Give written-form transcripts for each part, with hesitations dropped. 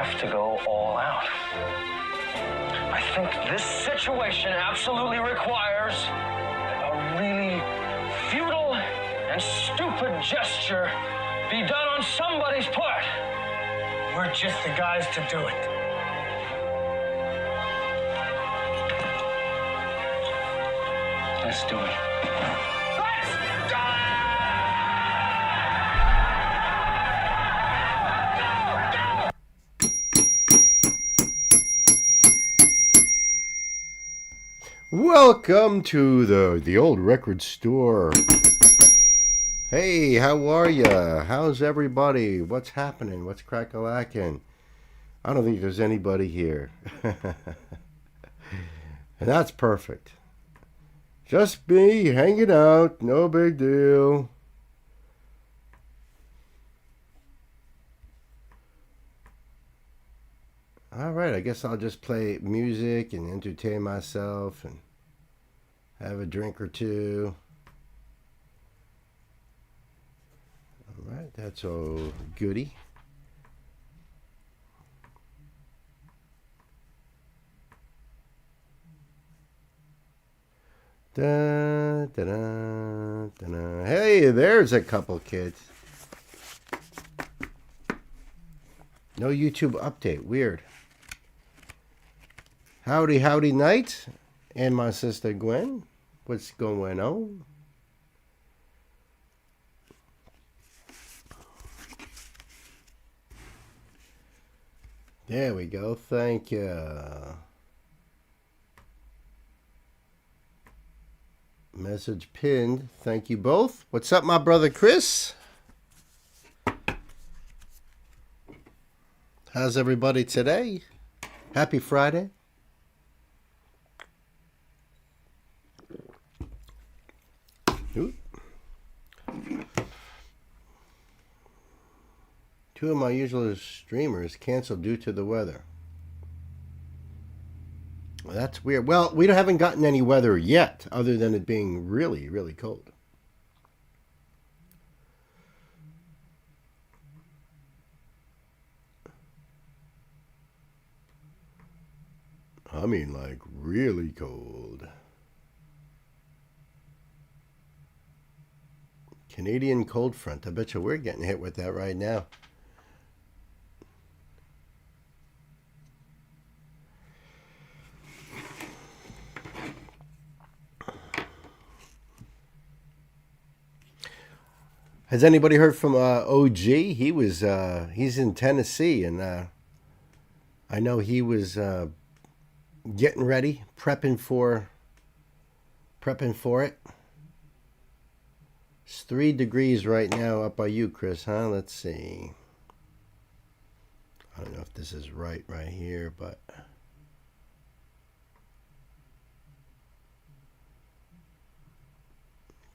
have to go all out. I think this situation absolutely requires a really futile and stupid gesture be done on somebody's part. We're just the guys to do it. Let's do it. Welcome to the old record store. Hey, how are ya? How's everybody? What's happening? What's crack-a-lackin'? I don't think there's anybody here. And that's perfect. Just me hanging out, no big deal. All right, I guess I'll just play music and entertain myself and have a drink or two. All right, that's all goody. Da, da, da, da, da. Hey, there's a couple kids. No YouTube update. Weird. Howdy, howdy, night. And my sister Gwen. What's going on? There we go. Thank you. Message pinned. Thank you both. What's up, my brother Chris? How's everybody today? Happy Friday. Ooh. Two of my usual streamers canceled due to the weather. Well, that's weird. Well, we haven't gotten any weather yet, other than it being really, really cold. I mean, like, really cold. Canadian cold front. I bet you we're getting hit with that right now. Has anybody heard from OG? He's in Tennessee, and I know he was getting ready, prepping for it. It's 3 degrees right now up by you, Chris, huh? Let's see. I don't know if this is right here, but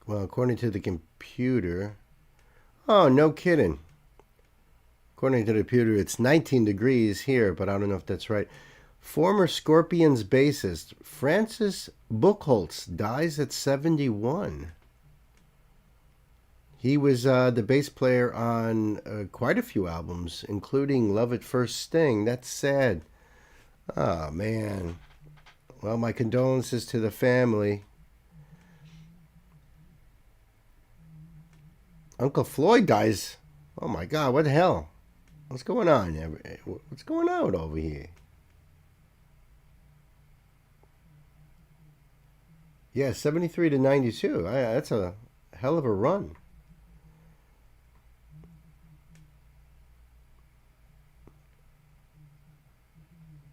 well, according to the computer, oh, no kidding. According to the computer, it's 19 degrees here, but I don't know if that's right. Former Scorpions bassist Francis Buchholz dies at 71. He was the bass player on quite a few albums, including Love at First Sting. That's sad. Oh, man. Well, my condolences to the family. Uncle Floyd dies. Oh, my God. What the hell? What's going on? What's going on over here? Yeah, 73 to 92. That's a hell of a run.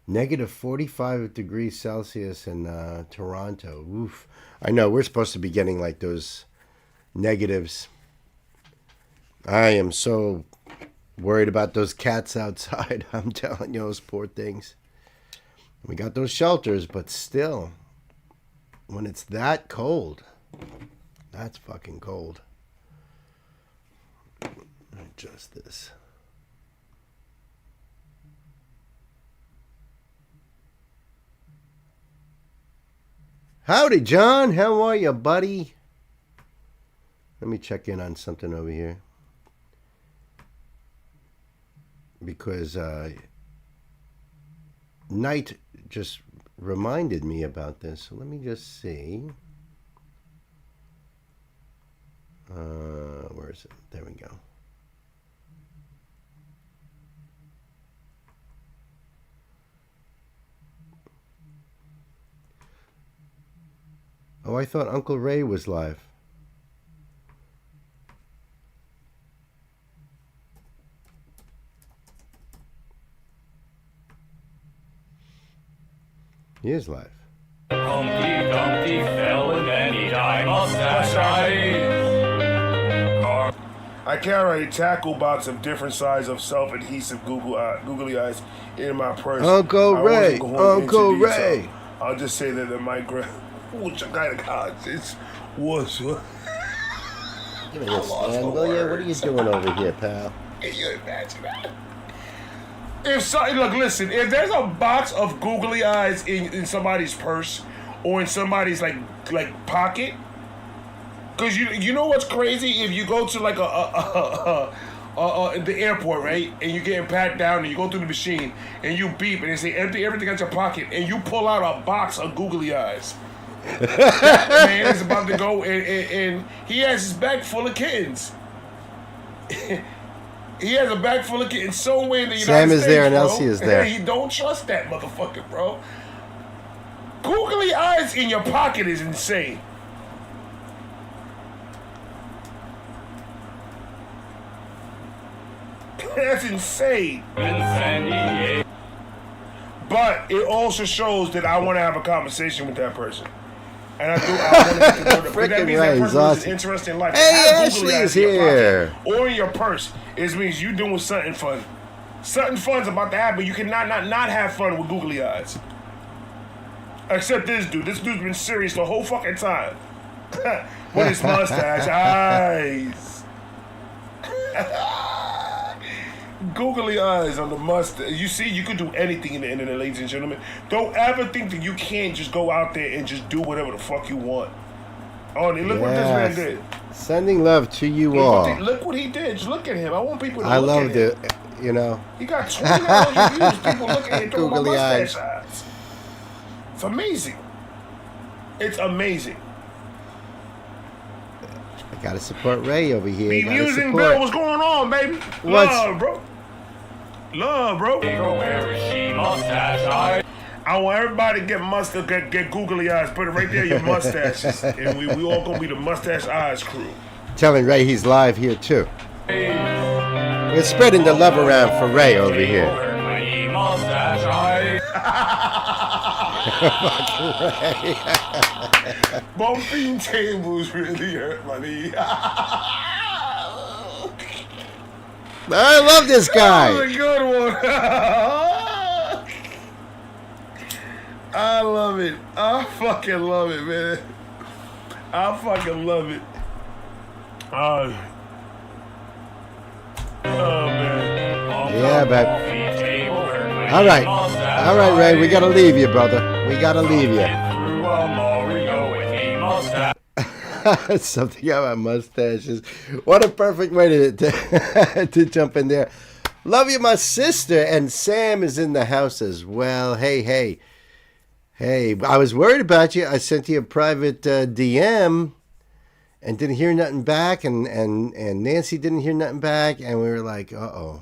Negative 45 degrees Celsius in Toronto. Oof. I know, we're supposed to be getting like those negatives. I am so worried about those cats outside. I'm telling you, those poor things. We got those shelters, but still, when it's that cold, that's fucking cold. Adjust this. Howdy, John. How are you, buddy? Let me check in on something over here. Because Knight just reminded me about this. So let me just see. Where is it? There we go. Oh, I thought Uncle Ray was live. He is live. Humpty Dumpty fell and then he died. Mustache eyes. I carry a tackle box of different size of self-adhesive googly eyes in my purse. Uncle Ray, Uncle Ray. I'll just say that my which kind of conscience was. Give me this, Stan, will you? What are you doing over here, pal? Can you imagine that? Look, listen. If there's a box of googly eyes in somebody's purse or in somebody's like pocket, because you know what's crazy? If you go to like the airport, right, and you're getting pat down, and you go through the machine, and you beep, and they say empty everything out your pocket, and you pull out a box of googly eyes. That man is about to go, and he has his bag full of kittens. He has a bag full of kittens. Somewhere in the United Sam is States, there and bro. Elsie is there. He don't trust that motherfucker, bro. Googly eyes in your pocket is insane. That's insane. But it also shows that I want to have a conversation with that person. And I want to get to know them. Because that means that person has an interesting life. Hey, Ashley is here. Or in your purse. It means you're doing something fun. Something fun's about to happen. You cannot not have fun with googly eyes. Except this dude. This dude's been serious the whole fucking time. With his mustache. Eyes. Googly eyes on the mustache. You see, you can do anything in the internet, ladies and gentlemen. Don't ever think that you can't just go out there and just do whatever the fuck you want. Oh, look what this man did. Sending love to you all. Look what he did. Just look at him. I want people to I look loved at him. it. You know. He got 20,000 views. People looking at him through my Googly mustache eyes. eyes. It's amazing. It's amazing. I gotta support Ray over here. Be musing, Bill. What's going on, baby? Love, bro. Love, bro. Where is she? Mustache eyes. I want everybody to get googly eyes. Put it right there, your mustaches. And we all gonna be the mustache eyes crew. Telling Ray he's live here too. We're spreading the love around for Ray over here. Mustache eyes. Bumping tables really hurt my knee. I love this guy. That was a good one. I love it. I fucking love it, man. I fucking love it. Oh, man. Yeah, but all right, Ray. We gotta leave you, brother. We gotta leave you. Something about mustaches. What a perfect way to jump in there. Love you, my sister. And Sam is in the house as well. Hey. I was worried about you. I sent you a private DM and didn't hear nothing back. And Nancy didn't hear nothing back. And we were like, uh-oh.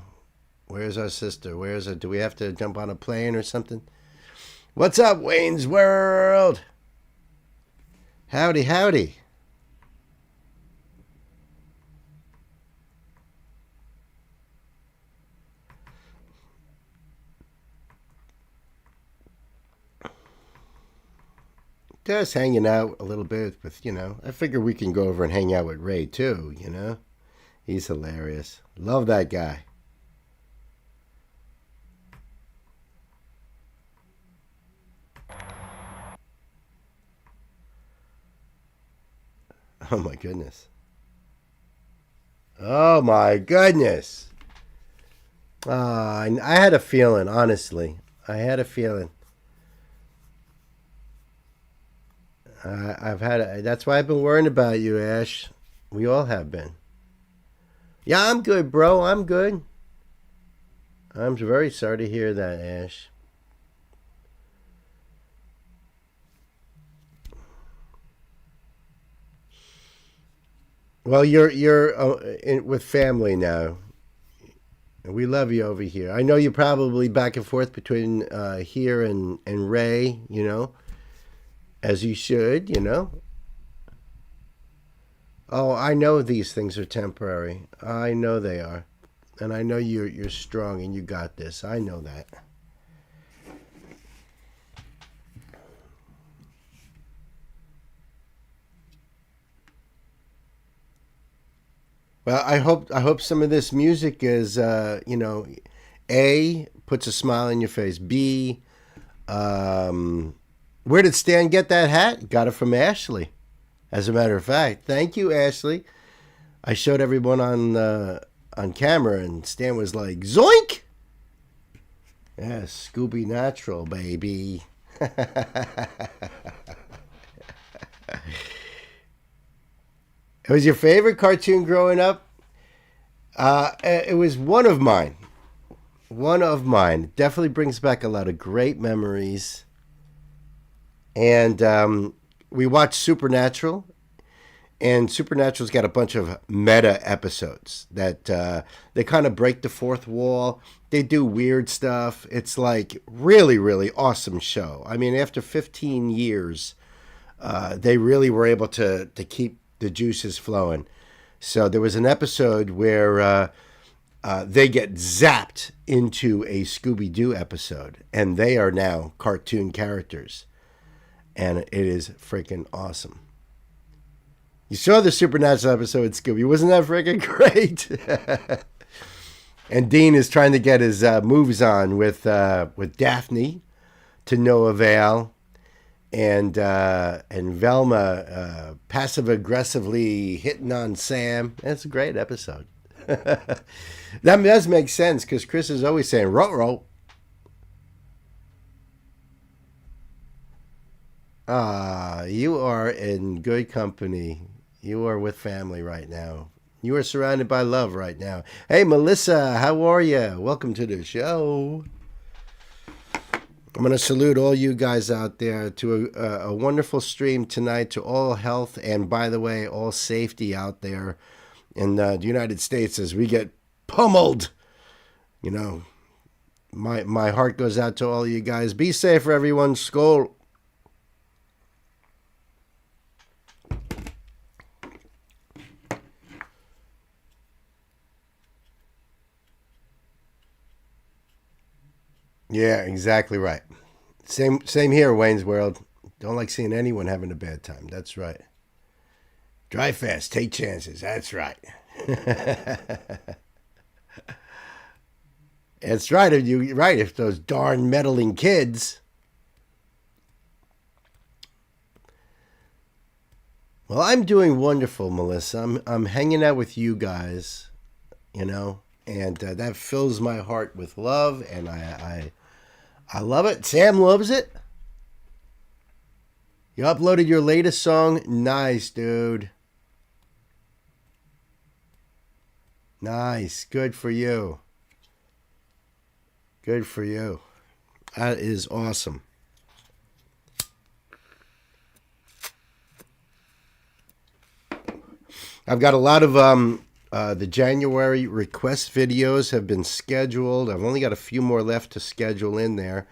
Where's our sister? Do we have to jump on a plane or something? What's up, Wayne's World? Howdy. Just hanging out a little bit with, I figure we can go over and hang out with Ray too, He's hilarious. Love that guy. Oh my goodness. I had a feeling, honestly. That's why I've been worrying about you, Ash. We all have been. Yeah, I'm good, bro. I'm good. I'm very sorry to hear that, Ash. Well, you're with family now. We love you over here. I know you're probably back and forth between here and Ray, as you should, Oh, I know these things are temporary. I know they are. And I know you're strong and you got this. I know that. Well, I hope some of this music is A, puts a smile on your face. B, where did Stan get that hat? Got it from Ashley. As a matter of fact, thank you, Ashley. I showed everyone on camera, and Stan was like, "Zoink!" Yeah, Scooby Natural, baby. It was your favorite cartoon growing up? It was one of mine. One of mine. Definitely brings back a lot of great memories. And we watched Supernatural. And Supernatural's got a bunch of meta episodes that they kind of break the fourth wall. They do weird stuff. It's like really, really awesome show. I mean, after 15 years, they really were able to keep the juices flowing. So there was an episode where they get zapped into a Scooby-Doo episode, and they are now cartoon characters. And it is freaking awesome. You saw the Supernatural episode, Scooby. Wasn't that freaking great? And Dean is trying to get his moves on with Daphne to no avail. And Velma passive aggressively hitting on Sam. That's a great episode. That does make sense because Chris is always saying "row." You are in good company. You are with family right now. You are surrounded by love right now. Hey, Melissa, how are you? Welcome to the show. I'm going to salute all you guys out there to a wonderful stream tonight, to all health and, by the way, all safety out there in the United States as we get pummeled. My heart goes out to all you guys. Be safe, everyone. Skål. Yeah, exactly right. Same here, Wayne's World. Don't like seeing anyone having a bad time. That's right. Drive fast, take chances. That's right. That's right. If those darn meddling kids. Well, I'm doing wonderful, Melissa. I'm hanging out with you guys, and that fills my heart with love, and I love it. Sam loves it. You uploaded your latest song. Nice, dude. Nice. Good for you. Good for you. That is awesome. I've got a lot of the January request videos have been scheduled. I've only got a few more left to schedule in there.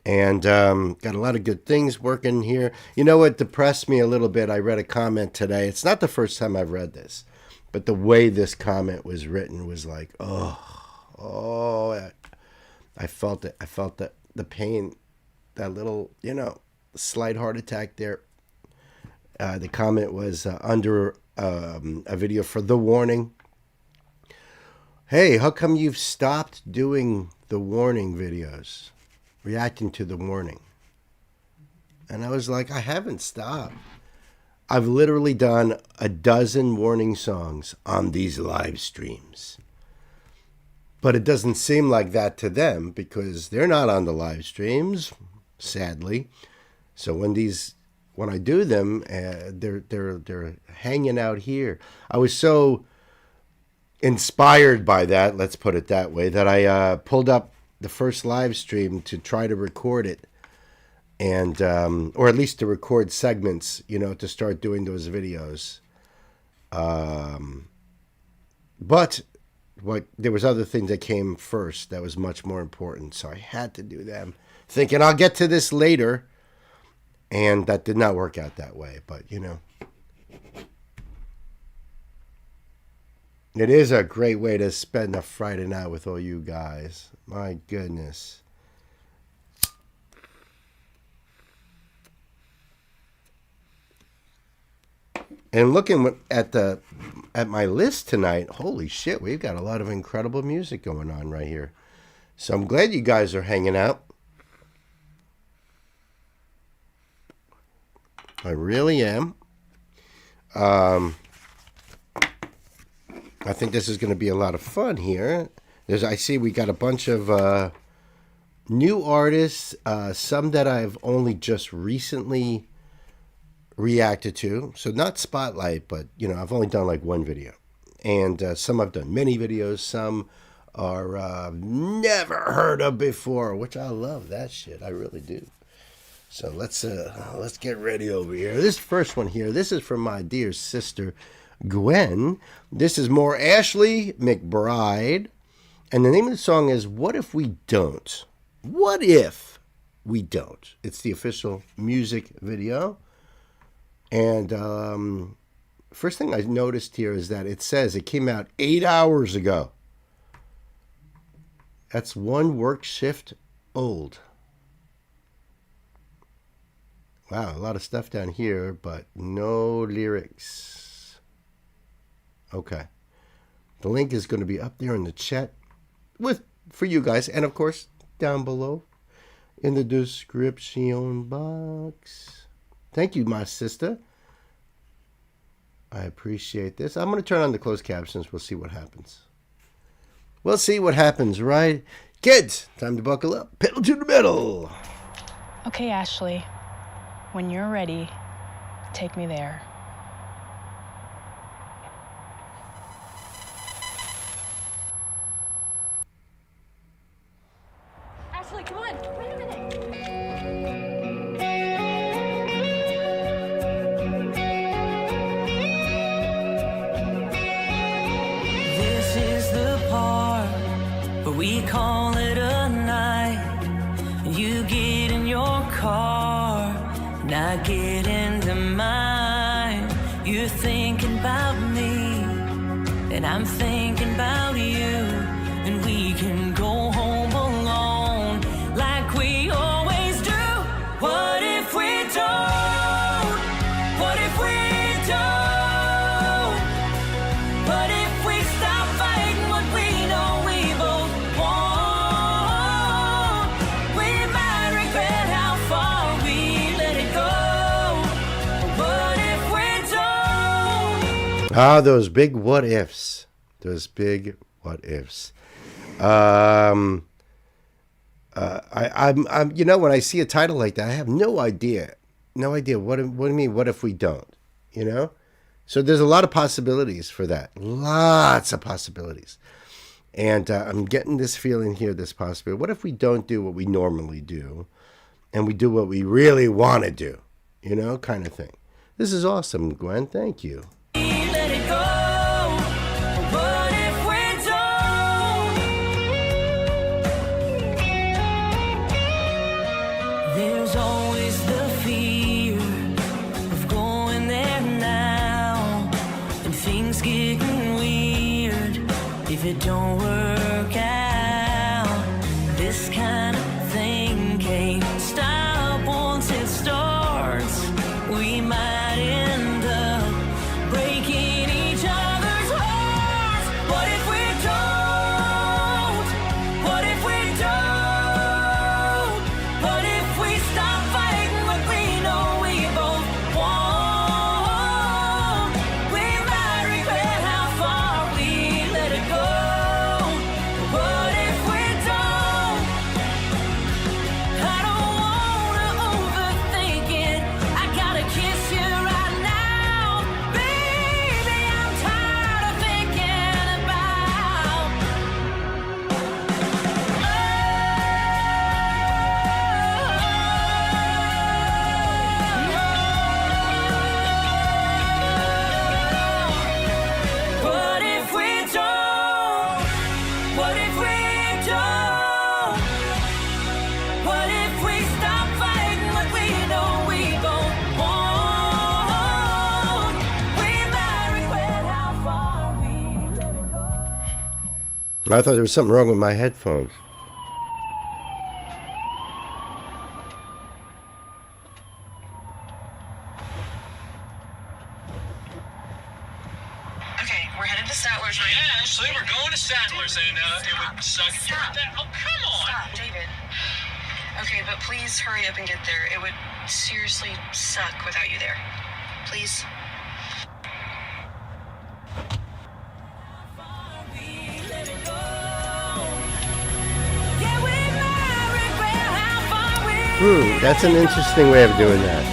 And got a lot of good things working here. You know what depressed me a little bit? I read a comment today. It's not the first time I've read this. But the way this comment was written was like, I felt it. I felt the pain, that little, slight heart attack there. The comment was under a video for The Warning. Hey, how come you've stopped doing the Warning videos? Reacting to The Warning. And I was like, I haven't stopped. I've literally done 12 Warning songs on these live streams. But it doesn't seem like that to them because they're not on the live streams, sadly. So when I do them, they're hanging out here. I was so inspired by that, let's put it that way, that I pulled up the first live stream to try to record it, and or at least to record segments, to start doing those videos. But there was other things that came first that was much more important, so I had to do them, thinking I'll get to this later, and that did not work out that way. But you know, it is a great way to spend a Friday night with all you guys. My goodness. And looking at my list tonight, holy shit, we've got a lot of incredible music going on right here. So I'm glad you guys are hanging out. I really am. I think this is going to be a lot of fun here. I see we got a bunch of new artists, some that I've only just recently reacted to, so not spotlight, but you know, I've only done like one video, and some I've done many videos, some are never heard of before, which I love that shit, I really do. So let's get ready over here. This first one here, this is from my dear sister Gwen. This is more Ashley McBride, and the name of the song is What If We Don't. What if we don't? It's the official music video. And first thing I noticed here is that it says it came out 8 hours ago. That's one work shift old. Wow, a lot of stuff down here, but no lyrics. Okay. The link is going to be up there in the chat for you guys. And, of course, down below in the description box. Thank you, my sister. I appreciate this. I'm going to turn on the closed captions. We'll see what happens. We'll see what happens, right? Kids, time to buckle up. Pedal to the metal. Okay, Ashley. When you're ready, take me there. Ashley, come on. Wait a minute. We call it a night. You get in your car, and I get into mine. You're thinking about me, and I'm thinking about you. And we can go home alone like we always do. What if we don't? What if we don't? What if we stop fighting what we know we both want? We might regret how far we let it go. What if we don't? Ah, those big what ifs. Those big what ifs. I'm you know, when I see a title like that, I have no idea. No idea. What do you mean, what if we don't? You know? So there's a lot of possibilities for that. Lots of possibilities. And I'm getting this feeling here, this possibility. What if we don't do what we normally do, and we do what we really want to do? You know, kind of thing. This is awesome, Gwen. Thank you. Let it go. What if we don't? There's always the fear of going there now, and things getting weird if it don't work out. This kind of thing can't stop once it starts. We might end up breaking each other's hearts. What if we don't? What if we don't? What if we stop fighting what we know we both want? We might regret how far we let it go. I thought there was something wrong with my headphones. Okay, we're headed to Statler's right Yeah, Ashley, we're going to Statler's, and it would suck if you weren't there. Oh, come on! Stop, David. Okay, but please hurry up and get there. It would seriously suck without you there. Please. That's an interesting way of doing that.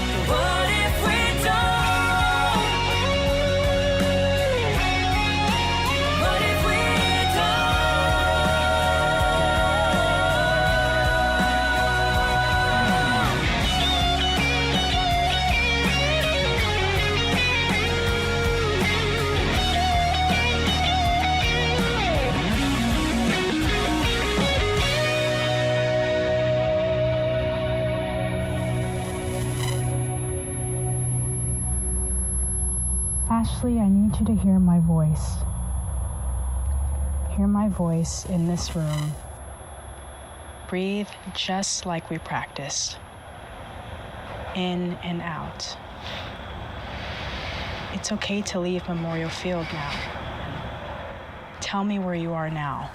Ashley, I need you to hear my voice. Hear my voice in this room. Breathe just like we practiced. In and out. It's okay to leave Memorial Field now. Tell me where you are now.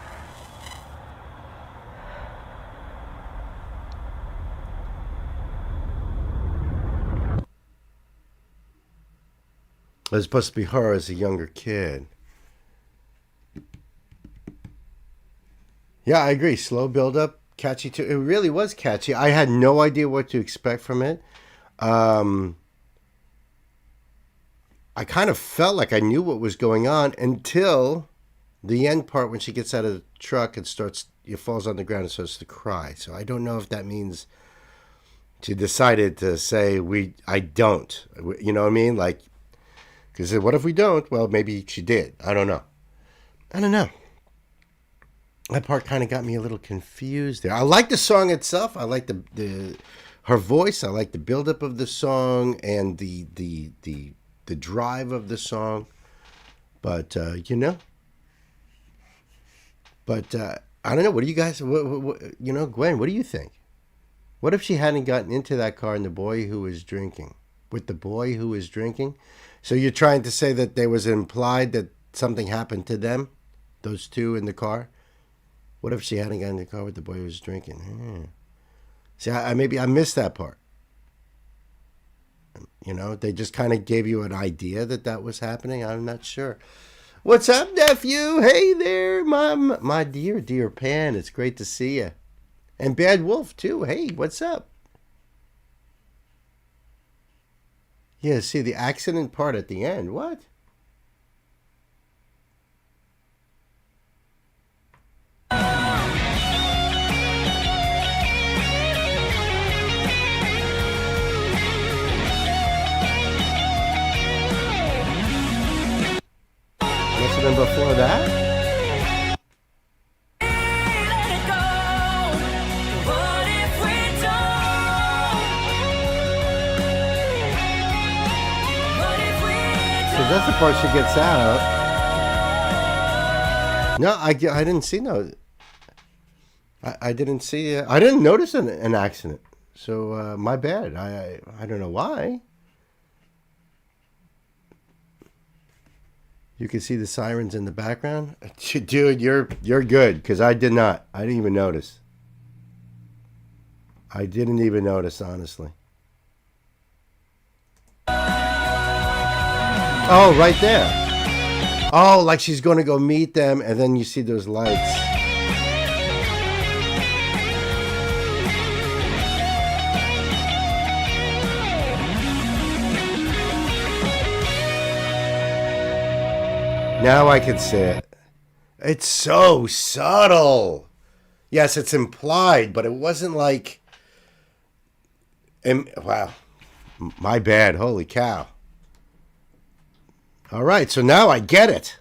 It was supposed to be her as a younger kid. Yeah, I agree. Slow build up, catchy too. It really was catchy. I had no idea what to expect from it. I kind of felt like I knew what was going on until the end part when she gets out of the truck and falls on the ground and starts to cry. So I don't know if that means she decided to say I don't. You know what I mean? Like, because what if we don't? Well, maybe she did. I don't know. That part kind of got me a little confused there. I like the song itself. I like her voice. I like the buildup of the song and the drive of the song. But I don't know. What do you guys? Gwen, what do you think? What if she hadn't gotten into that car and the boy who was drinking? So you're trying to say that there was implied that something happened to them, those two in the car? What if she hadn't gotten in the car with the boy who was drinking? See, maybe I missed that part. They just kind of gave you an idea that was happening. I'm not sure. What's up, nephew? Hey there, my dear Pan. It's great to see you. And Bad Wolf, too. Hey, what's up? Yeah, see, the accident part at the end. What? Must have been before that? That's the part she gets out. No, I didn't see no. I didn't see. I didn't notice an accident. So my bad. I don't know why. You can see the sirens in the background, dude. You're good because I did not. I didn't even notice. Honestly. Oh, right there. Oh, like she's going to go meet them, and then you see those lights. Now I can see it. It's so subtle. Yes, it's implied, but it wasn't like... Wow. My bad. Holy cow. All right, so now I get it.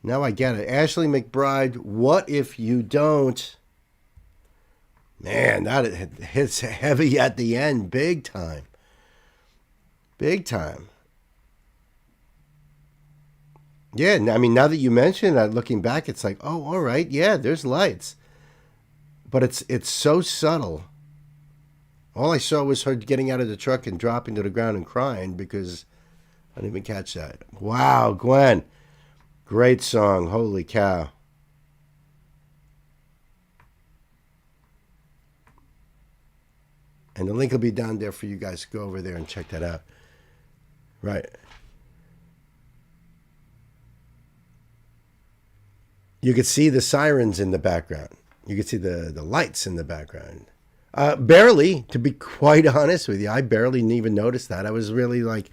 Ashley McBride, what if you don't? Man, that hits heavy at the end. Big time. Yeah, I mean, now that you mention that, looking back, it's like, oh, all right, yeah, there's lights, but it's so subtle. All I saw was her getting out of the truck and dropping to the ground and crying because I didn't even catch that. Wow, Gwen, great song, holy cow. And the link will be down there for you guys to go over there and check that out. Right. You could see the sirens in the background. You could see the lights in the background. Barely, to be quite honest with you, I barely even noticed that. I was really like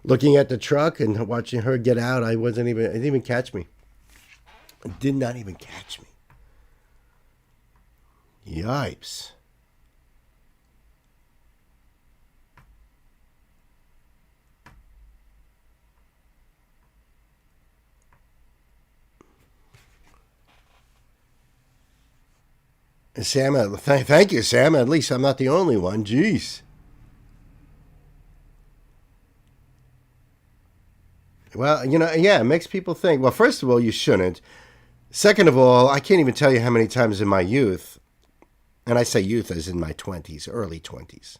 looking at the truck and watching her get out. It didn't even catch me. It did not even catch me. Yipes. Sam, thank you, Sam. At least I'm not the only one. Jeez. Well, yeah, it makes people think. Well, first of all, you shouldn't. Second of all, I can't even tell you how many times in my youth, and I say youth as in my 20s, early 20s,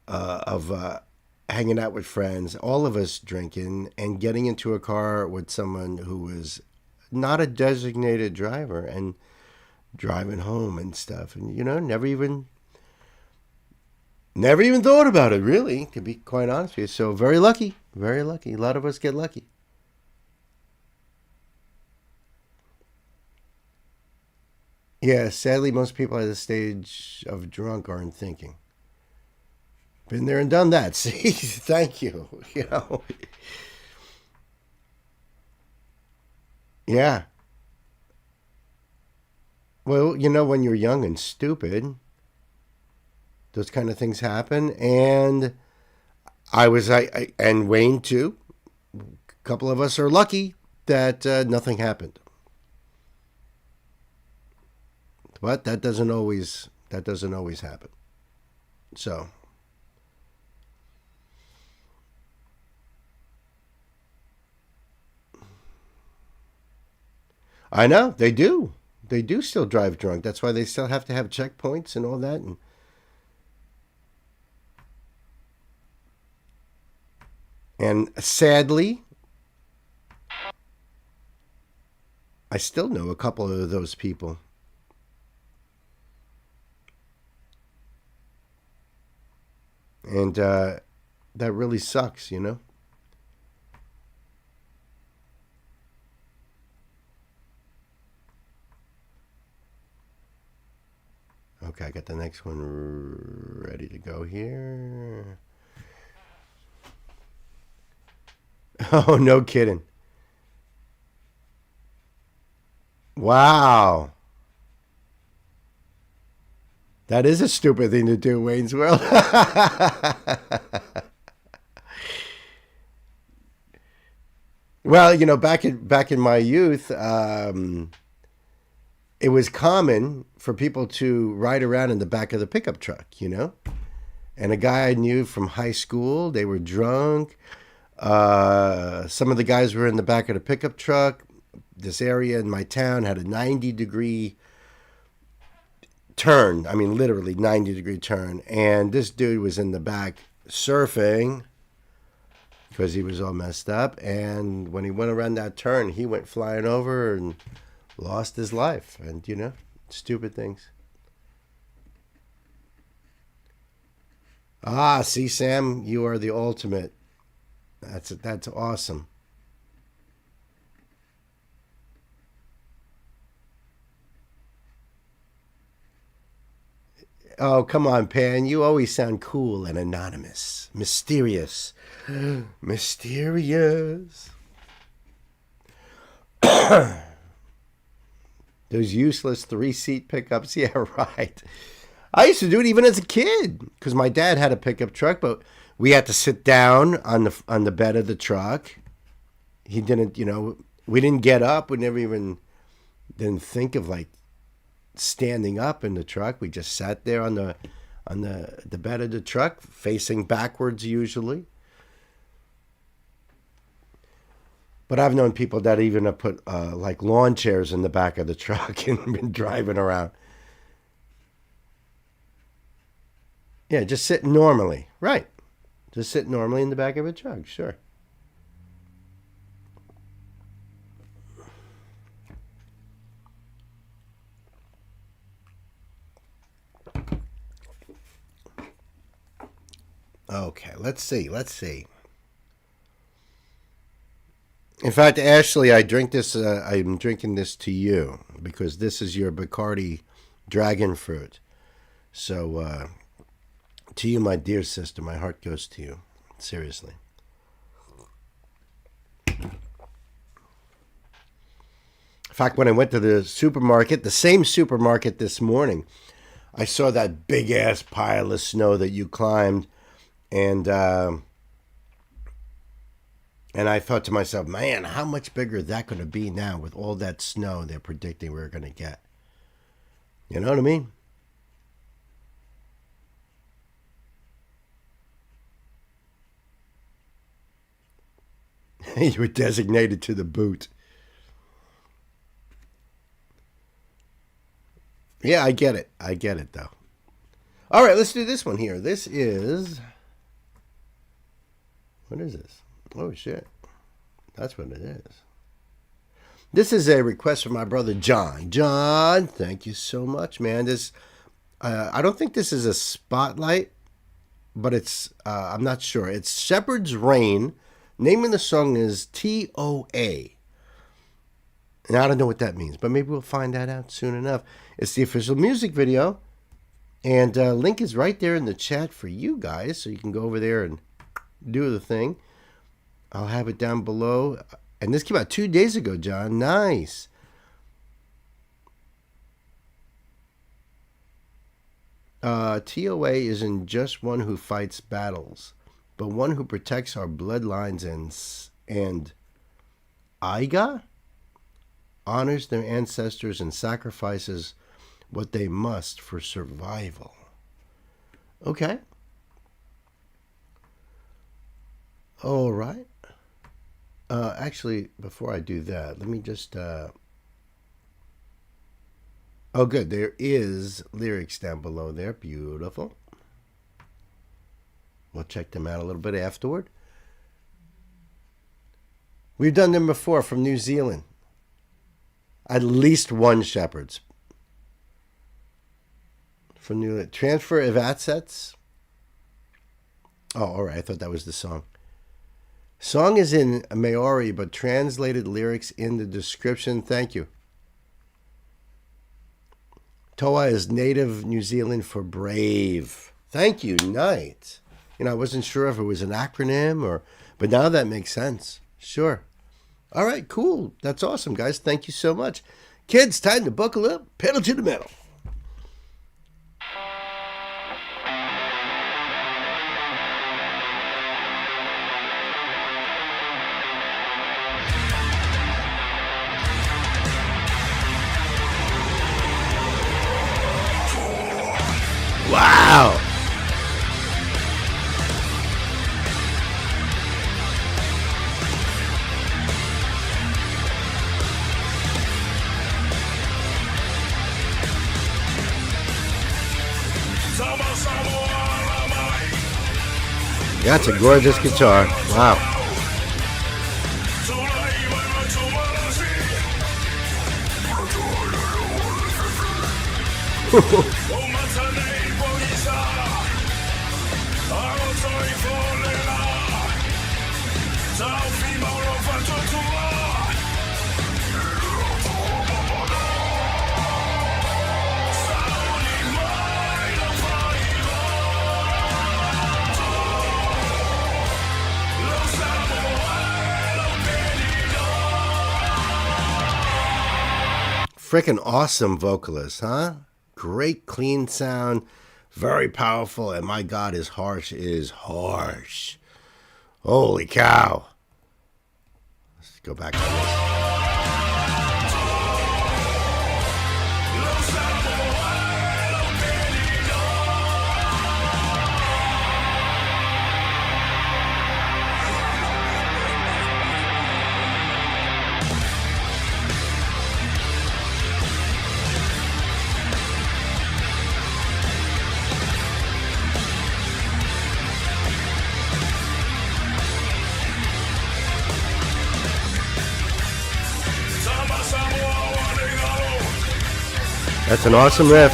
of hanging out with friends, all of us drinking, and getting into a car with someone who was not a designated driver and driving home and stuff, and never even thought about it, really, to be quite honest with you. So very lucky, very lucky. A lot of us get lucky. Yeah, sadly, most people at the stage of drunk aren't thinking. Been there and done that. See, thank you. Yeah. Well, when you're young and stupid, those kind of things happen. And and Wayne too. A couple of us are lucky that nothing happened. But that doesn't always happen. So I know they do. They do still drive drunk. That's why they still have to have checkpoints and all that. And sadly, I still know a couple of those people. And that really sucks, Okay, I got the next one ready to go here. Oh, no kidding. Wow. That is a stupid thing to do, Wayne's World. Well, back in my youth, it was common for people to ride around in the back of the pickup truck, And a guy I knew from high school, they were drunk. Some of the guys were in the back of the pickup truck. This area in my town had a 90-degree turn. I mean, literally 90-degree turn. And this dude was in the back surfing because he was all messed up. And when he went around that turn, he went flying over and lost his life. And, stupid things. Ah, see, Sam, you are the ultimate. That's awesome. Oh, come on, Pan. You always sound cool and anonymous. Mysterious. Mysterious. Those useless 3-seat pickups. Yeah, right. I used to do it even as a kid because my dad had a pickup truck, but we had to sit down on the bed of the truck. He didn't, we didn't get up. We never even didn't think of standing up in the truck. We just sat there on the bed of the truck, facing backwards usually. But I've known people that even have put like lawn chairs in the back of the truck and been driving around. Yeah, just sit normally. Right. Just sit normally in the back of a truck, sure. Okay, let's see. In fact, Ashley, I'm drinking this to you because this is your Bacardi dragon fruit. So, to you, my dear sister, my heart goes to you. Seriously. In fact, when I went to the supermarket, the same supermarket this morning, I saw that big-ass pile of snow that you climbed. And I thought to myself, man, how much bigger is that going to be now with all that snow they're predicting we're going to get? You know what I mean? You were designated to the boot. Yeah, I get it. I get it, though. All right, let's do this one here. This is... What is this? Oh, shit. That's what it is. This is a request from my brother, John. John, thank you so much, man. This, I don't think this is a spotlight, but it's, I'm not sure. It's Shepherd's Rain. Name of the song is TOA. And I don't know what that means, but maybe we'll find that out soon enough. It's the official music video. And link is right there in the chat for you guys, so you can go over there and do the thing. I'll have it down below. And this came out 2 days ago, John. Nice. TOA isn't just one who fights battles, but one who protects our bloodlines and Aiga honors their ancestors and sacrifices what they must for survival. Okay. All right. Actually, before I do that, let me just... Oh, good. There is lyrics down below there. Beautiful. We'll check them out a little bit afterward. We've done them before from New Zealand. At least one Shepherd's. From New Zealand. Transfer of assets. Oh, all right. I thought that was the song. Song is in Maori, but translated lyrics in the description. Thank you. Toa is native New Zealand for brave. Thank you, Knight. You know, I wasn't sure if it was an acronym or, but now that makes sense. Sure. All right, cool. That's awesome, guys. Thank you so much. Kids, time to buckle up. Pedal to the metal. Wow. That's a gorgeous guitar. Wow. Freaking awesome vocalist, huh? Great clean sound, very powerful, and my God, his harsh is harsh. Holy cow. Let's go back to this. That's an awesome riff.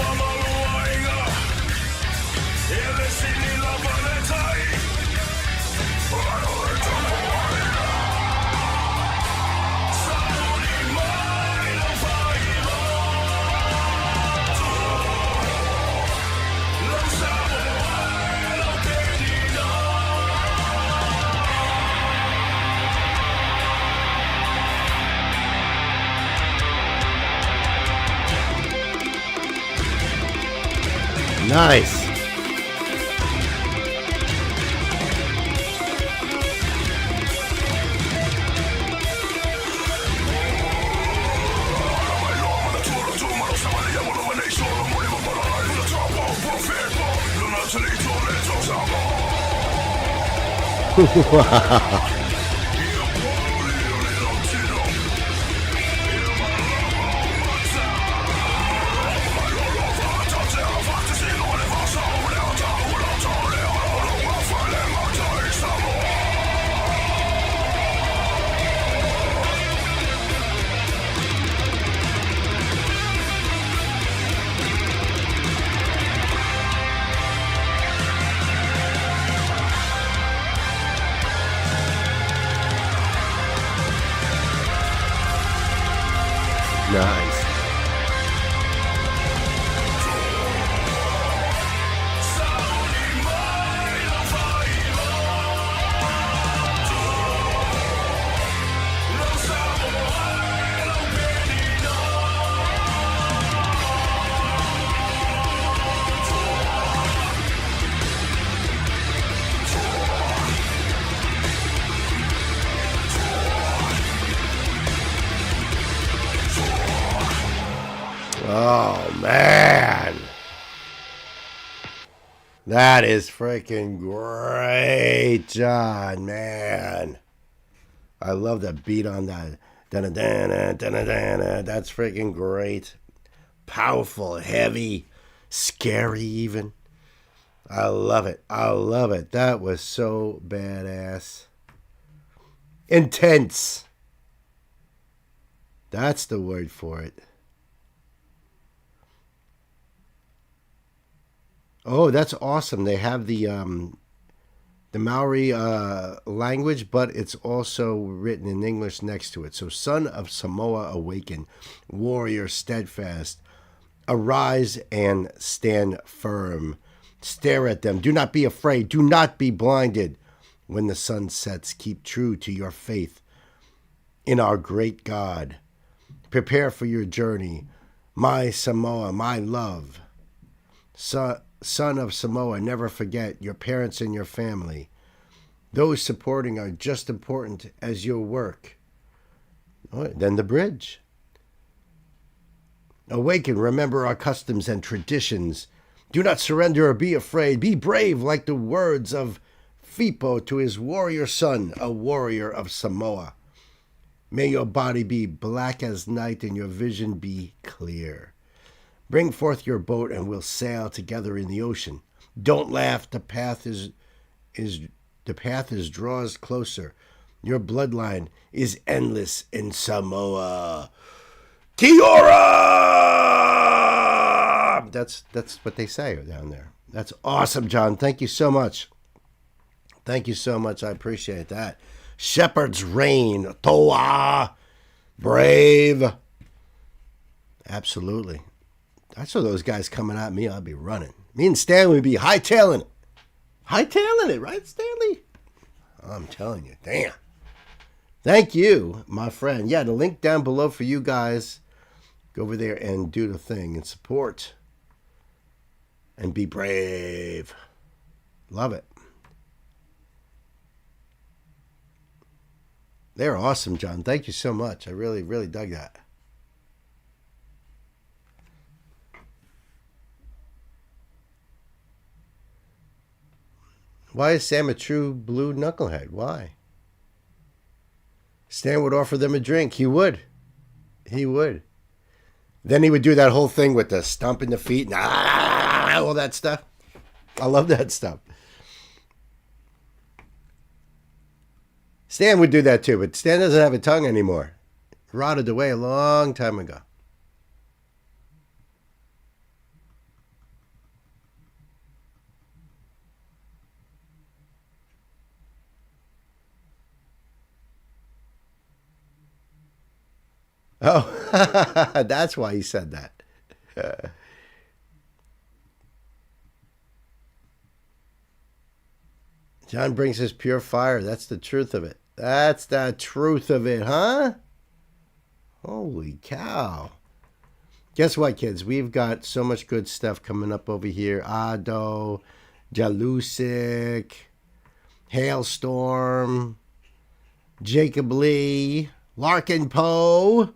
Nice. Wow. Nice. Oh, man. That is freaking great, John, man. I love that beat on that. That's freaking great. Powerful, heavy, scary even. I love it. I love it. That was so badass. Intense. That's the word for it. Oh, that's awesome. They have the Maori language, but it's also written in English next to it. So, Son of Samoa, awaken, warrior steadfast, arise and stand firm. Stare at them. Do not be afraid. Do not be blinded. When the sun sets, keep true to your faith in our great God. Prepare for your journey. My Samoa, my love. Son of Samoa, never forget your parents and your family. Those supporting are just important as your work. Then the bridge. Awaken, remember our customs and traditions. Do not surrender or be afraid. Be brave like the words of Fipo to his warrior son, a warrior of Samoa. May your body be black as night and your vision be clear. Bring forth your boat and we'll sail together in the ocean. Don't laugh, the path draws closer. Your bloodline is endless in Samoa. Kiora! That's what they say down there. That's awesome, John. Thank you so much. Thank you so much. I appreciate that. Shepherd's Reign. Toa. Brave. Absolutely. I saw those guys coming at me. I'd be running. Me and Stanley would be hightailing it. Hightailing it, right, Stanley? I'm telling you. Damn. Thank you, my friend. Yeah, the link down below for you guys. Go over there and do the thing and support. And be brave. Love it. They're awesome, John. Thank you so much. I really, really dug that. Why is Sam a true blue knucklehead? Why? Stan would offer them a drink. He would. He would. Then he would do that whole thing with the stomping the feet and all that stuff. I love that stuff. Stan would do that too, but Stan doesn't have a tongue anymore. Rotted away a long time ago. Oh, that's why he said that. John brings us pure fire. That's the truth of it. That's the truth of it, huh? Holy cow. Guess what, kids? We've got so much good stuff coming up over here. Ado, Jalusic, Hailstorm, Jacob Lee, Larkin Poe.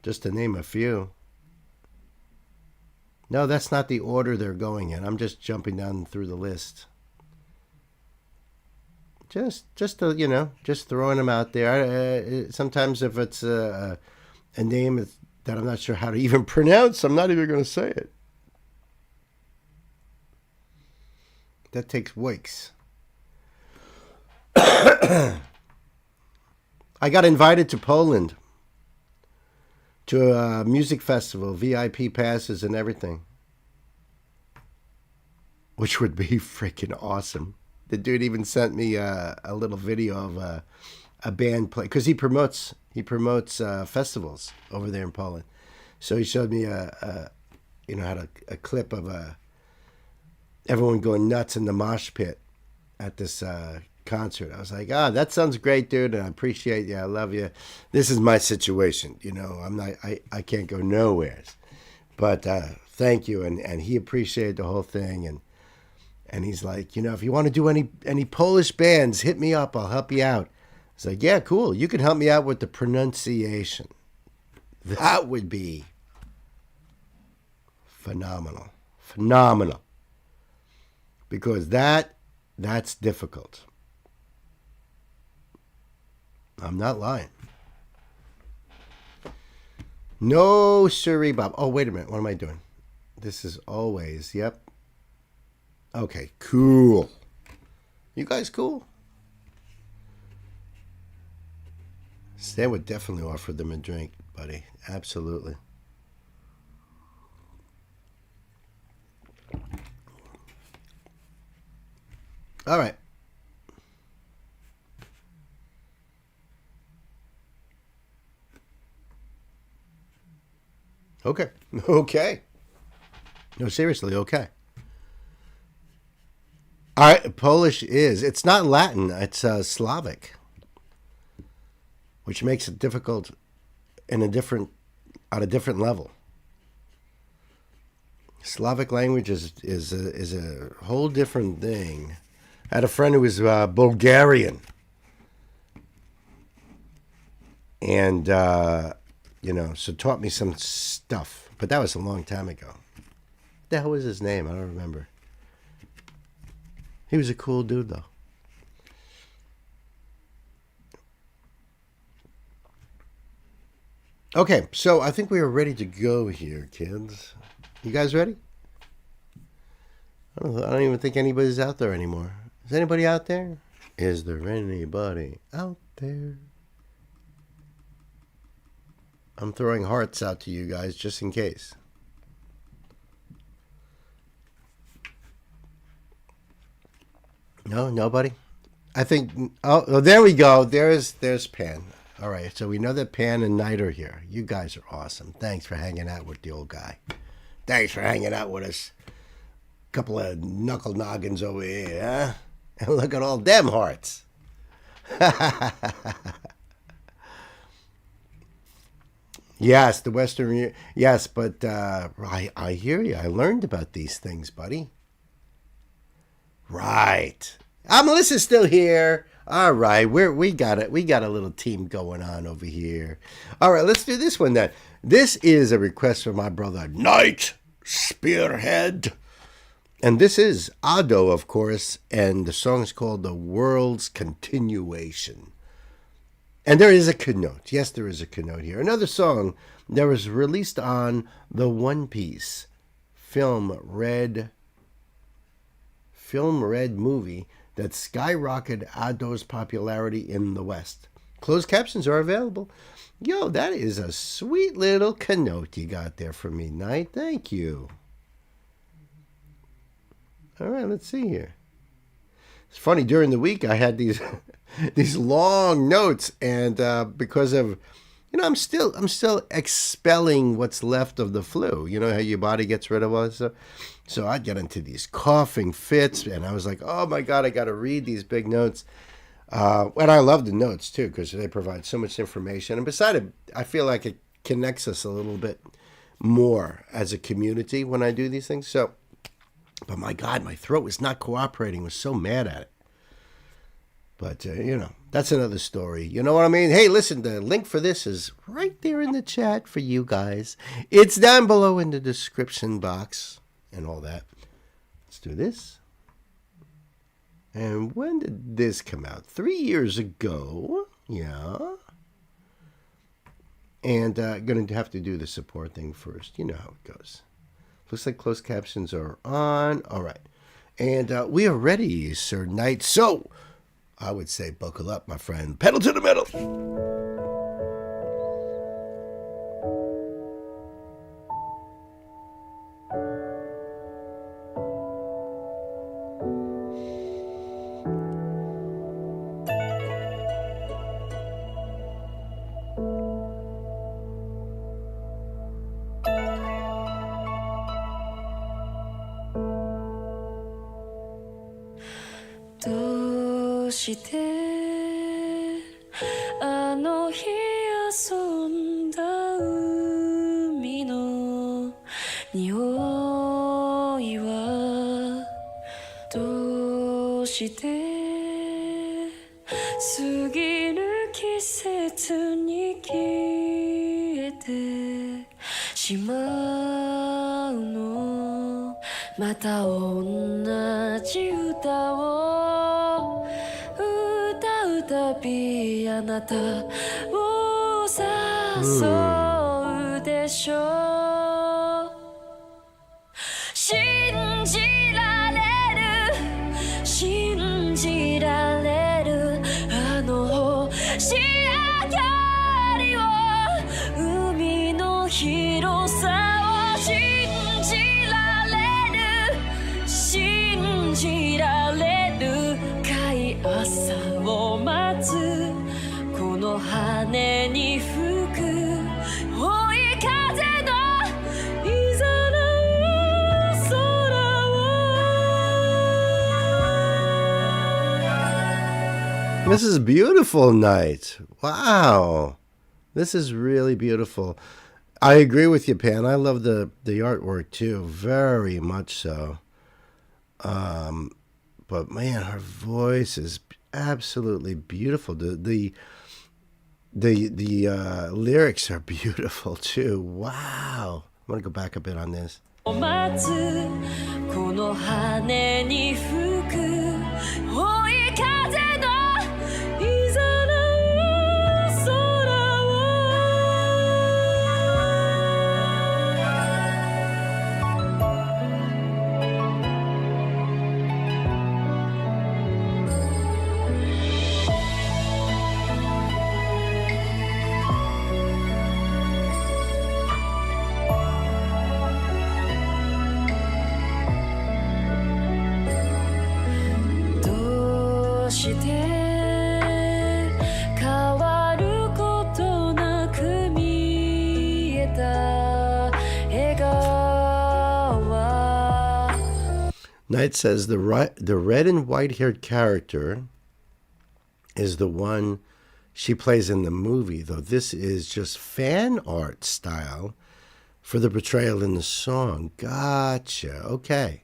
Just to name a few. No, that's not the order they're going in. I'm just jumping down through the list. Just throwing them out there. Sometimes if it's a name that I'm not sure how to even pronounce, I'm not even going to say it. That takes weeks. I got invited to Poland to a music festival, VIP passes and everything, which would be freaking awesome. The dude even sent me a little video of a band play because he promotes festivals over there in Poland. So he showed me had a clip of everyone going nuts in the mosh pit at this concert. I was like, that sounds great, dude, and I appreciate you. I love you. This is my situation, I can't go nowhere, but thank you. And he appreciated the whole thing, and he's like, if you want to do any Polish bands, hit me up. I'll help you out. It's like, yeah, cool. You can help me out with the pronunciation. That would be phenomenal. Because that's difficult. I'm not lying. No, sirree, Bob. Oh, wait a minute. What am I doing? This is always, yep. Okay, cool. You guys cool? Stan would definitely offer them a drink, buddy. Absolutely. All right. Okay. No, seriously, okay. All right, Polish it's not Latin, it's Slavic, which makes it difficult at a different level. Slavic language is a whole different thing. I had a friend who was Bulgarian, and so taught me some stuff, but that was a long time ago. What the hell was his name? I don't remember. He was a cool dude, though. Okay, so I think we are ready to go here, kids. You guys ready? I don't even think anybody's out there anymore. Is anybody out there? Is there anybody out there? I'm throwing hearts out to you guys just in case. No, nobody? I think, oh, there we go. There's Pan. All right, so we know that Pan and Knight are here. You guys are awesome. Thanks for hanging out with the old guy. Thanks for hanging out with us. Couple of knuckle noggins over here, huh? And look at all them hearts. Yes, the Western... Yes, but I hear you. I learned about these things, buddy. Right. Melissa's still here. All right, we got it. We got a little team going on over here. All right, let's do this one then. This is a request from my brother, Knight Spearhead. And this is Ado, of course, and the song's called The World's Continuation. And there is a connote. Yes, there is a connote here. Another song that was released on the One Piece film Red movie that skyrocketed Ado's popularity in the West. Closed captions are available. Yo, that is a sweet little connote you got there for me, Knight. Thank you. All right, let's see here. It's funny, during the week I had these these long notes, and because of, I'm still expelling what's left of the flu. You know how your body gets rid of all this stuff. So I'd get into these coughing fits, and I was like, oh my God, I got to read these big notes. And I love the notes too, because they provide so much information. And besides, I feel like it connects us a little bit more as a community when I do these things. So, but my God, my throat was not cooperating. I was so mad at it. But, that's another story. You know what I mean? Hey, listen, the link for this is right there in the chat for you guys. It's down below in the description box and all that. Let's do this. And when did this come out? 3 years ago. Yeah. And going to have to do the support thing first. You know how it goes. Looks like closed captions are on. All right. And we are ready, Sir Knight. So I would say buckle up, my friend. Pedal to the metal. どうしてあの日遊んだ海の匂いはどうして過ぎる季節に消えてしまうのまた同じ歌を歌うたびあなたを誘うでしょう信じられる信じられるあの星明かりを海の広さを信じられる信じられる深い朝を待つこの羽に吹く追い風のいざなう空を This is a beautiful night. Wow. This is really beautiful. I agree with you, Pan. I love the artwork too, very much so. But man, her voice is absolutely beautiful. The lyrics are beautiful too. Wow. I'm gonna go back a bit on this. 待つこの羽に吹く追い風のいざなう空どうして変わることなく見えた笑顔は Knight says the red and white haired character is the one she plays in the movie, though this is just fan art style for the portrayal in the song. Gotcha. Okay.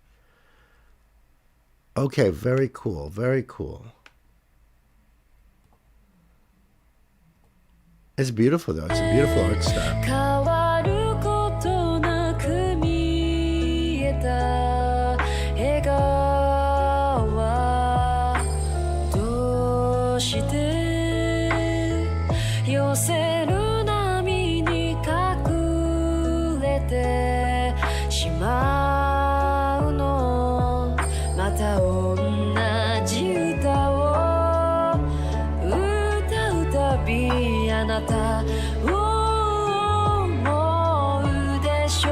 Okay, very cool. Very cool. It's beautiful, though. It's a beautiful art style. 変わることなく見えた笑顔はどうして寄せる波に隠れてしまうのまた同じ歌を歌うたびあなたを思うでしょ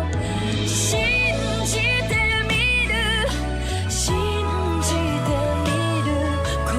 う信じてみる信じてみるこ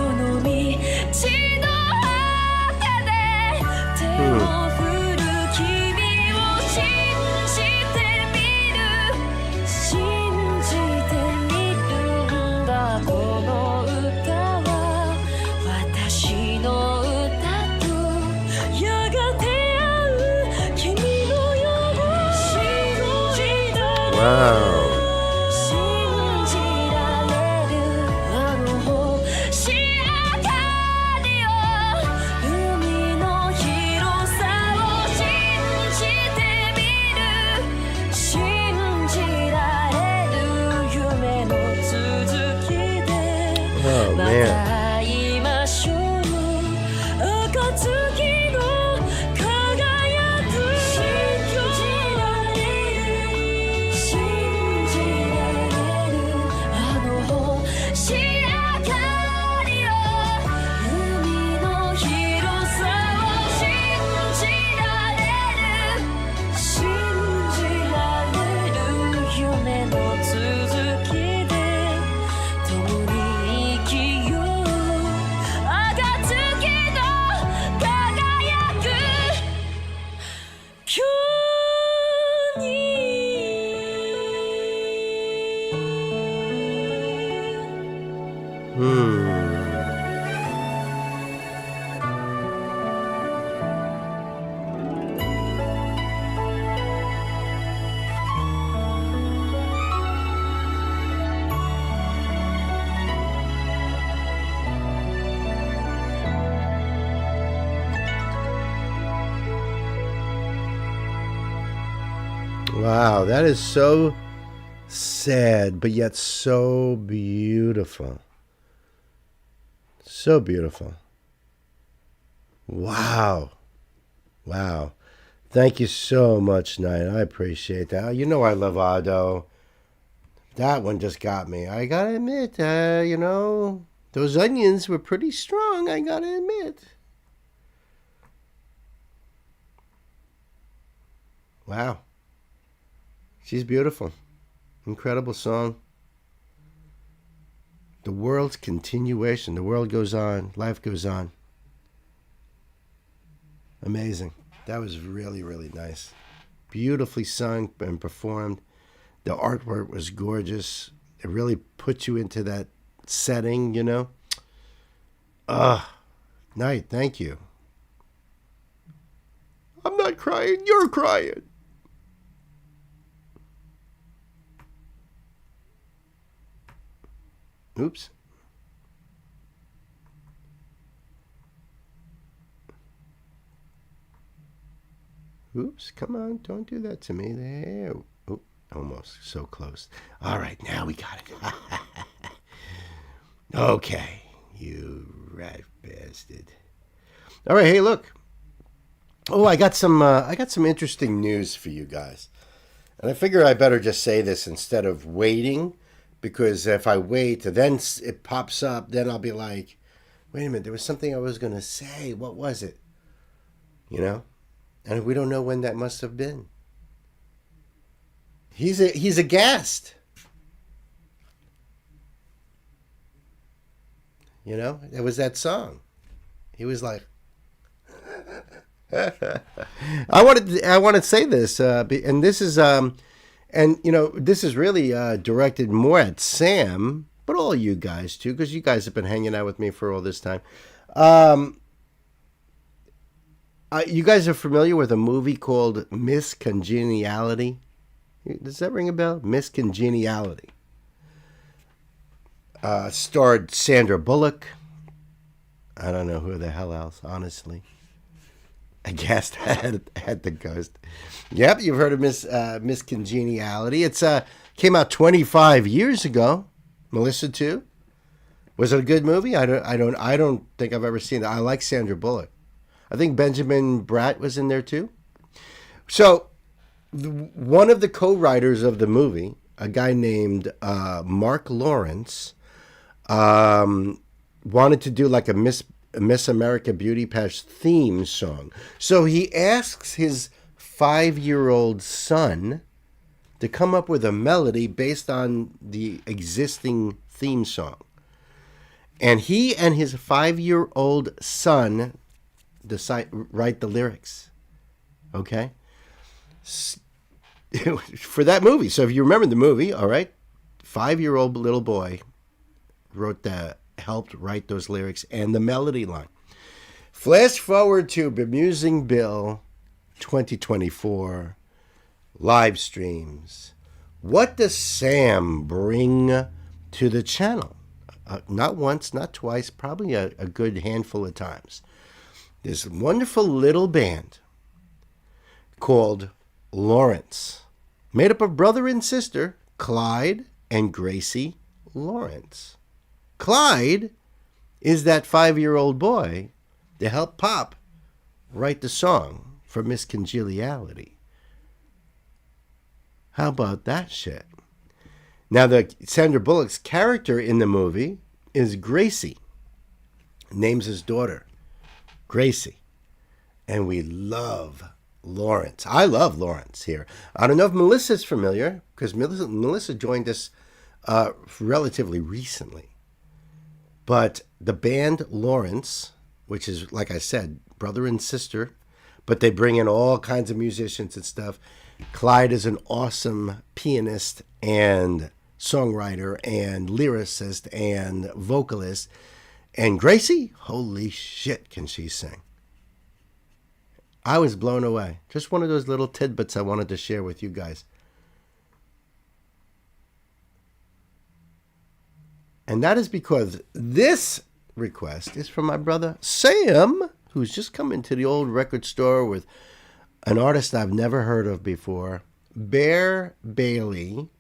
Wow, that is so sad, but yet so beautiful. So beautiful. Wow. Wow. Thank you so much, Knight. I appreciate that. You know I love Ado. That one just got me. I gotta admit, those onions were pretty strong, I gotta admit. Wow. She's beautiful. Incredible song. The world's continuation. The world goes on. Life goes on. Amazing. That was really, really nice. Beautifully sung and performed. The artwork was gorgeous. It really put you into that setting, Knight, thank you. I'm not crying. You're crying. Oops. Oops, come on, don't do that to me. There. Oh, almost so close. All right, now we got it. Okay, you rat bastard. All right, hey, look. Oh, I got some interesting news for you guys. And I figure I better just say this instead of waiting. Because if I wait, then it pops up, then I'll be like, wait a minute, there was something I was going to say. What was it? And we don't know when that must have been. He's a guest. It was that song. He was like, I want to say this, and this is this is really directed more at Sam, but all you guys too, because you guys have been hanging out with me for all this time. You guys are familiar with a movie called Miss Congeniality? Does that ring a bell? Miss Congeniality. Starred Sandra Bullock. I don't know who the hell else, honestly. I guessed had the ghost. Yep, you've heard of Miss Congeniality. It's came out 25 years ago. Melissa too. Was it a good movie? I don't think I've ever seen it. I like Sandra Bullock. I think Benjamin Bratt was in there too. So, one of the co-writers of the movie, a guy named Mark Lawrence, wanted to do like a Miss America Beauty Pageant theme song. So he asks his 5-year-old son to come up with a melody based on the existing theme song. And he and his 5-year-old son write the lyrics. Okay? For that movie. So if you remember the movie, all right, 5-year-old little boy helped write those lyrics and the melody line. Flash forward to Bemusing Bill 2024 live streams. What does Sam bring to the channel? Not once, not twice, probably a good handful of times. This wonderful little band called Lawrence, made up of brother and sister, Clyde and Gracie Lawrence. Clyde is that 5-year-old boy to help Pop write the song for Miss Congeniality. How about that shit? Now, Sandra Bullock's character in the movie is Gracie. Names his daughter Gracie. And we love Lawrence. I love Lawrence here. I don't know if Melissa's familiar, because Melissa joined us relatively recently. But the band Lawrence, which is, like I said, brother and sister, but they bring in all kinds of musicians and stuff. Clyde is an awesome pianist and songwriter and lyricist and vocalist. And Gracie, holy shit, can she sing. I was blown away. Just one of those little tidbits I wanted to share with you guys. And that is because this request is from my brother Sam, who's just come into the old record store with an artist I've never heard of before, Bear Bailey.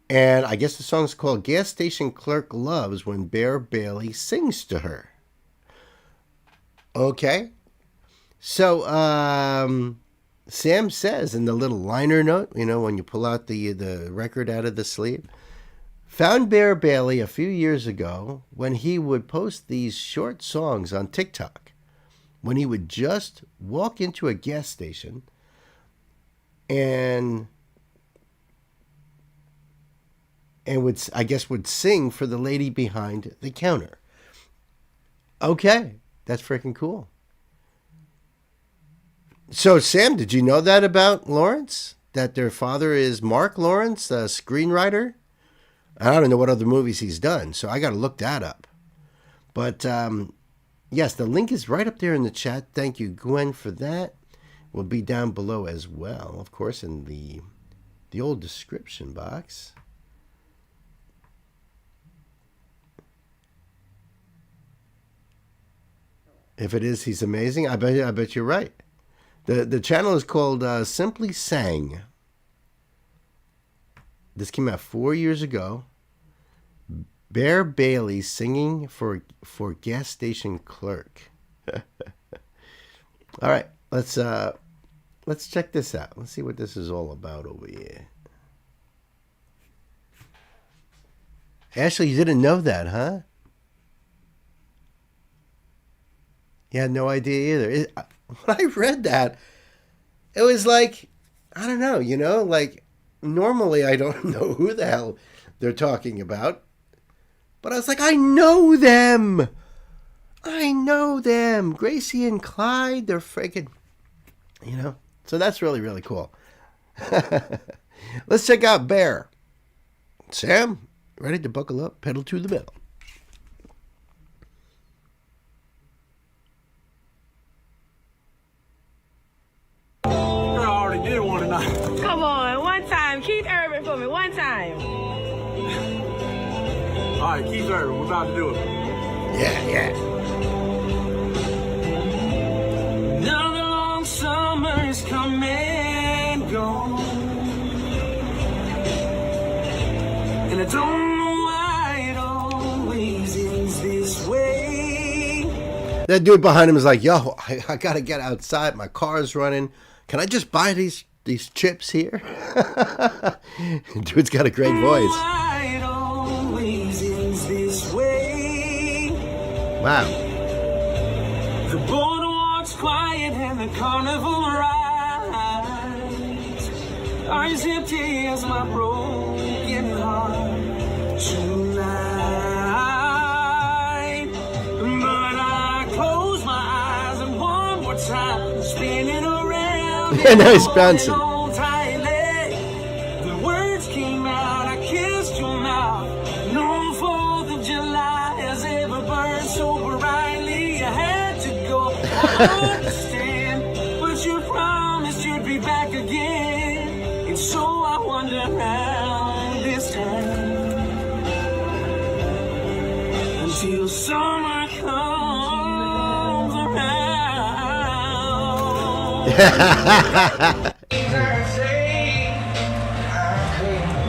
And I guess the song's called Gas Station Clerk Loves When Bear Bailey Sings to Her. Okay. So, Sam says in the little liner note, you know, when you pull out the record out of the sleeve, found Bear Bailey a few years ago when he would post these short songs on TikTok, when he would just walk into a gas station and would, I guess, would sing for the lady behind the counter. Okay, that's freaking cool. So, Sam, did you know that about Lawrence? That their father is Mark Lawrence, a screenwriter? I don't know what other movies he's done, so I got to look that up. But, yes, the link is right up there in the chat. Thank you, Gwen, for that. Will be down below as well, of course, in the old description box. If it is, he's amazing. I bet you're right. The channel is called Simply Sang. This came out 4 years ago. Bear Bailey singing for gas station clerk. All right, let's check this out. Let's see what this is all about over here. Ashley, you didn't know that, huh? You had no idea either. When I read that, it was like, I don't know, you know, like normally I don't know who the hell they're talking about. But I was like, I know them. I know them. Gracie and Clyde, they're freaking, you know. So that's really, really cool. Let's check out Bear. Sam, ready to buckle up, pedal to the metal. Come on, one time. Keith Urban for me, one time. All right, Keith Urban, we're about to do it. Yeah. Another long summer is come and gone, and I don't know why it always ends this way. That dude behind him is like, yo, I gotta get outside. My car's running. Can I just buy these chips here? Dude's got a great voice. Wow. The boardwalk's quiet and the carnival rides are as empty as my broken heart tonight. But I close my eyes and one more time, spinning around. And now he's bouncing. The words came out, I kissed your mouth. No 4th of July has ever burned so brightly. I had to go, I understand, but you promised you'd be back again. And so I wonder how this time, until summer comes around.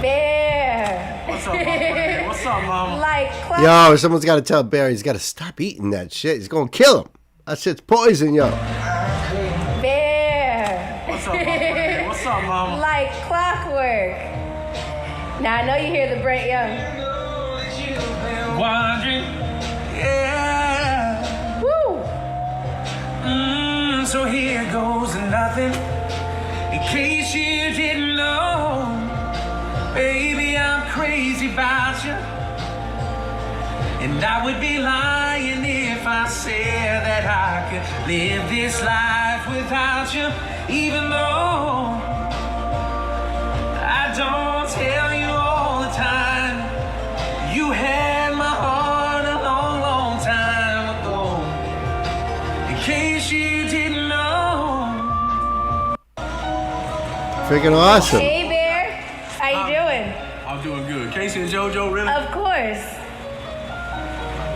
Bear. What's up, Mama? What's up, Mama? Like, Yo, someone's got to tell Barry he's got to stop eating that shit. He's going to kill him. That shit's poison, yo. Bear. What's up, mama? What's up, mama? Like clockwork. Now I know you hear the Brent Young. Wandering, yeah. Woo! So here goes nothing. In case you didn't know, baby, I'm crazy about you. And I would be lying if I said that I could live this life without you, even though I don't tell you all the time. You had my heart a long, long time ago. In case you didn't know. Freaking awesome. Hey, Bear. How you doing? I'm doing good. Casey and JoJo, really? Of course.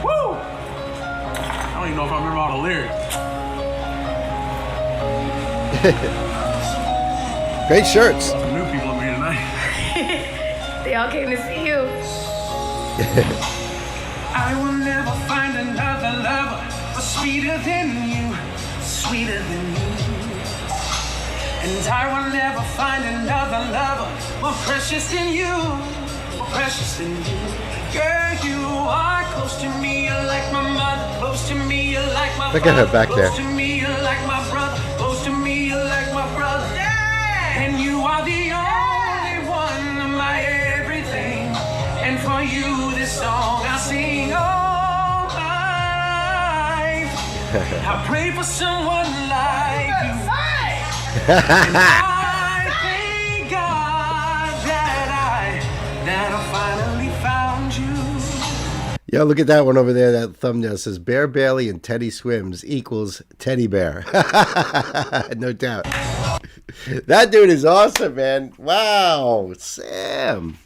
Woo! I don't even know if I remember all the lyrics. Great shirts. Some new people over here tonight. They all came to see you. I will never find another lover sweeter than you, sweeter than you. And I will never find another lover more precious than you, more precious than you. Girl, you are close to me, you're like my mother, close to me, you're like my Look at her back there. close to me, you're like my brother, close to me, you're like my brother. And you are the only one of my everything. And for you, this song I sing all night. I pray for someone like you. And I thank God that I finally found you. Yo, look at that one over there. That thumbnail says Bear Bailey and Teddy Swims equals Teddy Bear. No doubt. That dude is awesome, man. Wow, Sam.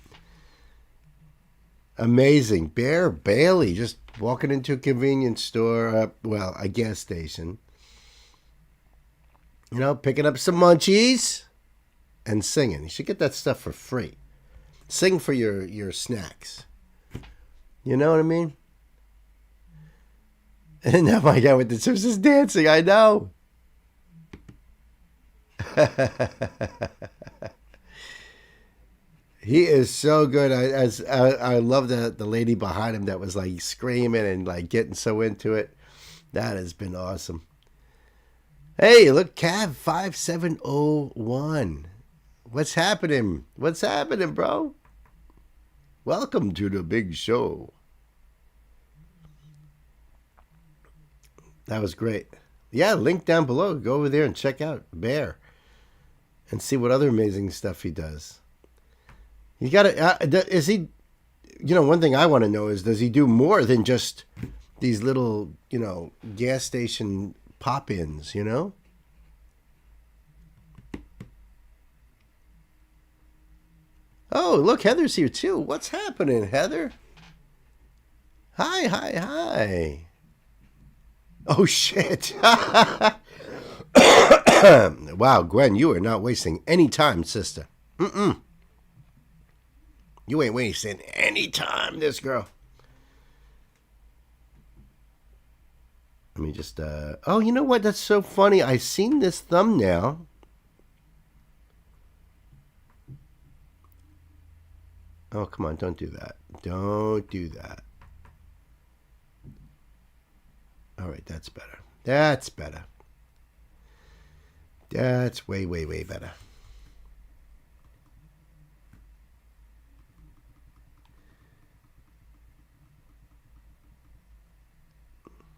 Amazing. Bear Bailey just walking into a convenience store, well, a gas station. You know, picking up some munchies and singing. You should get that stuff for free. Sing for your snacks. You know what I mean? And now my guy with the Simpsons dancing, I know. He is so good. I love the lady behind him that was like screaming and like getting so into it. That has been awesome. Hey, look, Cav 5701. What's happening? What's happening, bro? Welcome to the big show. That was great. Yeah, link down below. Go over there and check out Bear and see what other amazing stuff he does. You gotta, is he, you know, one thing I want to know is, does he do more than just these little, you know, gas station pop-ins, you know? Oh, look, Heather's here too. What's happening, Heather? Hi. Oh, shit. Wow, Gwen, you are not wasting any time, sister. You ain't wasting any time, this girl. Let me just, oh, you know what? That's so funny. I seen this thumbnail. Oh, come on. Don't do that. Don't do that. All right. That's better. That's better. That's way, way, way better.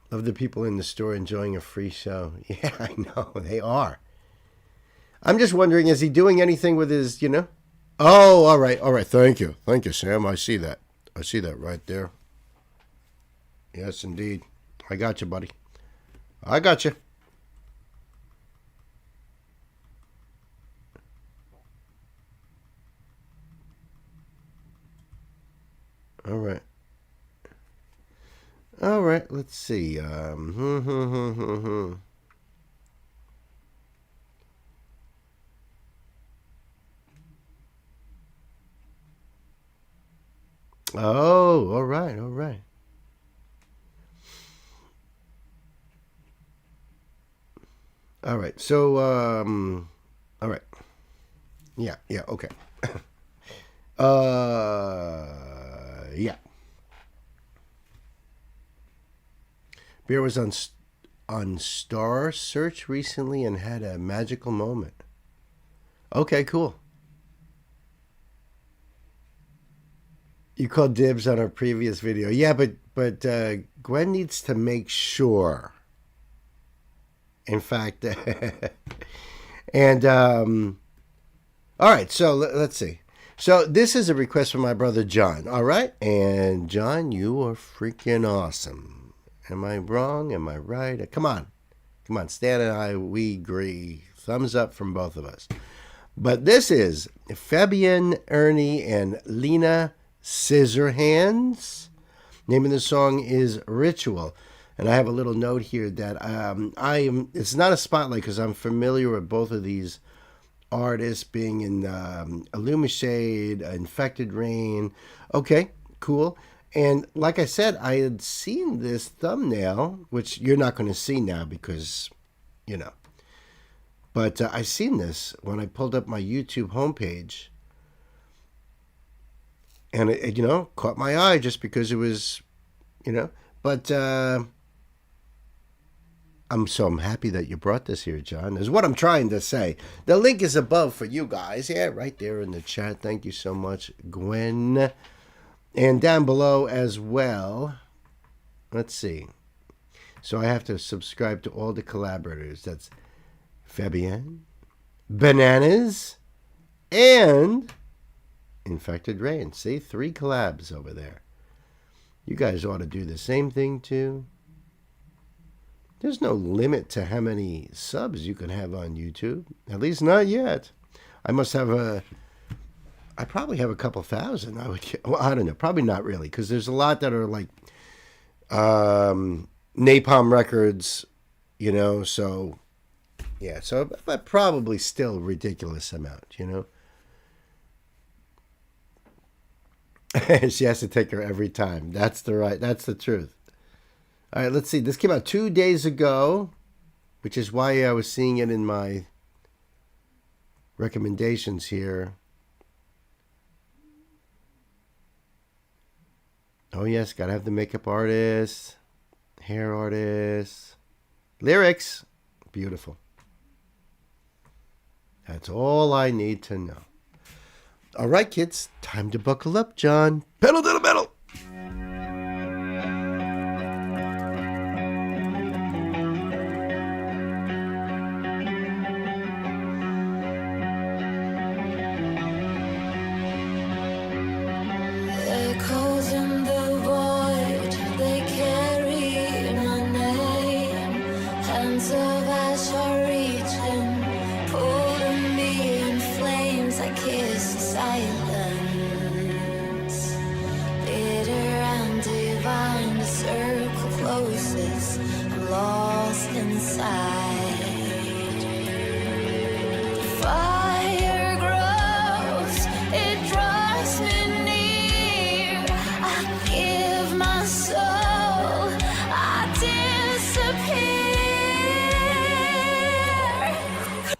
Love the people in the store enjoying a free show. Yeah, I know. They are. I'm just wondering, is he doing anything with his, you know? Oh, all right. All right. Thank you. Thank you, Sam. I see that. I see that right there. Yes, indeed. I got you, buddy. I got you. All right. All right, let's see. Oh, all right, all right. All right. So, all right. Yeah. Okay. Yeah. Bear was on Star Search recently and had a magical moment. Okay, cool. You called dibs on our previous video. Yeah, but Gwen needs to make sure. In fact, and all right, so let's see. So this is a request from my brother John, all right? And John, you are freaking awesome. Am I wrong? Am I right? Come on, Stan and I, we agree. Thumbs up from both of us. But this is Fabian, Ernie, and Lena Scissorhands. Name of the song is Ritual. And I have a little note here that it's not a spotlight because I'm familiar with both of these artists being in Illumishade, Infected Rain. Okay, cool. And like I said, I had seen this thumbnail, which you're not going to see now because, you know. But I seen this when I pulled up my YouTube homepage. And it, you know, caught my eye just because it was, you know. But I'm happy that you brought this here, John, is what I'm trying to say. The link is above for you guys. Yeah, right there in the chat. Thank you so much, Gwen. And down below as well. Let's see. So I have to subscribe to all the collaborators. That's Fabienne, Bananas, and Infected Rain. See, 3 collabs over there. You guys ought to do the same thing too. There's no limit to how many subs you can have on YouTube. At least not yet. I probably have a couple thousand. Well, I don't know. Probably not really, because there's a lot that are like Napalm Records, you know. So yeah, but probably still a ridiculous amount, you know. She has to take her every time. That's the truth. All right, let's see. This came out 2 days ago, which is why I was seeing it in my recommendations here. Oh, yes, got to have the makeup artist, hair artist, lyrics. Beautiful. That's all I need to know. All right, kids, time to buckle up, John. Pedal to the metal. Echoes in the void, they carry my name. Hands of ash are reaching, pulling me in flames. I kiss the silence, bitter and divine. The circle closes, I'm lost inside. Fire grows, it draws me near. I give my soul, I disappear.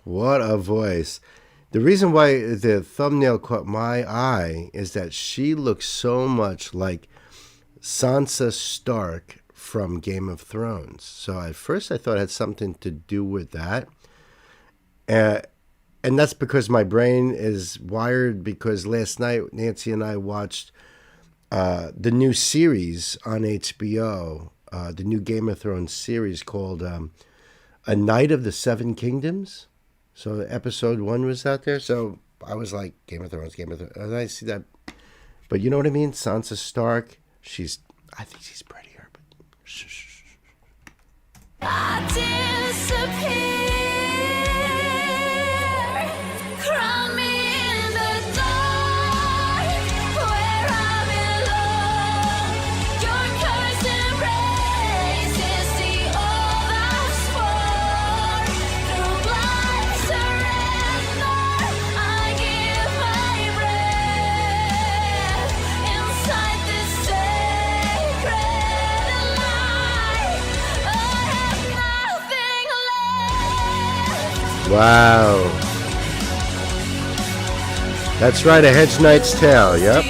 What a voice. The reason why the thumbnail caught my eye is that she looks so much like Sansa Stark from Game of Thrones. So at first I thought it had something to do with that. And that's because my brain is wired, because last night Nancy and I watched the new series on HBO, the new Game of Thrones series called A Night of the Seven Kingdoms. So episode 1 was out there. So I was like, Game of Thrones. And I see that. But you know what I mean? Sansa Stark. I think she's prettier. But I disappear. Crown me in the dark, where I belong. Your curse embraces the old I've sworn. Through blind surrender, I give my breath inside this sacred light. I have nothing Wow. That's right, A Hedge Knight's Tale. Yep.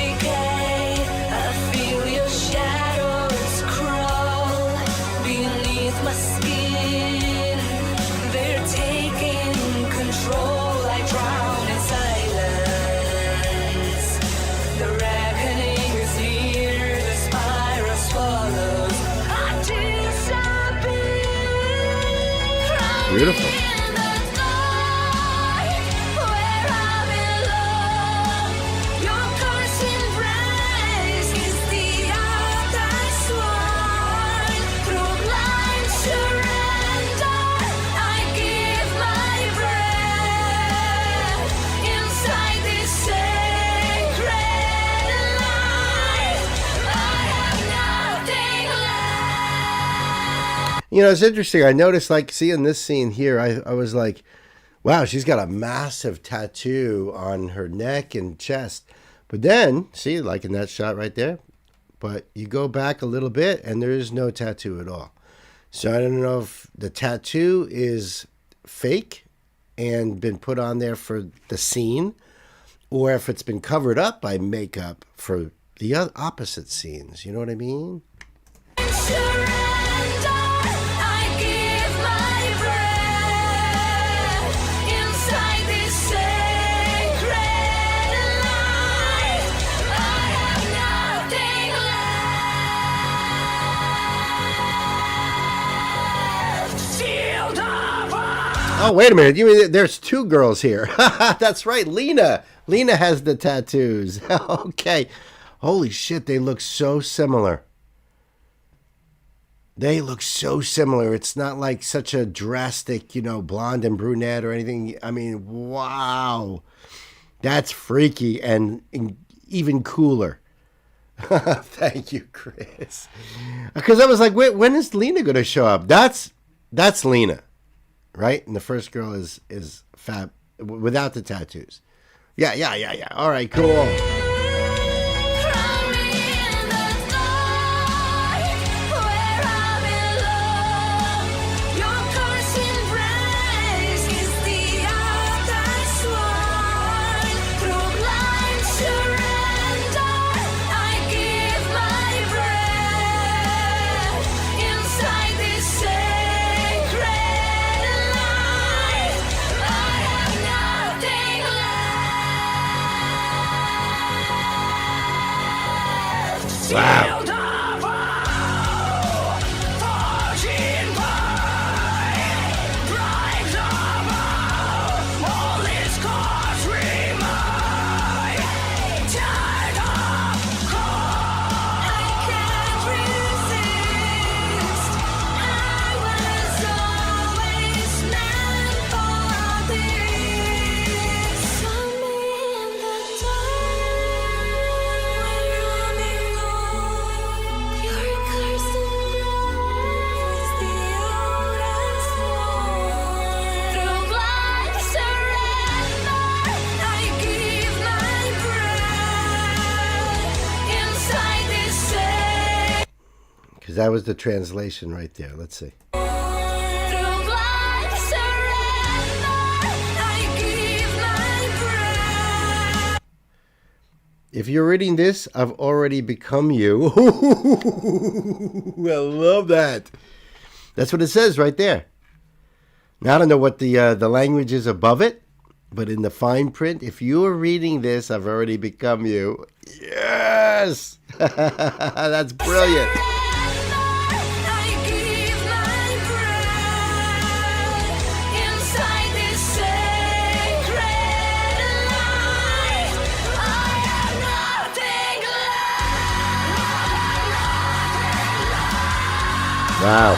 Beautiful. You know, it's interesting. I noticed, like, seeing this scene here, I was like, wow, she's got a massive tattoo on her neck and chest. But then, see, like in that shot right there, but you go back a little bit and there is no tattoo at all. So I don't know if the tattoo is fake and been put on there for the scene, or if it's been covered up by makeup for the opposite scenes. You know what I mean? Oh, wait a minute. You mean there's two girls here? That's right. Lena. Lena has the tattoos. Okay. Holy shit. They look so similar. They look so similar. It's not like such a drastic, you know, blonde and brunette or anything. I mean, wow. That's freaky and even cooler. Thank you, Chris. Because I was like, wait, when is Lena going to show up? That's Lena. Right? And the first girl is fab without the tattoos. Yeah. All right, cool. Wow. That was the translation right there. Let's see. If you're reading this, I've already become you. I love that. That's what it says right there. Now, I don't know what the language is above it, but in the fine print, if you're reading this, I've already become you. Yes! That's brilliant. Wow.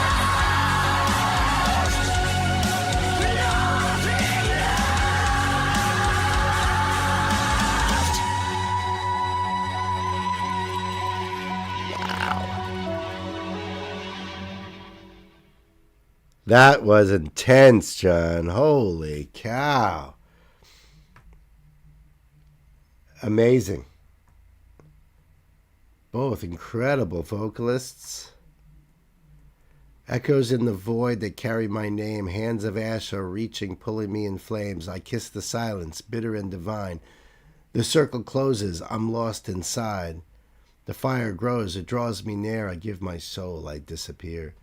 That was intense, John. Holy cow. Amazing. Both incredible vocalists. Echoes in the void that carry my name. Hands of ash are reaching, pulling me in flames. I kiss the silence, bitter and divine. The circle closes. I'm lost inside. The fire grows. It draws me near. I give my soul. I disappear.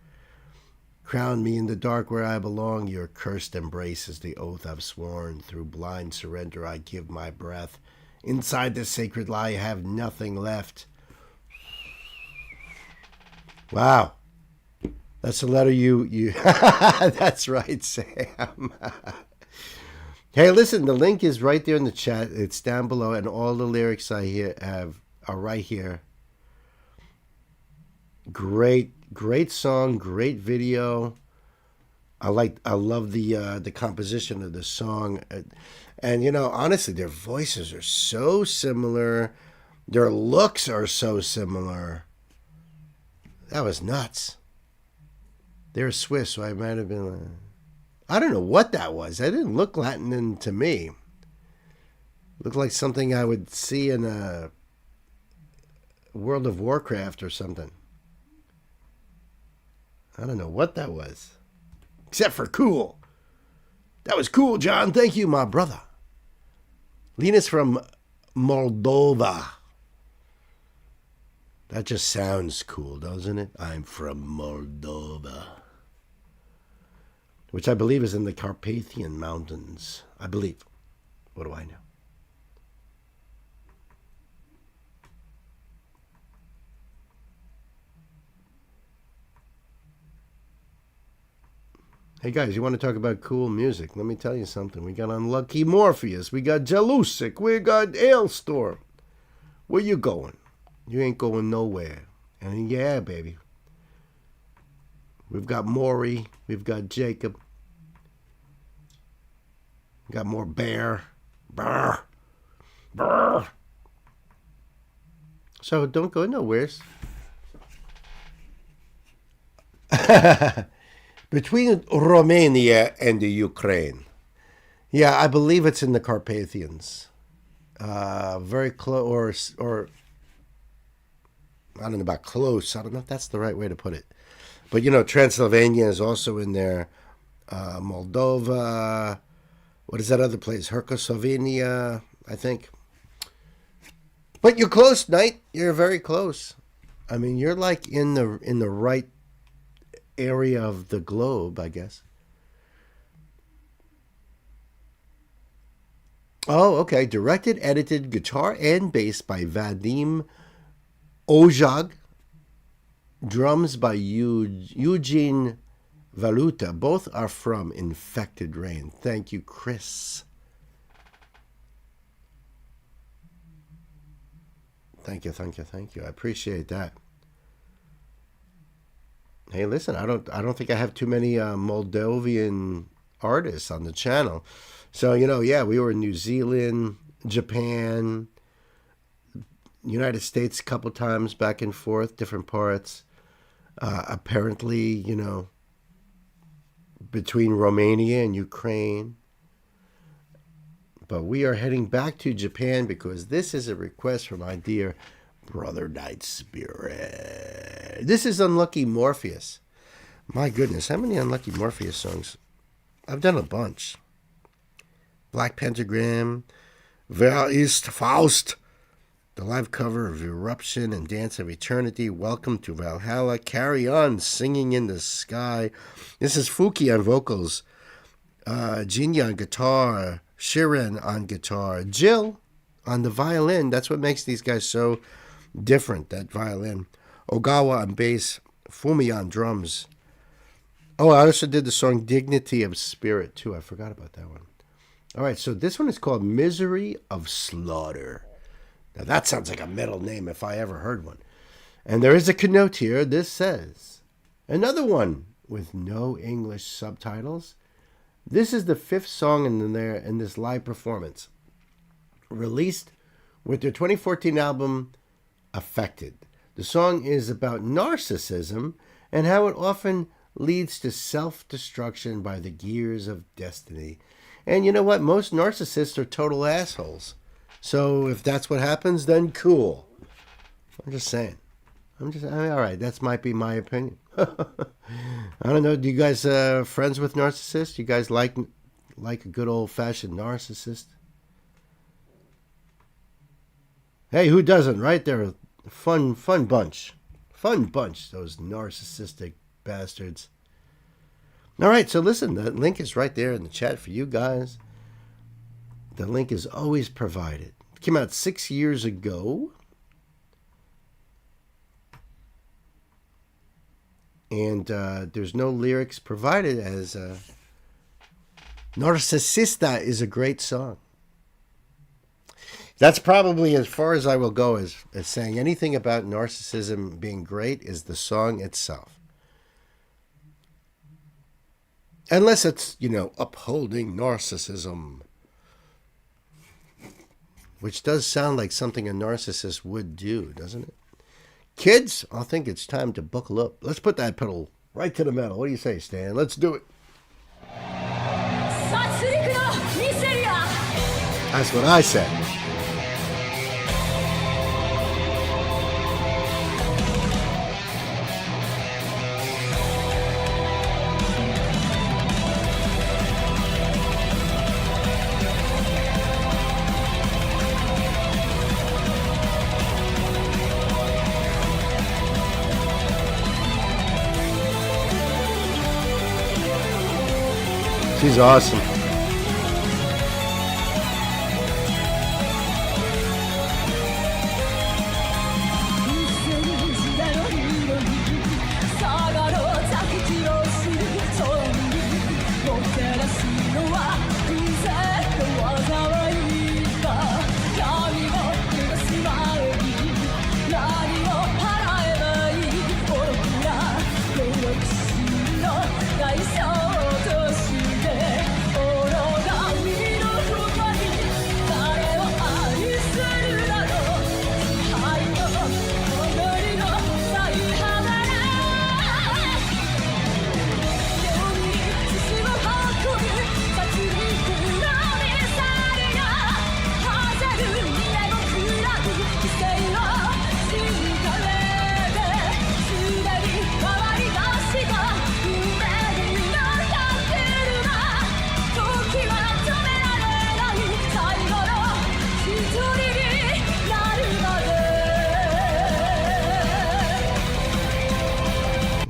Crown me in the dark where I belong. Your cursed embrace is the oath I've sworn. Through blind surrender I give my breath. Inside the sacred lie I have nothing left. Wow. That's the letter you That's right, Sam. Hey, listen, the link is right there in the chat. It's down below, and all the lyrics I have are right here. Great song, great video. I love the composition of the song. And you know, honestly, their voices are so similar. Their looks are so similar. That was nuts. They're Swiss, so I might have been... I don't know what that was. That didn't look Latin to me. Looked like something I would see in a World of Warcraft or something. I don't know what that was. Except for cool. That was cool, John. Thank you, my brother. Linus from Moldova. That just sounds cool, doesn't it? I'm from Moldova. Which I believe is in the Carpathian Mountains. I believe. What do I know? Hey guys, you want to talk about cool music? Let me tell you something. We got Unlucky Morpheus. We got Jalusic. We got Ailstorm. Where you going? You ain't going nowhere. And yeah, baby. We've got Maury. We've got Jacob. We got more Bear. Brr. Brr. So don't go nowhere. Between Romania and the Ukraine. Yeah, I believe it's in the Carpathians. Very close, or I don't know about close. I don't know if that's the right way to put it. But, you know, Transylvania is also in there. Moldova. What is that other place? Herzegovina, I think. But you're close, Knight. You're very close. I mean, you're like in the right area of the globe, I guess. Oh, okay. Directed, edited, guitar and bass by Vadim Ojag. Drums by Eugene Valuta. Both are from Infected Rain. Thank you, Chris. Thank you. I appreciate that. Hey, listen, I don't think I have too many Moldovan artists on the channel. So, you know, yeah, we were in New Zealand, Japan, United States a couple times, back and forth, different parts. Apparently, you know, between Romania and Ukraine. But we are heading back to Japan because this is a request from my dear brother Night Spirit. This is Unlucky Morpheus. My goodness, how many Unlucky Morpheus songs? I've done a bunch. Black Pentagram, Wer ist Faust? The live cover of Eruption and Dance of Eternity, Welcome to Valhalla, Carry On, Singing in the Sky. This is Fuki on vocals, Jinya on guitar, Shiren on guitar, Jill on the violin. That's what makes these guys so different, that violin. Ogawa on bass, Fumi on drums. Oh, I also did the song Dignity of Spirit, too. I forgot about that one. All right, so this one is called Misery of Slaughter. Now, that sounds like a metal name if I ever heard one. And there is a note here. This says, another one with no English subtitles. This is the 5th song in this live performance, released with their 2014 album, Affected. The song is about narcissism and how it often leads to self-destruction by the gears of destiny. And you know what? Most narcissists are total assholes. So if that's what happens, then cool. I'm just saying. all right. That might be my opinion. I don't know. Do you guys friends with narcissists? You guys like a good old fashioned narcissist? Hey, who doesn't? Right? They're a fun bunch. Fun bunch. Those narcissistic bastards. All right. So listen, the link is right there in the chat for you guys. The link is always provided. It came out 6 years ago. And there's no lyrics provided, as Narcisista is a great song. That's probably as far as I will go as saying anything about narcissism being great is the song itself. Unless it's, upholding narcissism. Which does sound like something a narcissist would do, doesn't it? Kids, I think it's time to buckle up. Let's put that pedal right to the metal. What do you say, Stan? Let's do it. That's what I said. She's awesome.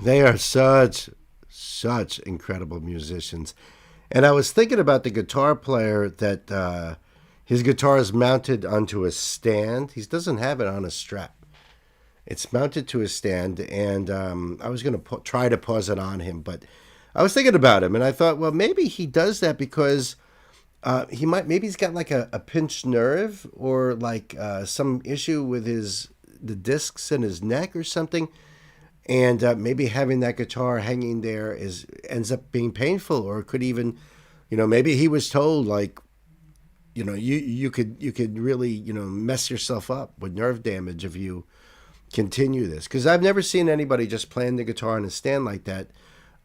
They are such incredible musicians. And I was thinking about the guitar player that his guitar is mounted onto a stand. He doesn't have it on a strap. It's mounted to a stand, and I was going to try to pause it on him, but I was thinking about him, and I thought, well, maybe he does that because maybe he's got like a pinched nerve or like some issue with the discs in his neck or something. And maybe having that guitar hanging there ends up being painful, or could even, maybe he was told like, you could really, mess yourself up with nerve damage if you continue this. Because I've never seen anybody just playing the guitar on a stand like that.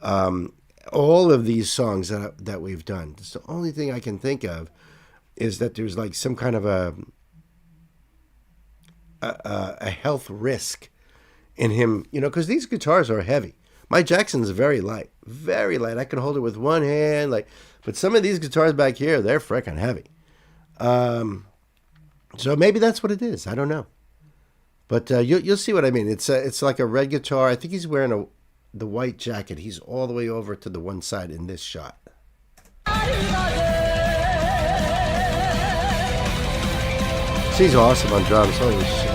All of these songs that we've done, it's the only thing I can think of is that there's like some kind of a health risk in him, because these guitars are heavy. My Jackson's very light, very light. I can hold it with one hand, but some of these guitars back here, they're freaking heavy. So maybe that's what it is. I don't know, but you'll see what I mean. It's like a red guitar. I think he's wearing the white jacket. He's all the way over to the one side in this shot. She's awesome on drums. Holy shit.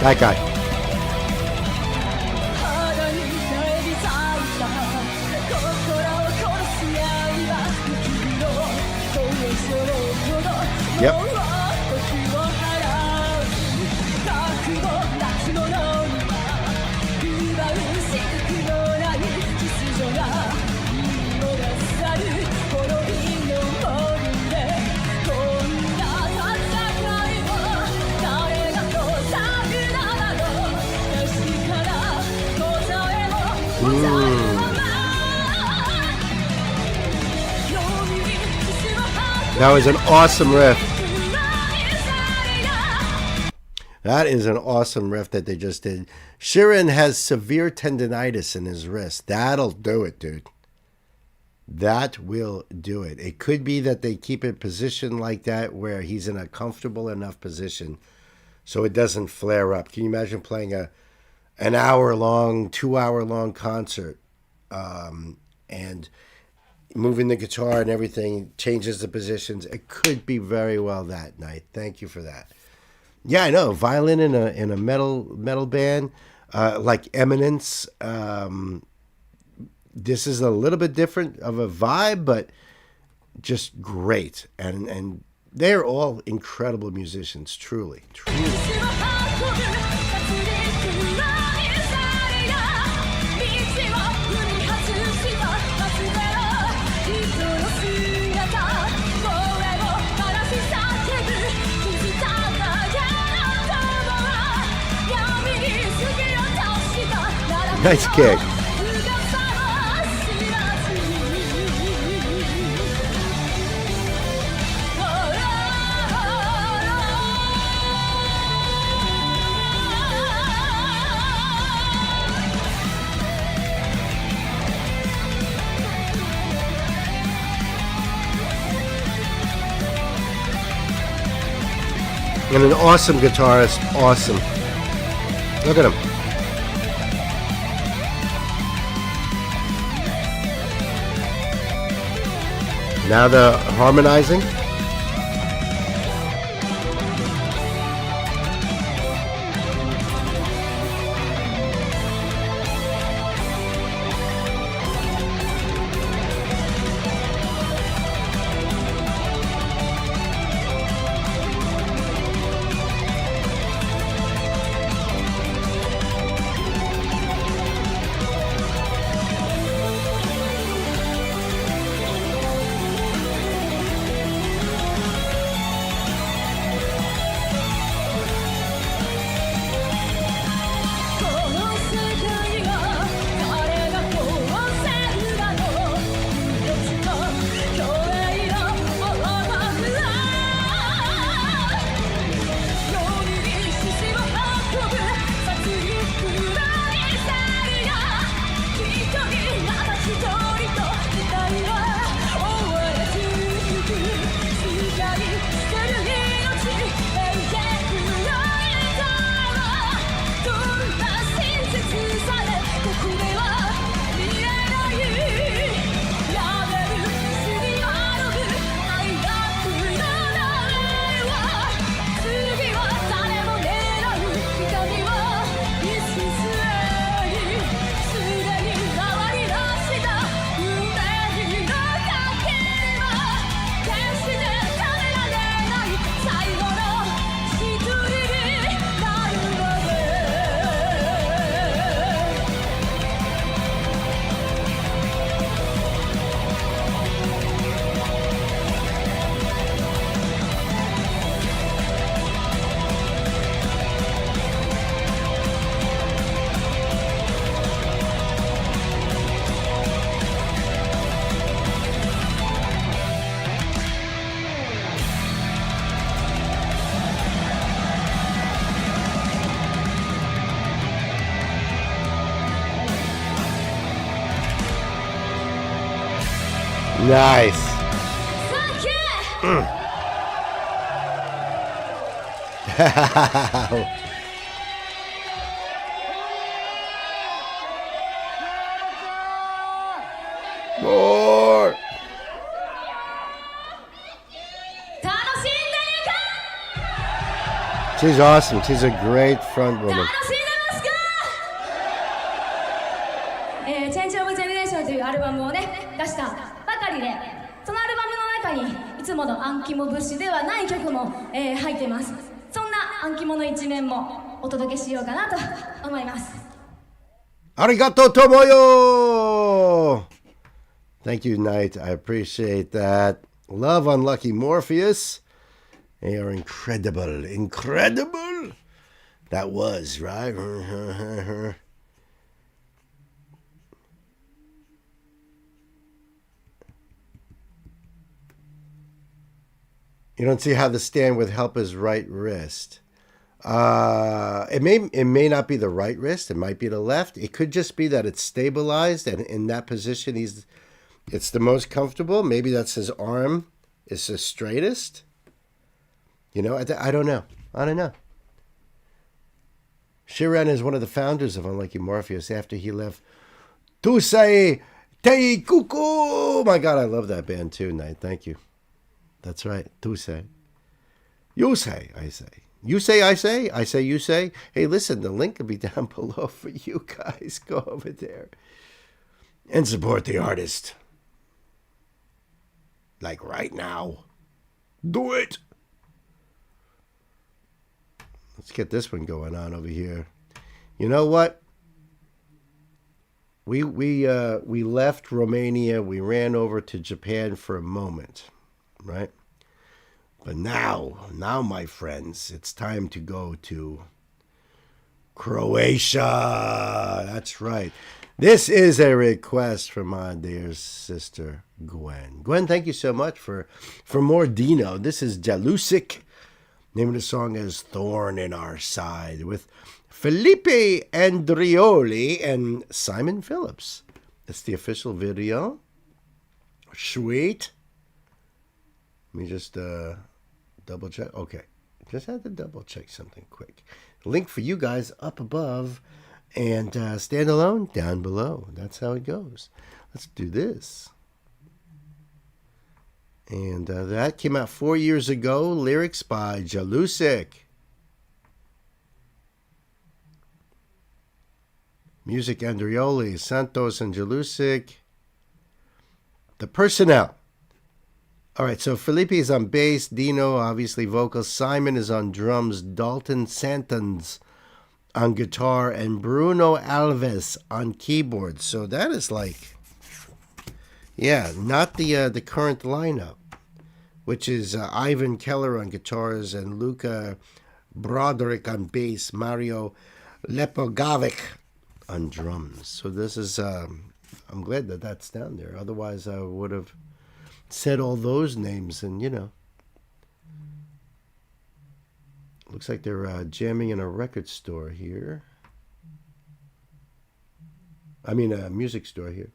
That guy. Yep. That was an awesome riff. That is an awesome riff that they just did. Sheeran has severe tendonitis in his wrist. That'll do it, dude. That will do it. It could be that they keep it positioned like that where he's in a comfortable enough position so it doesn't flare up. Can you imagine playing an hour-long, 2-hour-long concert and moving the guitar and everything changes the positions? It could be very well that night. Thank you for that. Yeah, I know. Violin in a metal band like Eminence. This is a little bit different of a vibe, but just great. And they're all incredible musicians, truly. Nice kick. And an awesome guitarist. Awesome. Look at him. Now the harmonizing. Nice. More. She's awesome. She's a great front woman. チェンジオブジェネレーションというアルバムをね出したばかりで、そのアルバムの中にいつものアンキモ節ではない曲も、入っています。そんなアンキモの一面もお届けしようかなと思います。Arigato Tomoyo! Thank you, Knight. I appreciate that. Love Unlucky Morpheus. They are incredible. Incredible! That was, right? You don't see how the stand would help his right wrist. It may not be the right wrist. It might be the left. It could just be that it's stabilized, and in that position, it's the most comfortable. Maybe that's his arm is the straightest. You know, I don't know. I don't know. Sheeran is one of the founders of Unlucky Morpheus after he left Tusei Teikuku. My God, I love that band too, Knight. Thank you. That's right. Tusei. You say, I say. You say, I say. I say, you say. Hey, listen, the link will be down below for you guys. Go over there and support the artist. Like right now. Do it. Let's get this one going on over here. You know what? We left Romania. We ran over to Japan for a moment, right? But now, my friends, it's time to go to Croatia. That's right. This is a request from my dear sister, Gwen. Gwen, thank you so much for more Dino. This is Jalusic. Name of the song is Thorn in Our Side with Felipe Andrioli and Simon Phillips. That's the official video. Sweet. Let me just double check. Okay. Just had to double check something quick. Link for you guys up above and standalone down below. That's how it goes. Let's do this. And that came out 4 years ago. Lyrics by Jalusic. Music Andrioli, Santos and Jalusic. The personnel. All right, so Felipe is on bass, Dino obviously vocals, Simon is on drums, Dalton Santons on guitar, and Bruno Alves on keyboards. So that is like, yeah, not the current lineup, which is Ivan Keller on guitars and Luka Broderick on bass, Mario Lepogavic on drums. So this is, I'm glad that that's down there. Otherwise, I would have said all those names, and you know, looks like they're jamming in a record store here. I mean, a music store here.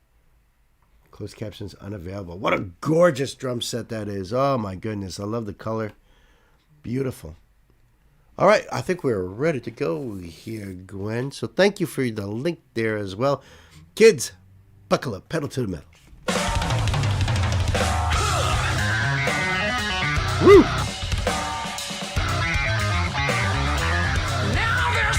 Closed captions unavailable. What a gorgeous drum set that is. Oh my goodness, I love the color. Beautiful. All right, I think we're ready to go here, Gwen. So thank you for the link there as well. Kids, buckle up, pedal to the metal. Woo! Now they're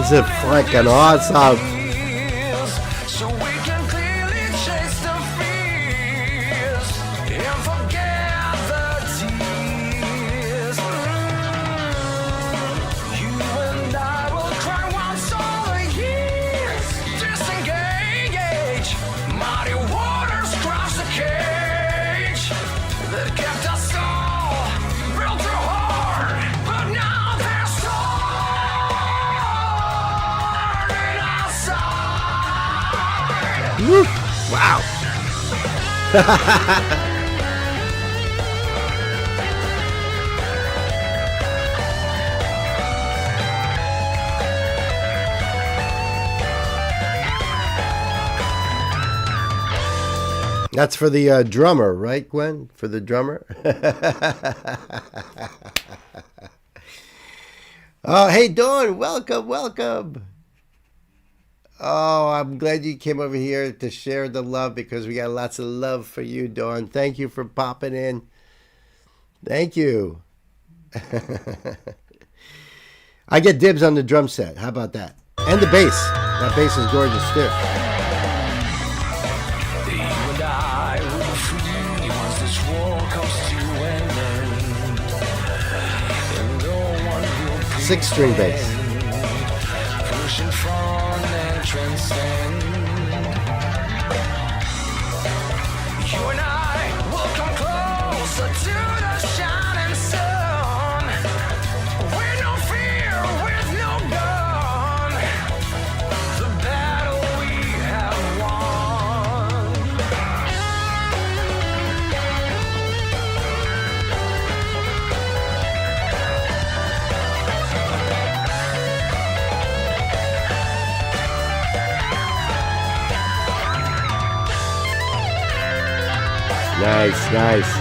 This is freaking awesome. so we can clearly chase the fears and forget the tears. You and I will cry once all the years. Disengage, mighty waters cross the cage that kept us all built too hard, but now they're Woo. Wow. That's for the drummer, right, Gwen? For the drummer? Oh, hey, Dawn. Welcome, welcome. Oh, I'm glad you came over here to share the love because we got lots of love for you, Dawn. Thank you for popping in. Thank you. I get dibs on the drum set. How about that? And the bass. That bass is gorgeous, too. You and I will be free once this war comes to an end. And no one will 6-string bass. Nice, nice.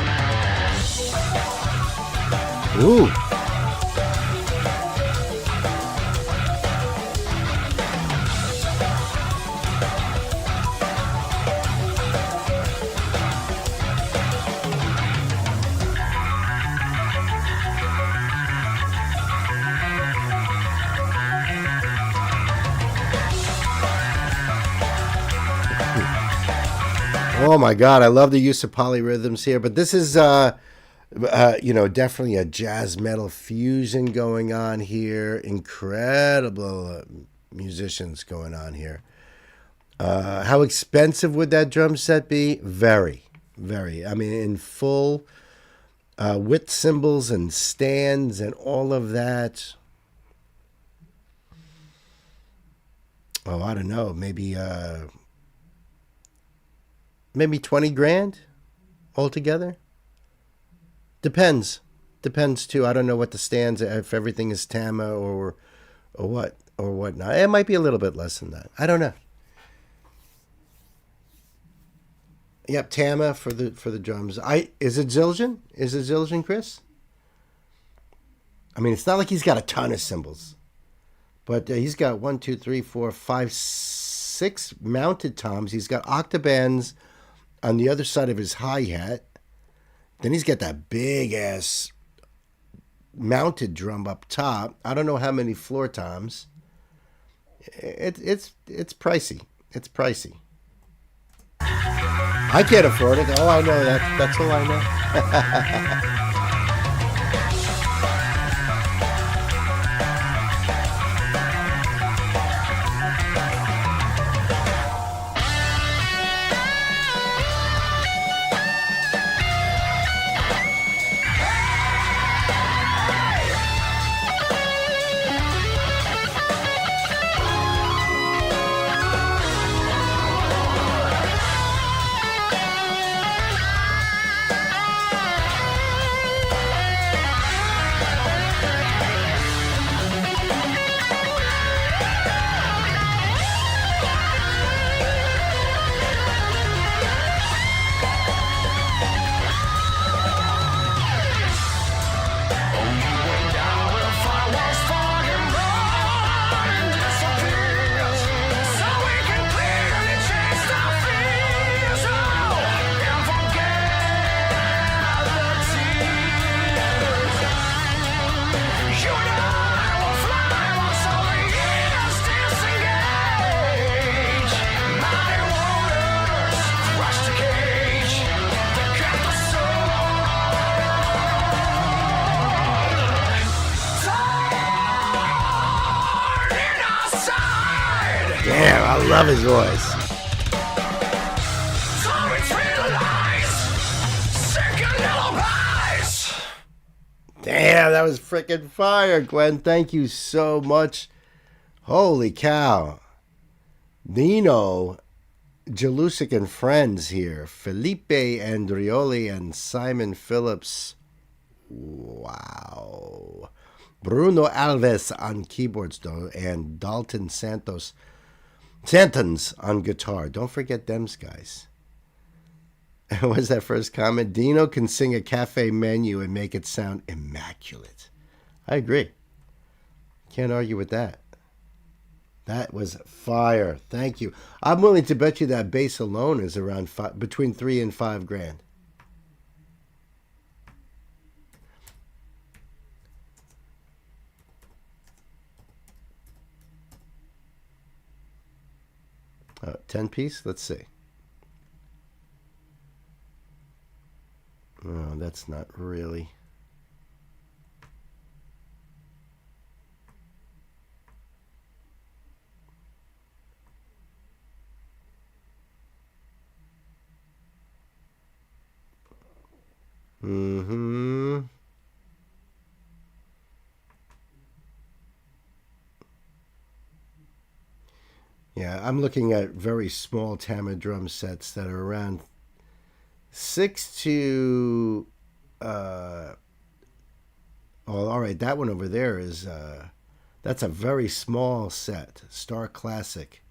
Ooh. Oh my God, I love the use of polyrhythms here, but this is, definitely a jazz metal fusion going on here. Incredible musicians going on here. How expensive would that drum set be? Very, very. I mean, in full with cymbals and stands and all of that. Oh, I don't know, maybe 20 grand altogether. Depends too. I don't know what the stands, if everything is Tama or whatnot. It might be a little bit less than that. I don't know. Yep, Tama for the drums. Is it Zildjian? Is it Zildjian, Chris? I mean, it's not like he's got a ton of cymbals, but he's got 1, 2, 3, 4, 5, 6 mounted toms. He's got octabands on the other side of his hi-hat. Then he's got that big ass mounted drum up top. I don't know how many floor toms. It's pricey. It's pricey. I can't afford it. Oh, I know that. That's all I know. I love his voice. Damn, that was freaking fire, Gwen. Thank you so much. Holy cow. Nino, Jalusic and friends here. Felipe Andrioli and Simon Phillips. Wow. Bruno Alves on keyboards, though, and Dalton Santons on guitar. Don't forget them guys. What was that first comment? Dino can sing a cafe menu and make it sound immaculate. I agree. Can't argue with that. That was fire. Thank you. I'm willing to bet you that bass alone is around between $3,000 and $5,000. . 10 piece? Let's see. Oh, that's not really. Mm-hmm. Yeah, I'm looking at very small Tama drum sets that are around 6 to all right, that one over there is that's a very small set, Star Classic,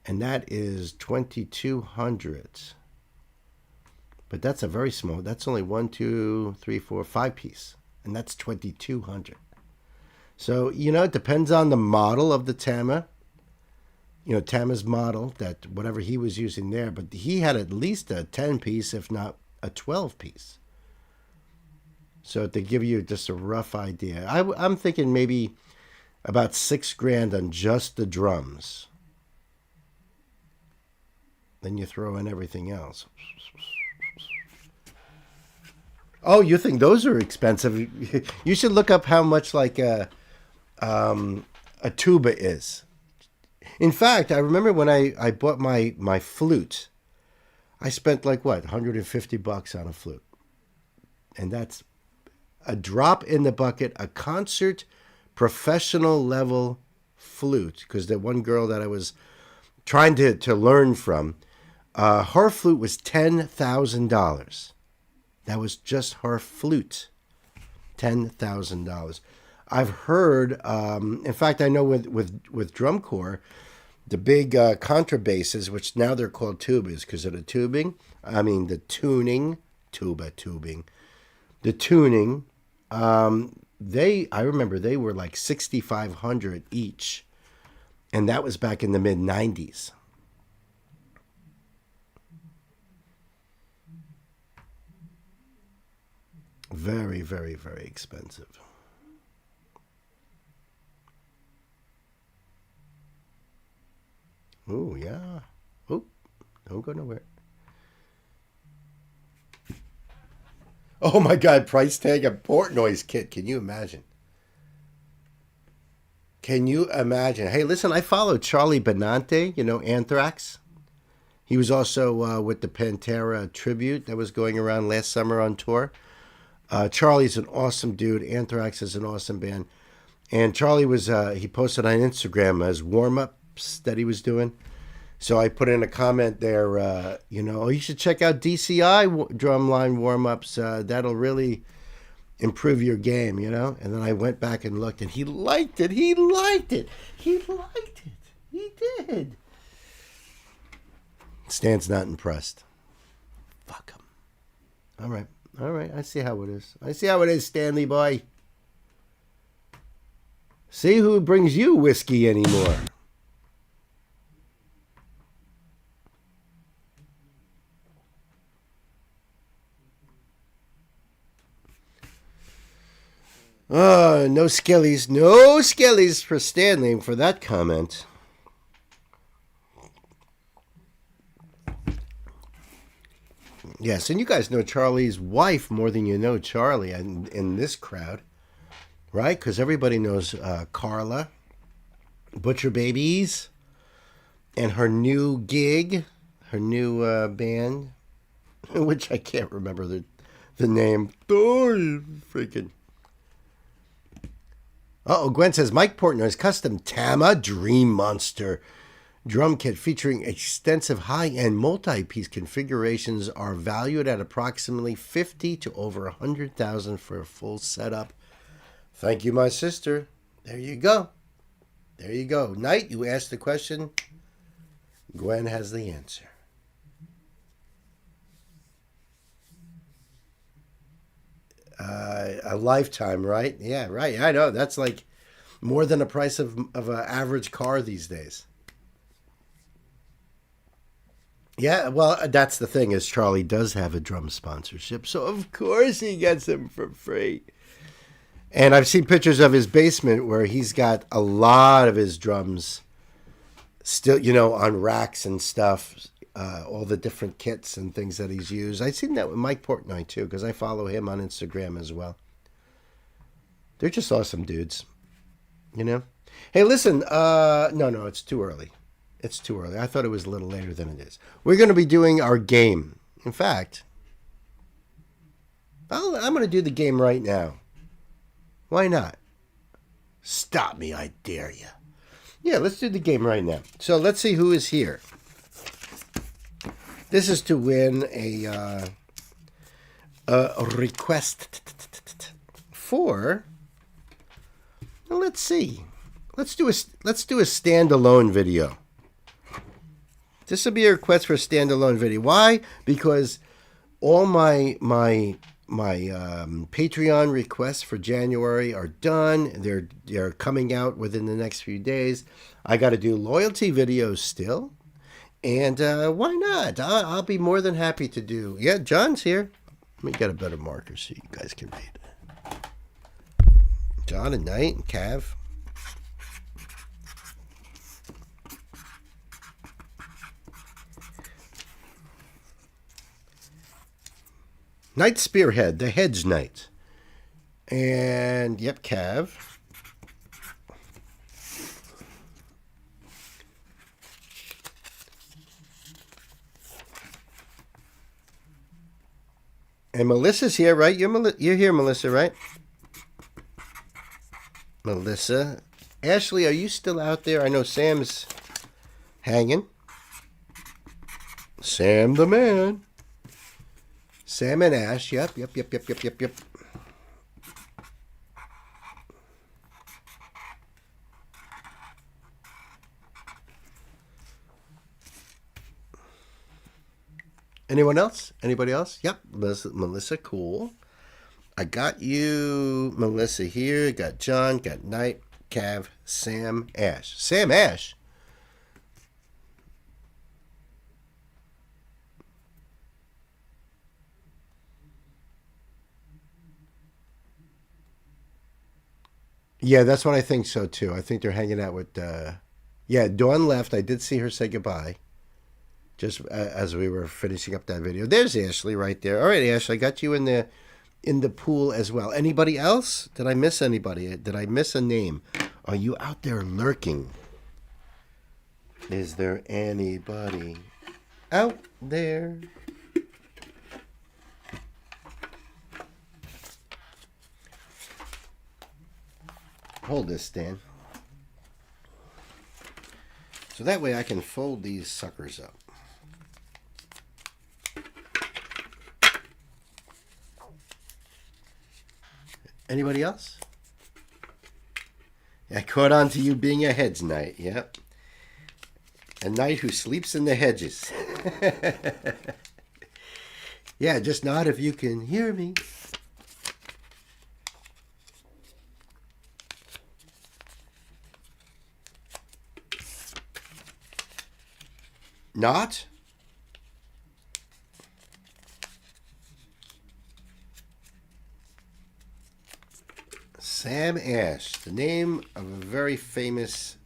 and that is 2,200. But that's a very small. That's only 1, 2, 3, 4, 5 piece. And that's $2,200. So, it depends on the model of the Tama. Tama's model, that whatever he was using there. But he had at least a 10 piece, if not a 12 piece. So to give you just a rough idea, I'm thinking maybe about $6,000 on just the drums. Then you throw in everything else. Oh, you think those are expensive? You should look up how much like a tuba is. In fact, I remember when I bought my flute, I spent like what, $150 on a flute, and that's a drop in the bucket. A concert professional level flute, because the one girl that I was trying to learn from, her flute was $10,000. That was just her flute, $10,000. I've heard, in fact, I know with drum corps, the big contrabasses, which now they're called tubas because of the tubing. I mean the tuning, tubing, the tuning. I remember they were like $6,500 each, and that was back in the mid-90s. Very, very, very expensive. Oh, yeah. Oh, don't go nowhere. Oh, my God. Price tag, a Portnoy's kit. Can you imagine? Can you imagine? Hey, listen, I follow Charlie Benante, Anthrax. He was also with the Pantera tribute that was going around last summer on tour. Charlie's an awesome dude. Anthrax is an awesome band. And Charlie was, he posted on Instagram as warm-ups that he was doing. So I put in a comment there, you should check out DCI drumline warm-ups. That'll really improve your game, And then I went back and looked, and he liked it. He did. Stan's not impressed. Fuck him. All right. I see how it is, Stanley boy. See who brings you whiskey anymore. Oh, no skellies for Stanley for that comment. Yes, and you guys know Charlie's wife more than you know Charlie in this crowd, right? Because everybody knows Carla, Butcher Babies, and her new gig, her new band, which I can't remember the name. Oh, freaking. Uh-oh, Gwen says, Mike Portnoy's custom Tama Dream Monster drum kit featuring extensive high-end multi-piece configurations are valued at approximately $50,000 to over $100,000 for a full setup. Thank you, my sister. There you go. Knight, you asked the question. Gwen has the answer. A lifetime, right? Yeah, right. I know. That's like more than the price of an average car these days. Yeah, well, that's the thing is Charlie does have a drum sponsorship, so of course he gets them for free. And I've seen pictures of his basement where he's got a lot of his drums still, on racks and stuff, all the different kits and things that he's used. I've seen that with Mike Portnoy, too, because I follow him on Instagram as well. They're just awesome dudes, Hey, listen, no, it's too early. It's too early. I thought it was a little later than it is. We're going to be doing our game. In fact, I'm going to do the game right now. Why not? Stop me, I dare you. Yeah, let's do the game right now. So let's see who is here. This is to win a request for. Well, let's see. Let's do a standalone video. This will be a request for a standalone video. Why? Because all my Patreon requests for January are done. They're coming out within the next few days. I got to do loyalty videos still, and why not? I'll be more than happy to do. Yeah, John's here. Let me get a better marker so you guys can read. John and Knight and Cav. Knight Spearhead, the Heads Knight. And, yep, Cav. And Melissa's here, right? You're here, Melissa, right? Melissa. Ashley, are you still out there? I know Sam's hanging. Sam the man. Sam and Ash. Yep. Anyone else? Anybody else? Yep. Melissa, cool. I got you, Melissa, here. Got John, got Knight, Cav, Sam, Ash. Sam, Ash. Yeah, that's what I think so, too. I think they're hanging out with... Yeah, Dawn left. I did see her say goodbye. Just as we were finishing up that video. There's Ashley right there. All right, Ash, I got you in the pool as well. Anybody else? Did I miss anybody? Did I miss a name? Are you out there lurking? Is there anybody out there? Hold this, Stan. So that way I can fold these suckers up. Anybody else? I caught on to you being a Heads Knight. Yep. A knight who sleeps in the hedges. Yeah, just nod if you can hear me. Not? Sam Ash, the name of a very famous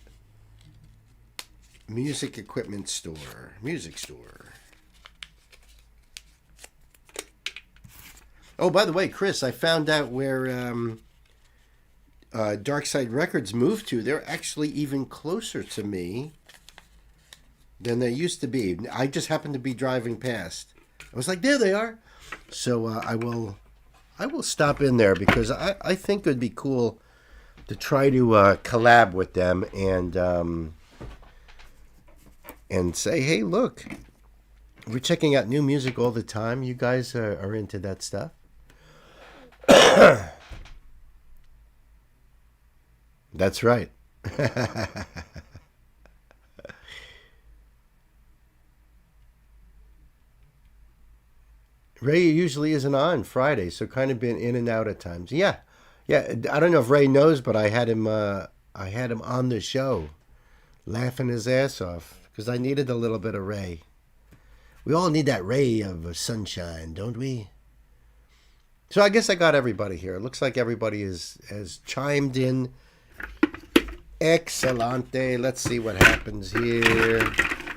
music equipment store, music store. Oh, by the way, Chris, I found out where Dark Side Records moved to. They're actually even closer to me than they used to be. I just happened to be driving past. I was like, there they are. So I will stop in there because I think it would be cool to try to collab with them and say, hey, look, we're checking out new music all the time. You guys are into that stuff. That's right. Ray usually isn't on Friday, so kind of been in and out at times. Yeah. I don't know if Ray knows, but I had him on the show, laughing his ass off because I needed a little bit of Ray. We all need that ray of sunshine, don't we? So I guess I got everybody here. It looks like everybody has chimed in. Excelente. Let's see what happens here.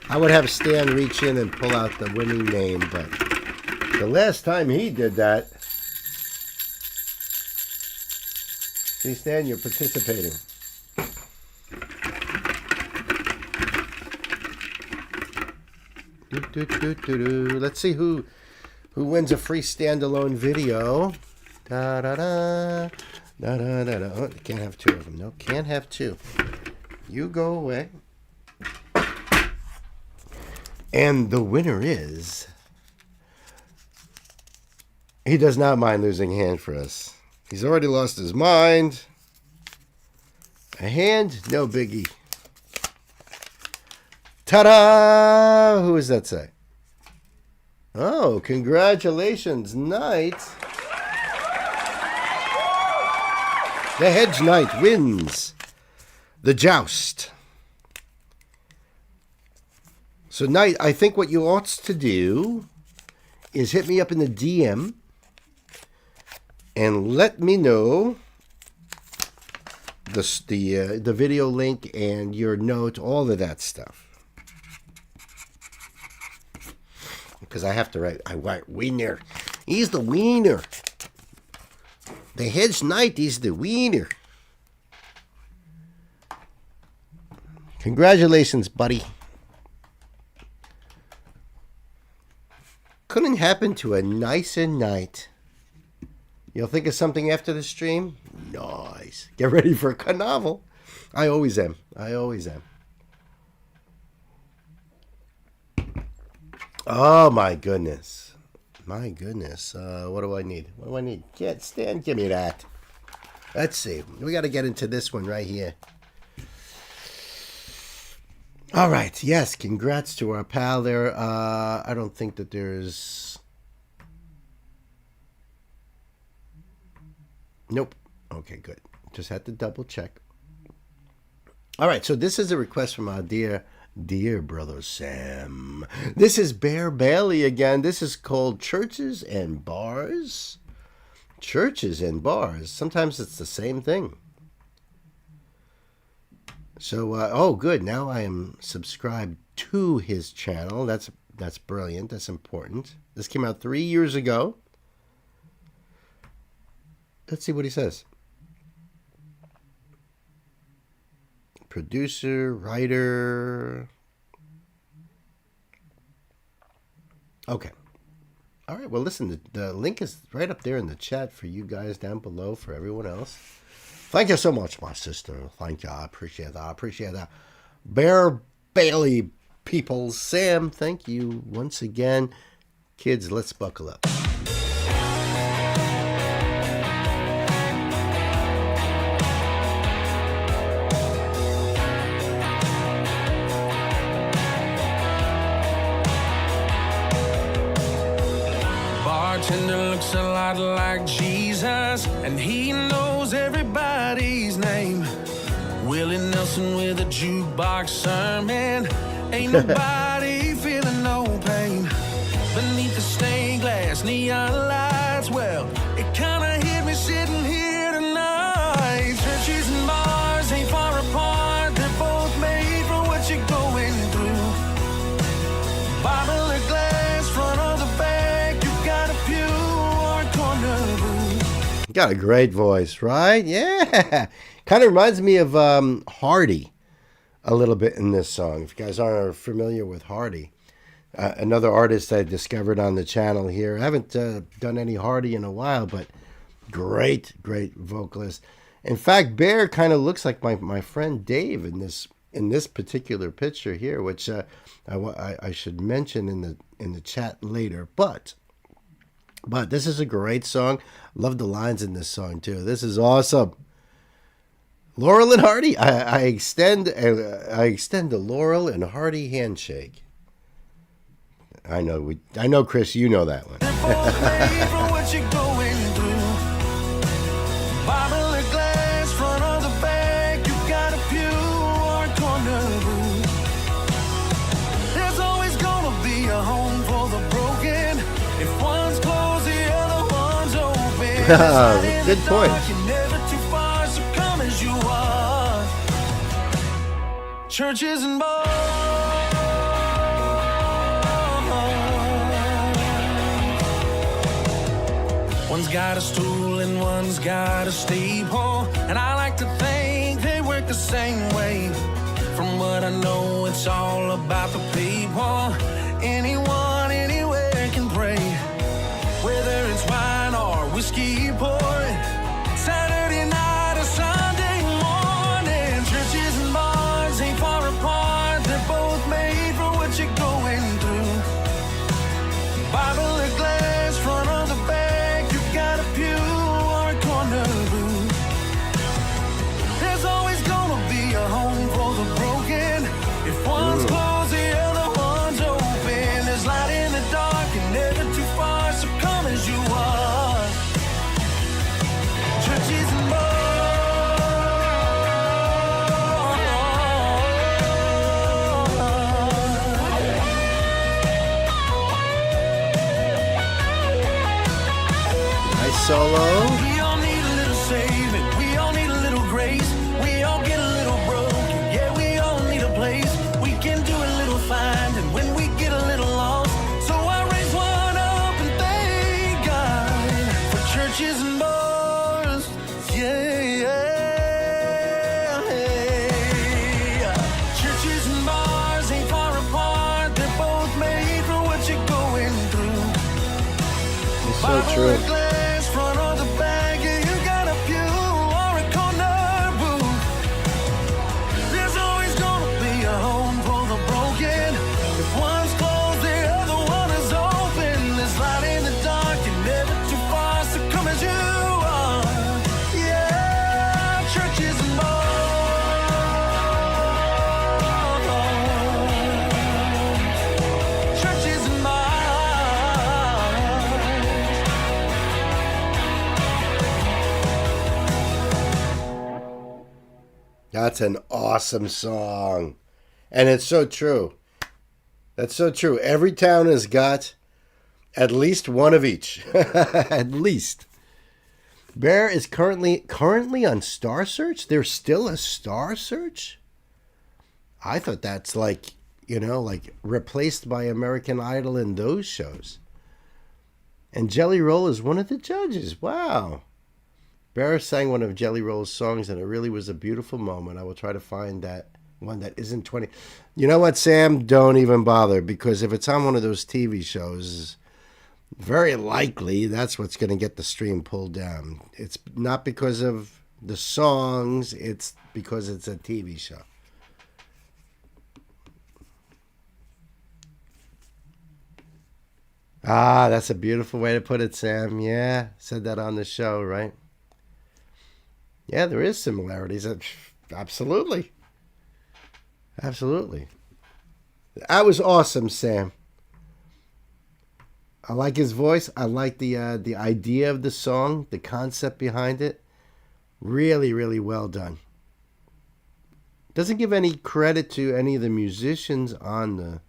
I would have Stan reach in and pull out the winning name, but the last time he did that... See, Stan, you're participating. Let's see who wins a free standalone video. Da-da-da. Da-da-da-da. Oh, can't have two of them. No, can't have two. You go away. And the winner is... He does not mind losing a hand for us. He's already lost his mind. A hand? No biggie. Ta-da! Who does that say? Oh, congratulations, Knight. The Hedge Knight wins the joust. So, Knight, I think what you ought to do is hit me up in the DM and let me know the video link and your note, all of that stuff. Because I have to write, I write wiener. He's the wiener. The Hedge Knight is the wiener. Congratulations, buddy. Couldn't happen to a nicer night. You'll think of something after the stream? Nice. Get ready for a carnival. I always am. Oh, my goodness. What do I need? Stan, give me that. Let's see. We got to get into this one right here. All right. Yes, congrats to our pal there. I don't think that there's... Nope. Okay, good. Just had to double check. All right, so this is a request from our dear brother Sam. This is Bear Bailey again. This is called Churches and Bars. Churches and bars. Sometimes it's the same thing. So, oh, good. Now I am subscribed to his channel. That's brilliant. That's important. This came out 3 years ago. Let's see what he says. Producer, writer. Okay. All right. Well, listen, the link is right up there in the chat for you guys down below for everyone else. Thank you so much, my sister. Thank you. I appreciate that. Bear Bailey people. Sam, thank you once again. Kids, let's buckle up. Bartender looks a lot like Jesus, and he knows everybody's name. Willie Nelson with a jukebox sermon. Ain't nobody feeling no pain. Beneath the stained glass neon lights, well, it kinda hit me sitting here tonight. Churches and bars ain't far apart. They're both made for what you're going through. Bible or glass, front or the back, you got a pew or a corner booth. Got a great voice, right? Yeah. Kind of reminds me of Hardy a little bit in this song. If you guys aren't familiar with Hardy, another artist I discovered on the channel here. I haven't done any Hardy in a while, but great vocalist. In fact, Bear kind of looks like my friend Dave in this particular picture here, which I should mention in the chat later. But this is a great song. Love the lines in this song too. This is awesome. Laurel and Hardy. I extend the Laurel and Hardy handshake. I know, Chris, you know that one. Bible or glass, front or the back, you got a pew or a corner booth. There's always gonna be a home for the broken. If one's closed, the other one's open. Good point. You're never too far, so come as you are. Churches and bars. One's got a stool and one's got a staple, and I like to think they work the same way. From what I know, it's all about the people. Anyone, anywhere can pray, whether it's wine or whiskey pouring, Saturday night or Sunday morning. Churches and bars ain't far apart. They're both made for what you're going through. Bible or glass, front or the back, you got a pew or a corner booth. There's always gonna be a home for the broken. If one's closed, the other one's open. There's light in the dark and solo. We all need a little saving. We all need a little grace. We all get a little broken. Yeah, we all need a place. We can do a little finding when we get a little lost. So I raise one up and thank God for churches and bars. Yeah, yeah. Churches and bars ain't far apart. They're both made for what you're going through. It's so true. Glass, front or the back, yeah, you got a pew or a corner booth. There's always gonna be a home for the broken. If one's closed, the other one is open. There's light in the dark, you're never too far, so come as you are. Yeah, churches and bars. Churches and bars. That's an awesome song. And it's so true. That's so true. Every town has got at least one of each. At least. Bear is currently on Star Search? There's still a Star Search? I thought that's like, like replaced by American Idol and those shows. And Jelly Roll is one of the judges. Wow. Bear sang one of Jelly Roll's songs, and it really was a beautiful moment. I will try to find that one that isn't 20. You know what, Sam? Don't even bother, because if it's on one of those TV shows, very likely that's what's going to get the stream pulled down. It's not because of the songs, it's because it's a TV show. Ah, that's a beautiful way to put it, Sam. Yeah, said that on the show, right? Yeah, there is similarities. Absolutely. Absolutely. That was awesome, Sam. I like his voice. I like the idea of the song, the concept behind it. Really, really well done. Doesn't give any credit to any of the musicians on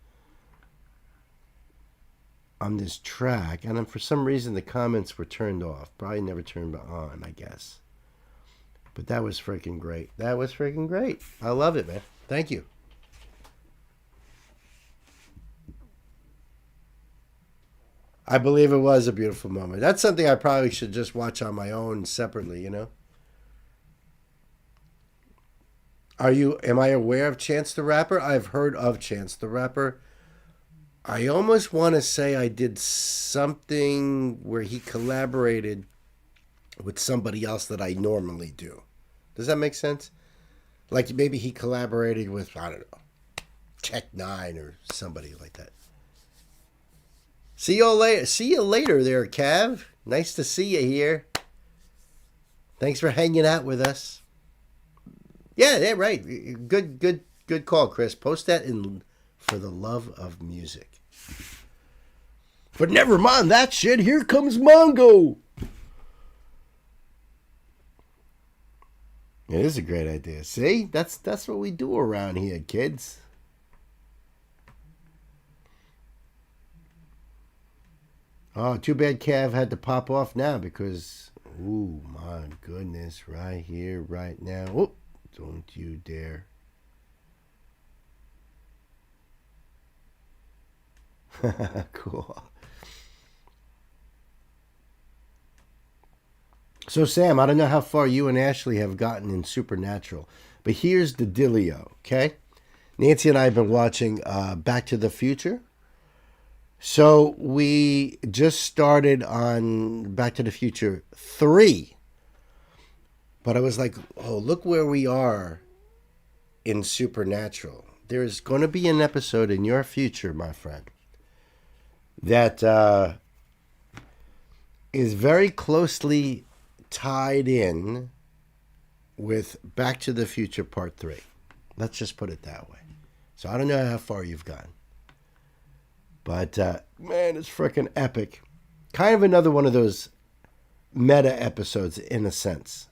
this track, and for some reason the comments were turned off. Probably never turned on, I guess. But that was freaking great. That was freaking great. I love it, man. Thank you. I believe it was a beautiful moment. That's something I probably should just watch on my own separately, Am I aware of Chance the Rapper? I've heard of Chance the Rapper. I almost want to say I did something where he collaborated with somebody else that I normally do. Does that make sense? Like maybe he collaborated with, I don't know, Tech Nine or somebody like that. See you later. See you later there, Cav. Nice to see you here. Thanks for hanging out with us. Yeah, right. Good call, Chris. Post that in For the Love of Music. But never mind that shit. Here comes Mongo. It is a great idea. See? That's what we do around here, kids. Oh, too bad Cav had to pop off now because, ooh, my goodness, right here, right now. Oh, don't you dare. Cool. So, Sam, I don't know how far you and Ashley have gotten in Supernatural, but here's the dealio, okay? Nancy and I have been watching Back to the Future. So we just started on Back to the Future 3. But I was like, oh, look where we are in Supernatural. There's going to be an episode in your future, my friend, that is very closely tied in with Back to the Future Part 3. Let's just put it that way. So I don't know how far you've gone. But, man, it's freaking epic. Kind of another one of those meta episodes in a sense.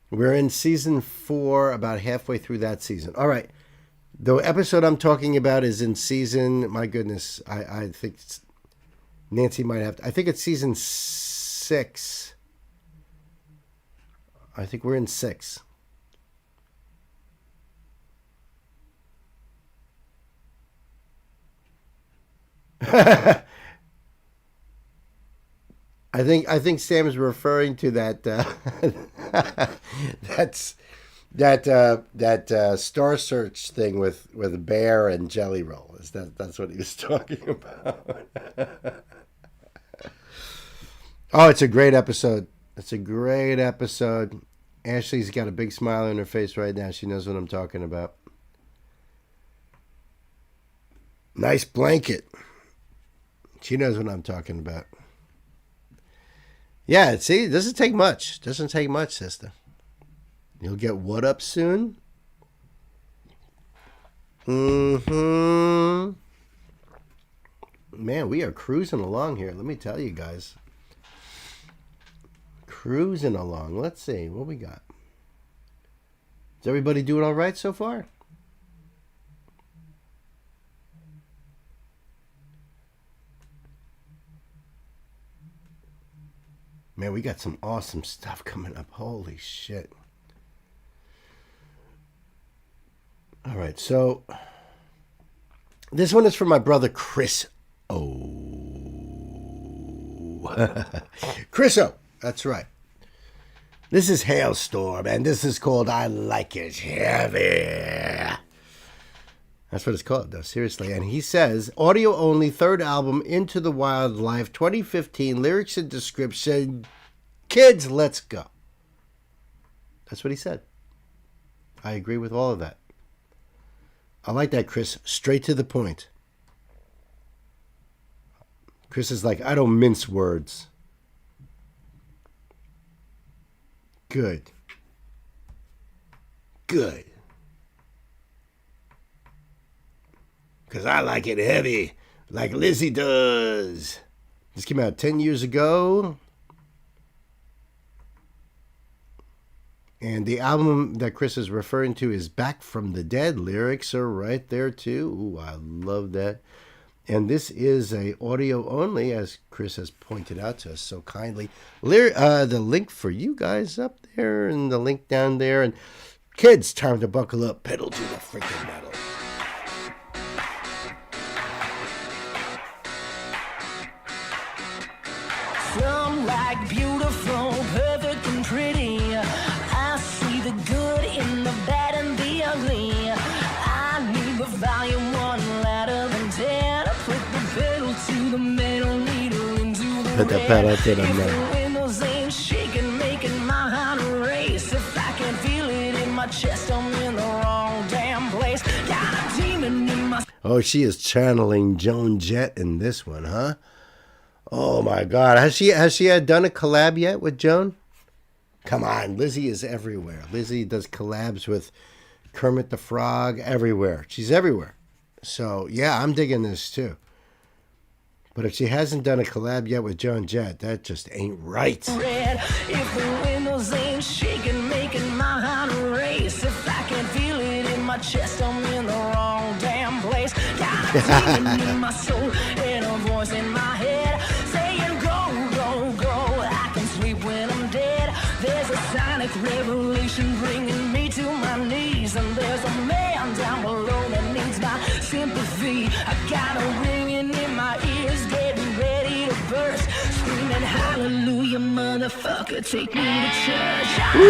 We're in season 4, about halfway through that season. All right. The episode I'm talking about is in season, my goodness, I think Nancy might have to, I think it's season 6. I think we're in 6. I think Sam is referring to that that Star Search thing with Bear and Jelly Roll. That's what he was talking about? Oh, it's a great episode. It's a great episode. Ashley's got a big smile on her face right now. She knows what I'm talking about. Nice blanket. She knows what I'm talking about. Yeah, see, it doesn't take much. Doesn't take much, sister. You'll get what up soon? Mm-hmm. Man, we are cruising along here. Let me tell you guys. Cruising along. Let's see what we got. Is everybody doing all right so far? Man, we got some awesome stuff coming up. Holy shit. All right, so this one is from my brother Chris O. Chris O. That's right. This is Hailstorm, and this is called I Like It Heavy. That's what it's called, though, seriously. And he says, audio only, third album, Into the Wildlife, 2015, lyrics and description. Kids, let's go. That's what he said. I agree with all of that. I like that, Chris. Straight to the point. Chris is like, I don't mince words. Good. Good. Because I like it heavy, like Lizzie does. This came out 10 years ago. And the album that Chris is referring to is Back from the Dead. Lyrics are right there, too. Ooh, I love that. And this is a audio only, as Chris has pointed out to us so kindly. The link for you guys up there and the link down there. And kids, time to buckle up. Pedal to the freaking metal. Some like beautiful, perfect and pretty. I see the good in the bad and the ugly. I need the volume 1 louder than 10. Put the pedal to the metal, needle into the Put the pedal to the If metal. the windows ain't shaking, making my heart race. If I can feel it in my chest, I'm in the wrong damn place. Got a demon in my... Oh, she is channeling Joan Jett in this one, huh? Oh my God. Has she done a collab yet with Joan? Come on, Lizzie is everywhere. Lizzie does collabs with Kermit the Frog everywhere. She's everywhere. So yeah, I'm digging this too. But if she hasn't done a collab yet with Joan Jett, that just ain't right. Red. If the windows ain't shaking, making my heart race. If I can feel it in my chest, I'm in the wrong damn place. Got a demon in my soul and a voice in my head saying go, go, go. I can sleep when I'm dead. There's a sonic revelation bringing me to my knees. And there's a man down below that needs my sympathy. I got a ringing in my ears, getting ready to burst, screaming hallelujah, motherfucker, take me to church. I'm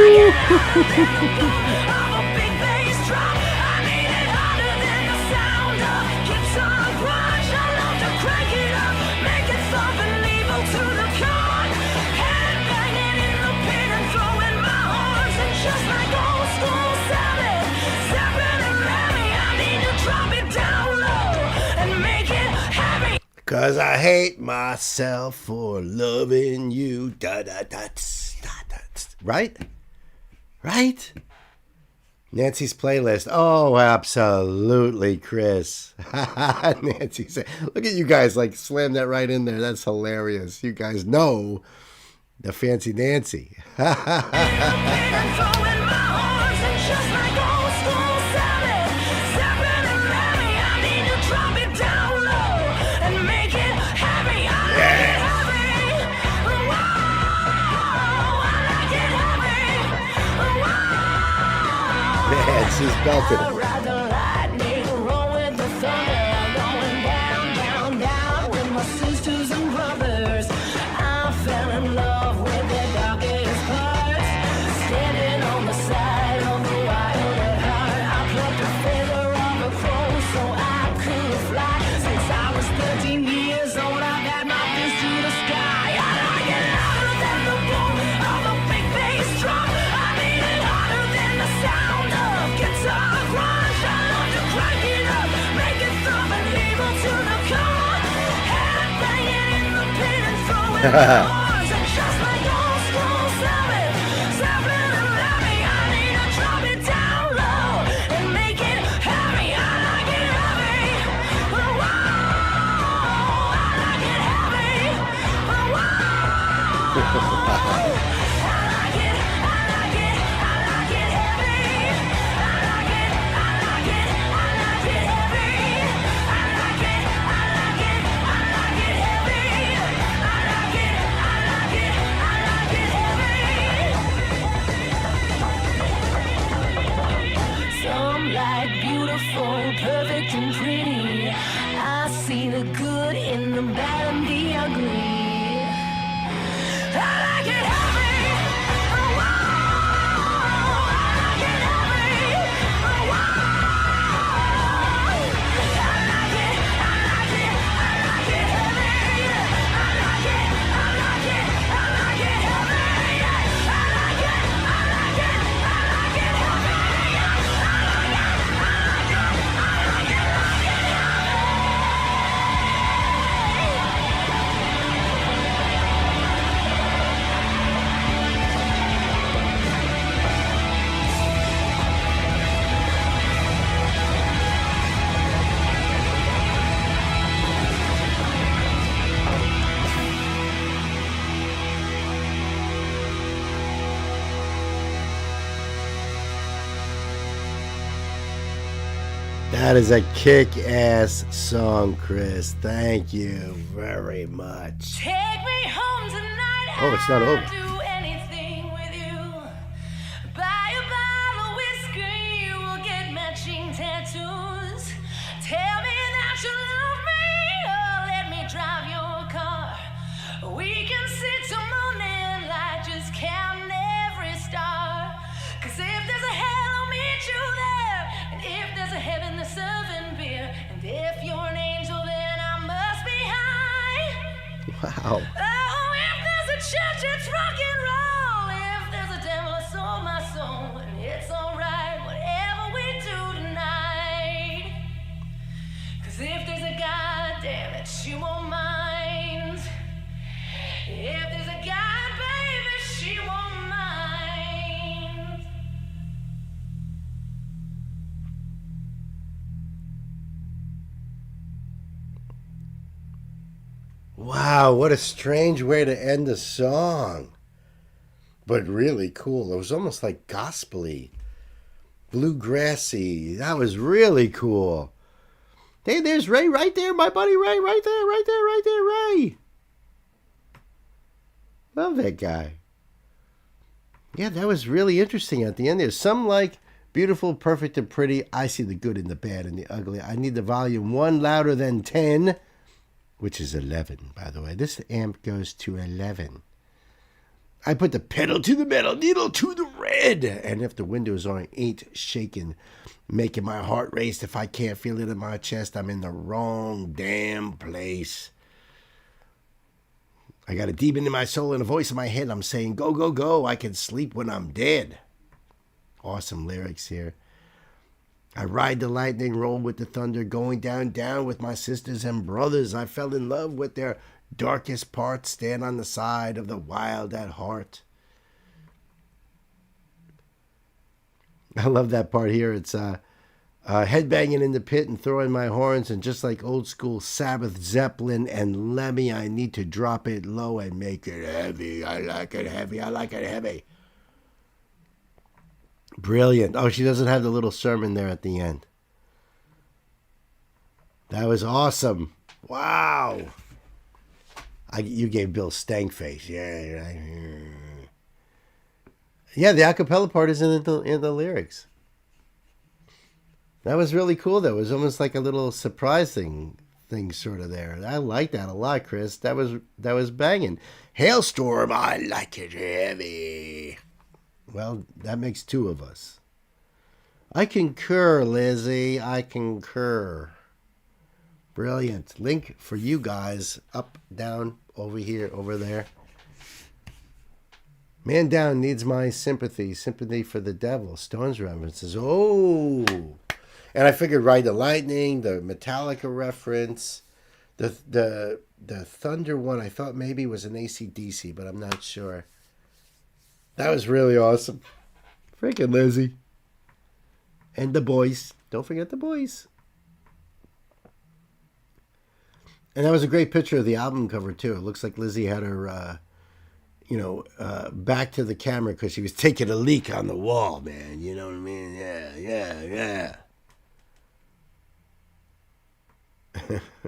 a big bass drum. I need it harder than the sound of guitar punch. I love to crank it up, make it thump and evil to the con. Head banging in the pit and throwing my arms, and just like old school Sally, Zeppelin and Remy, I need to drop it down low and make it heavy. 'Cause I hate myself for loving you. Da, da, da, tss, da, da, tss. Right? Right? Nancy's playlist. Oh, absolutely, Chris. Nancy said, look at you guys, like, slam that right in there. That's hilarious. You guys know The Fancy Nancy. Man, she's belted it. Perfect and pretty. I see the good in the bad and the ugly. I like it heavy. Oh, wow. I like it heavy. Oh, wow. I like it. I like it. I like it heavy. I like it. I like it. I like it heavy. I like it. I like it. I like it heavy. That is a kick-ass song, Chris. Thank you very much. Take me home tonight. Oh, it's not over. I'll do anything with you. Buy a bottle of whiskey, you will get matching tattoos. Tell me that you love me, or let me drive your car. We can sit till morning light, just counting every star. 'Cause if there's a hell, I'll meet you there. And if there's a heaven, they're serving beer. And if you're an angel, then I must be high. Wow. Oh, if there's a church, it's rock and roll. If there's a devil, I sold my soul. And it's alright, whatever we do tonight. 'Cause if there's a God, damn it, she won't mind. If there's a God, baby, she won't mind. Wow, what a strange way to end a song. But really cool. It was almost like gospel-y, bluegrassy. That was really cool. Hey, there's Ray right there, my buddy Ray, right there, right there, right there, Ray. Love that guy. Yeah, that was really interesting at the end there. Some like beautiful, perfect, and pretty. I see the good in the bad and the ugly. I need the volume 1 louder than 10. Which is 11, by the way. This amp goes to 11. I put the pedal to the metal, needle to the red. And if the windows ain't shaking, making my heart race, if I can't feel it in my chest, I'm in the wrong damn place. I got a demon in my soul and a voice in my head. I'm saying, go, go, go. I can sleep when I'm dead. Awesome lyrics here. I ride the lightning, roll with the thunder, going down, down with my sisters and brothers. I fell in love with their darkest parts, stand on the side of the wild at heart. I love that part here. It's Headbanging in the pit and throwing my horns, and just like old school Sabbath, Zeppelin, and Lemmy, I need to drop it low and make it heavy. I like it heavy. I like it heavy. Brilliant. Oh, she doesn't have the little sermon there at the end. That was awesome. Wow. You gave Bill stank face. Yeah. Yeah, the acapella part is in the lyrics. That was really cool, though. It was almost like a little surprising thing sort of there. I like that a lot, Chris. That was banging. Hailstorm, I like it heavy. Well, that makes two of us. I concur, Lizzie. I concur. Brilliant. Link for you guys. Up, down, over here, over there. Man Down needs my sympathy. Sympathy for the devil. Stones references. Oh. And I figured Ride the Lightning, the Metallica reference, the Thunder one I thought maybe was an AC/DC, but I'm not sure. That was really awesome. Freaking Lizzie. And the boys. Don't forget the boys. And that was a great picture of the album cover, too. It looks like Lizzie had her, back to the camera because she was taking a leak on the wall, man. You know what I mean? Yeah.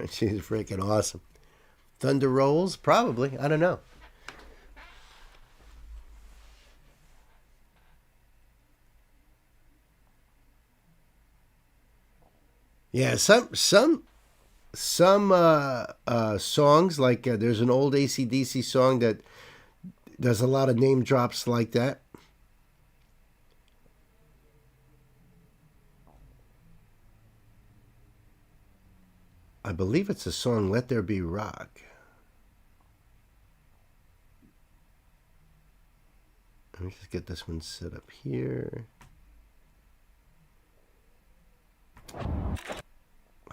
She's freaking awesome. Thunder Rolls? Probably. I don't know. Yeah, some songs, like there's an old AC/DC song that does a lot of name drops like that. I believe it's the song Let There Be Rock. Let me just get this one set up here.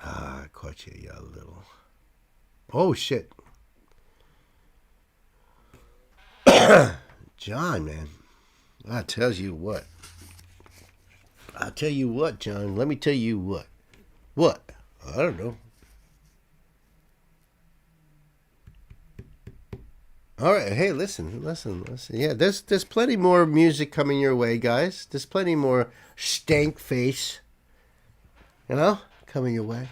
I caught you a little. Oh, shit. John, man. I tell you what. John. Let me tell you what. What? I don't know. All right. Hey, listen. Yeah, there's plenty more music coming your way, guys. There's plenty more stank face. Coming your way.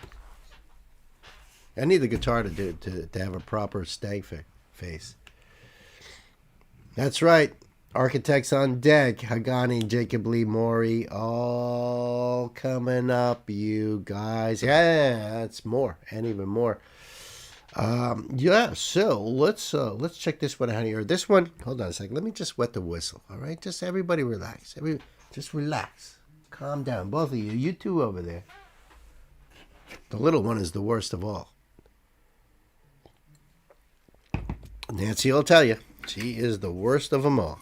I need the guitar to have a proper stank face. That's right. Architects on deck. Hagani, Jacob Lee Maury, all coming up, you guys. Yeah, that's more and even more. So let's check this one out here. This one, hold on a second. Let me just wet the whistle. All right, just everybody relax. Just relax. Calm down, both of you. You two over there. The little one is the worst of all. Nancy will tell you. She is the worst of them all.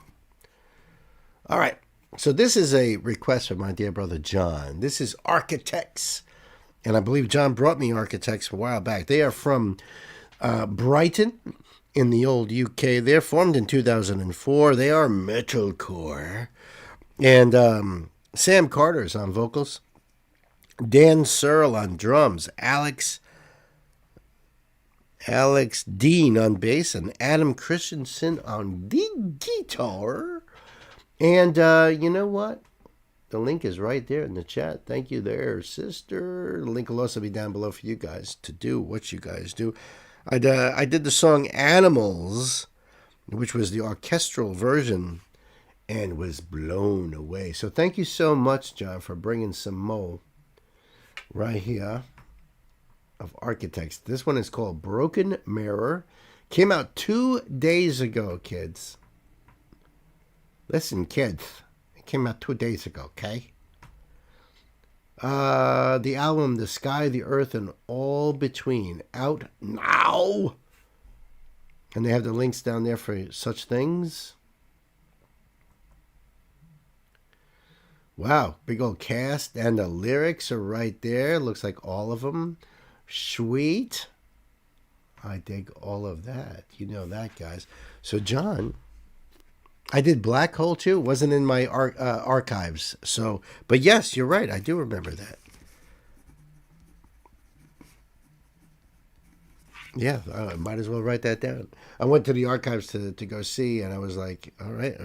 All right. So this is a request from my dear brother John. This is Architects. And I believe John brought me Architects a while back. They are from Brighton in the old UK. They're formed in 2004. They are metalcore. And Sam Carter's on vocals. Dan Searle on drums. Alex Dean on bass, and Adam Christensen on the guitar. And you know what? The link is right there in the chat. Thank you there, sister. The link will also be down below for you guys to do what you guys do. I did the song Animals, which was the orchestral version, and was blown away. So thank you so much, John, for bringing some more right here of Architects. This one is called Broken Mirror. Came out 2 days ago, kids. Listen, kids. It came out 2 days ago, okay? The album The Sky, the Earth, and All Between. Out now! And they have the links down there for such things. Wow, big old cast. And the lyrics are right there. Looks like all of them. Sweet. I dig all of that. You know that, guys. So, John, I did Black Hole too. It wasn't in my archives. So, but yes, you're right. I do remember that. Yeah, I might as well write that down. I went to the archives to go see, and I was like, all right,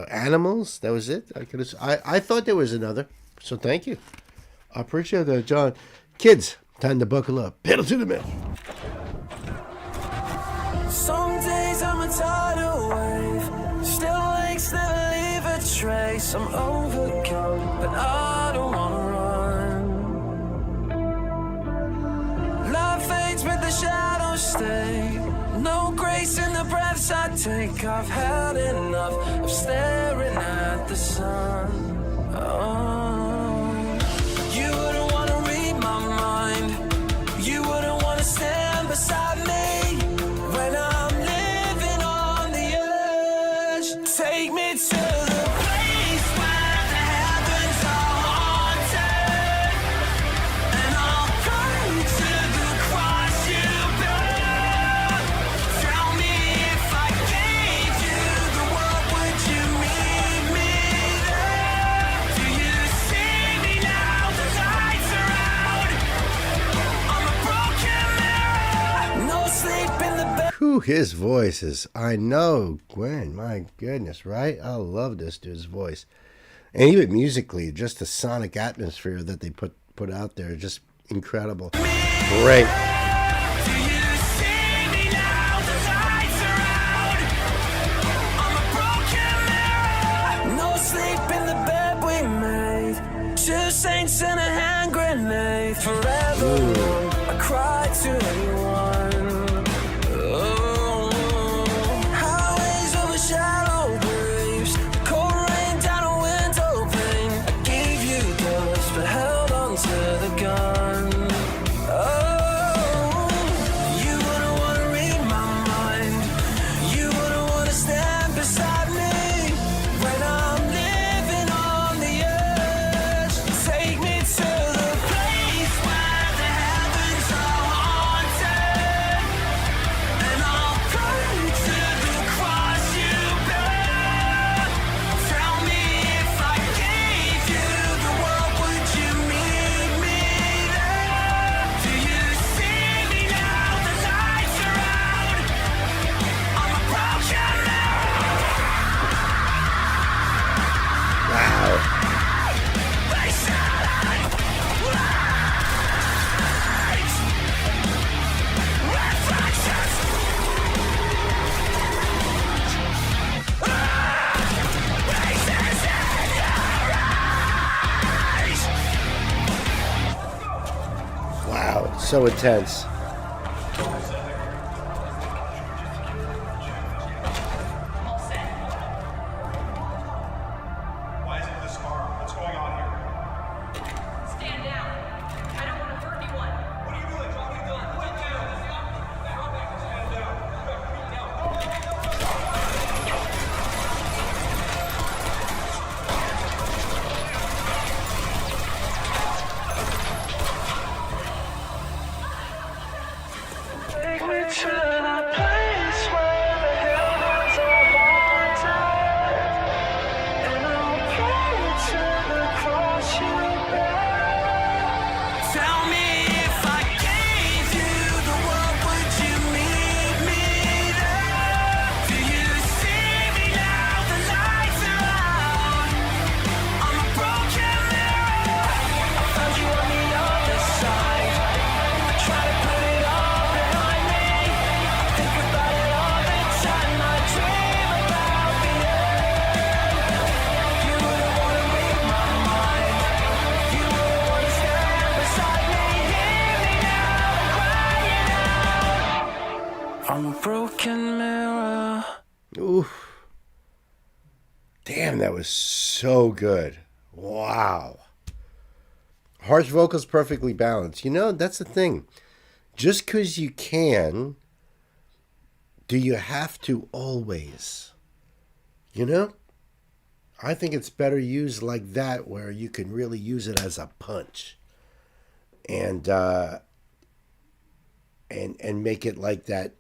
animals. That was it. I thought there was another. So thank you. I appreciate that, John. Kids, time to buckle up. Pedal to the metal. Some days I'm a tidal wave, still lakes never leave a trace. I'm overcome, but I don't wanna run. Life fades, but the shadows stay. No grace in the breaths I take. I've had enough of staring at the sun. You wouldn't wanna read my mind. You wouldn't wanna stand beside me when I'm living on the edge. Take me to the place where the heavens are haunted, and I'll cry to the cross you bear. Tell me if I gave you the world, would you meet me there? Do you see me now? The lights are out. I'm a broken mirror. No sleep in the bed. Whew, his voice is, I know, Gwen, my goodness, right? I love this dude's voice. And even musically, just the sonic atmosphere that they put out there, just incredible. Great. Do you see me now? The lights are out. I'm a broken mirror. No sleep in the bed we made. 2 saints and a hand grenade. Forever I cried to anyone. Highways over shallow graves. Cold rain down a window pane. I gave you dust but held on to the gun. You wouldn't wanna read my mind. You wouldn't wanna stand beside me when I'm living on the edge. Take me to the place where the heavens are haunted, and I'll cry to the cross you bear. Tell me if I gave you the world, would you meet me there? Do you see me now? The lights are out. I'm a broken Wow. They said I'd wait. Reflections. Faces in your eyes. Wow, so intense. Why is it this car? What's going on here? Stand down. I don't want to hurt anyone. What are you doing? Drop your gun. Put it down. Drop it. Stand down. Take me to the place where the heavens are haunted, and I'll pray to the cross you bear. Tell me if I gave you the world, would you meet me there? Do you see me now? The lights are out. I'm a broken mirror. I found you on the other side. I try to put it all behind me. I think about it all the time. I dream about the end. You wouldn't wanna read my mind. You wouldn't wanna stand beside me. Hear me now, I'm crying out. I'm a broken mirror. Oof. Damn, that was so good. Wow. Harsh vocals perfectly balanced. You know, that's the thing. Just because you can, do you have to always? You know? I think it's better used like that, where you can really use it as a punch. And make it like that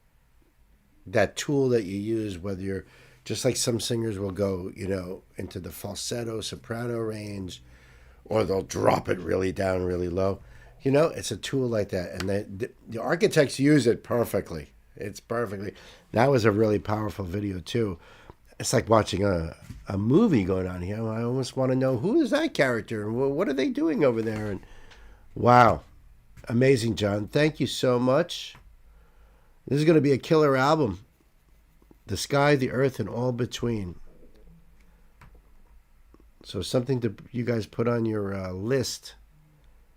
tool that you use, whether you're just like some singers will go, you know, into the falsetto, soprano range, or they'll drop it really down, really low. You know, it's a tool like that, and the architects use it perfectly. It's perfectly. That was a really powerful video too. It's like watching a movie going on here. I almost want to know who is that character and what are they doing over there. And wow, amazing, John. Thank you so much. This is going to be a killer album. The sky, the earth, and all between. So something to you guys put on your list.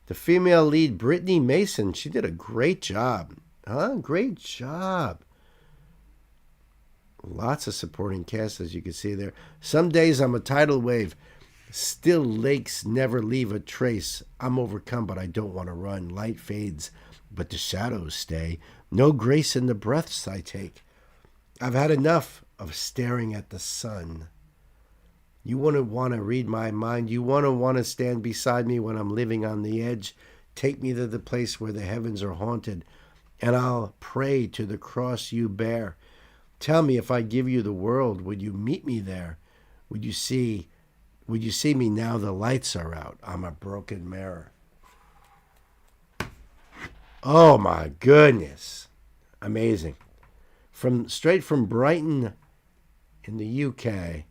The female lead, Brittany Mason, she did a great job. Huh? Great job. Lots of supporting cast, as you can see there. Some days I'm a tidal wave. Still lakes never leave a trace. I'm overcome, but I don't want to run. Light fades, but the shadows stay. No grace in the breaths I take. I've had enough of staring at the sun. You wouldn't want to read my mind. You wouldn't want to stand beside me when I'm living on the edge. Take me to the place where the heavens are haunted, and I'll pray to the cross you bear. Tell me, if I give you the world, would you meet me there? Would you see me now the lights are out? I'm a broken mirror. Oh my goodness. Amazing. Straight from Brighton in the UK.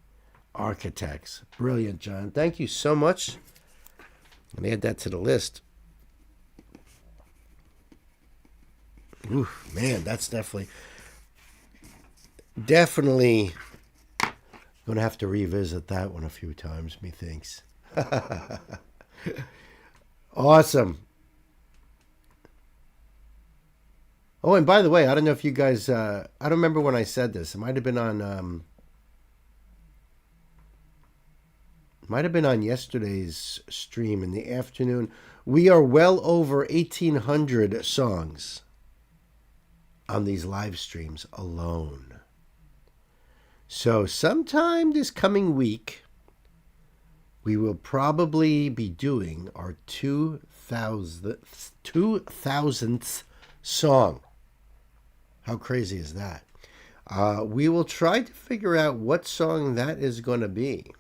Architects. Brilliant, John. Thank you so much. And add that to the list. Ooh, man, that's definitely going to have to revisit that one a few times, methinks. Awesome. Oh, and by the way, I don't know if you guys, I don't remember when I said this. It might have been on yesterday's stream in the afternoon. We are well over 1,800 songs on these live streams alone. So sometime this coming week, we will probably be doing our 2,000th song. How crazy is that? We will try to figure out what song that is going to be.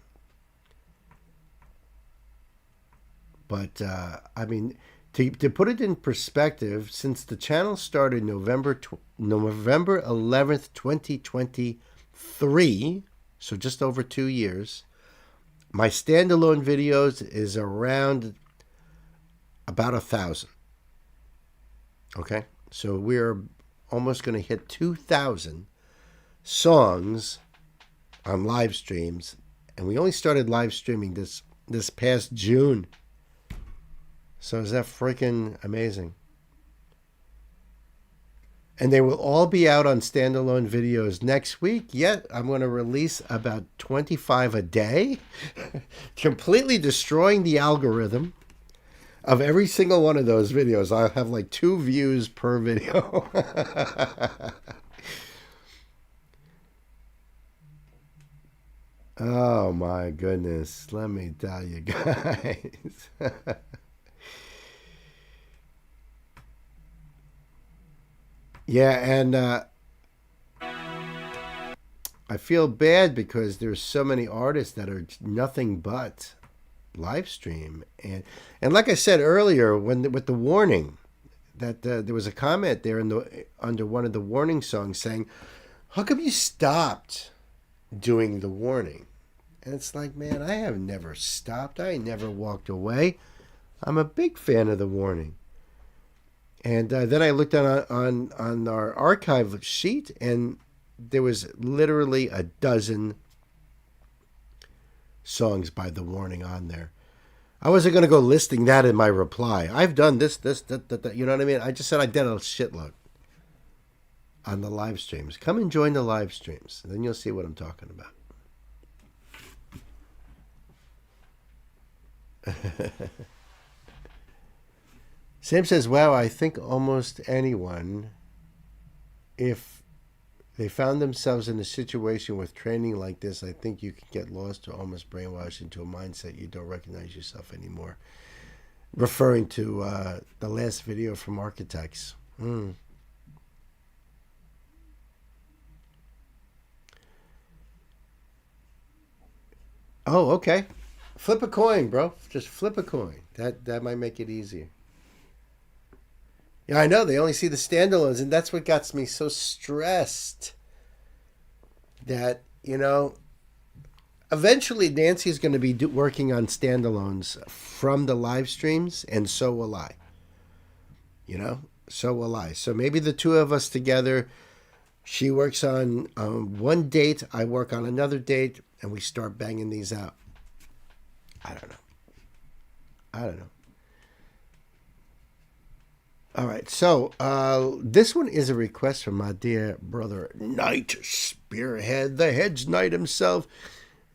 But, I mean, to put it in perspective, since the channel started November 11th, 2023, so just over 2 years, my standalone videos is around about 1,000. Okay? So we're almost going to hit 2,000 songs on live streams, and we only started live streaming this past June. So is that freaking amazing? And they will all be out on standalone videos next week. Yet I'm going to release about 25 a day, completely destroying the algorithm of every single one of those videos. I'll have like 2 views per video. Oh my goodness. Let me tell you guys. Yeah, and I feel bad because there's so many artists that are nothing but live stream. And like I said earlier, with the warning, that there was a comment there under one of the warning songs saying, how come you stopped doing the warning? And it's like, man, I have never stopped. I never walked away. I'm a big fan of the warning. And then I looked on our archive sheet, and there was literally a dozen songs by The Warning on there. I wasn't going to go listing that in my reply. I've done this, that, you know what I mean? I just said I did a shitload on the live streams. Come and join the live streams, and then you'll see what I'm talking about. Sam says, wow, I think almost anyone, if they found themselves in a situation with training like this, I think you can get lost or almost brainwashed into a mindset you don't recognize yourself anymore. Referring to the last video from Architects. Oh, okay. Flip a coin, bro. Just flip a coin. That might make it easier. Yeah, I know. They only see the standalones, and that's what got me so stressed. That, eventually Nancy's going to be working on standalones from the live streams, and so will I. So will I. So maybe the two of us together, she works on one date, I work on another date, and we start banging these out. I don't know. All right, so this one is a request from my dear brother, Knight Spearhead, the Hedge Knight himself.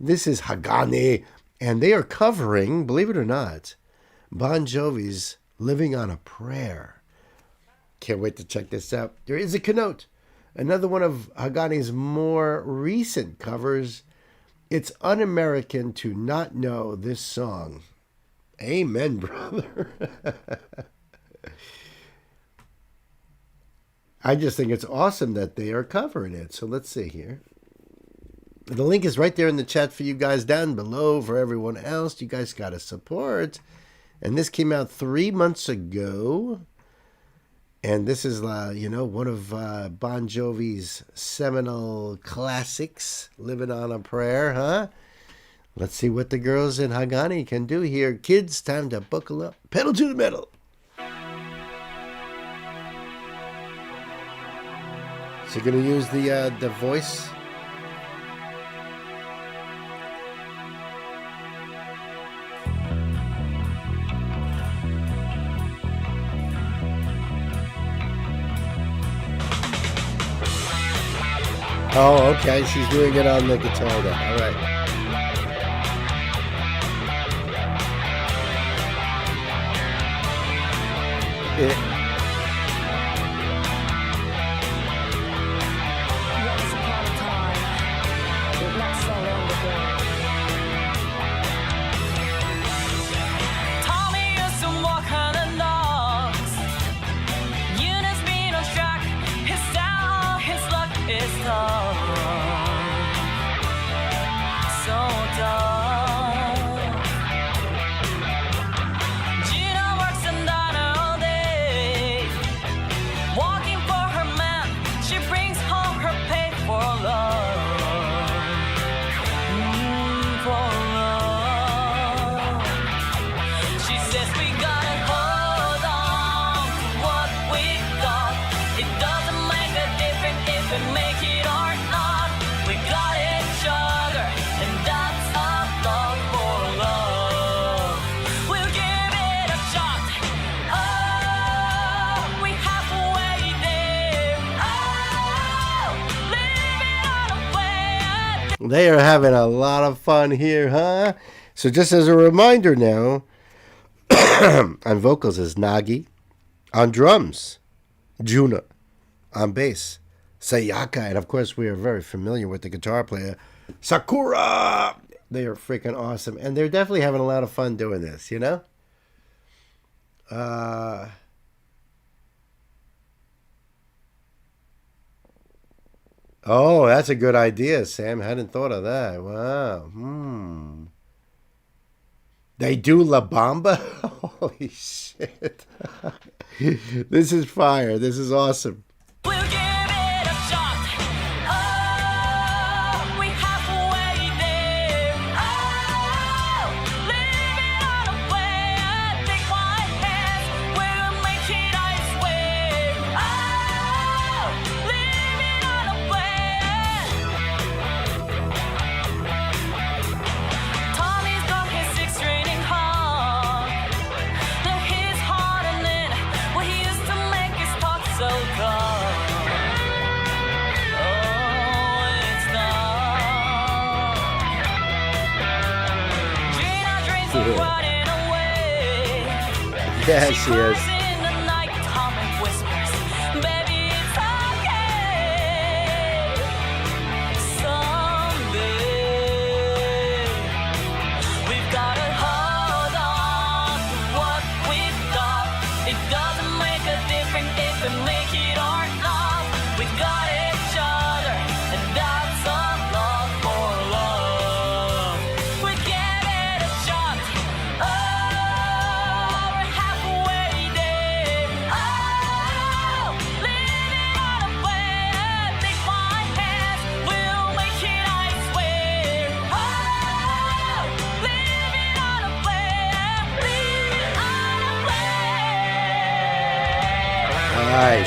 This is Hagani, and they are covering, believe it or not, Bon Jovi's Living on a Prayer. Can't wait to check this out. There is a keynote, another one of Hagani's more recent covers. It's un-American to not know this song. Amen, brother. I just think it's awesome that they are covering it. So let's see here. The link is right there in the chat for you guys down below. For everyone else, you guys got to support. And this came out 3 months ago. And this is, one of Bon Jovi's seminal classics, Living on a Prayer, huh? Let's see what the girls in Hagani can do here. Kids, time to buckle up. Pedal to the metal. So you're going to use the voice? Oh, okay. She's doing it on the guitar then. All right. They are having a lot of fun here, huh? So just as a reminder now, on vocals is Nagi, on drums, Juna, on bass, Sayaka, and of course we are very familiar with the guitar player, Sakura. They are freaking awesome, and they're definitely having a lot of fun doing this, Oh, that's a good idea, Sam. Hadn't thought of that. Wow. They do La Bamba? Holy shit. This is fire. This is awesome. Yeah, she is. Nice.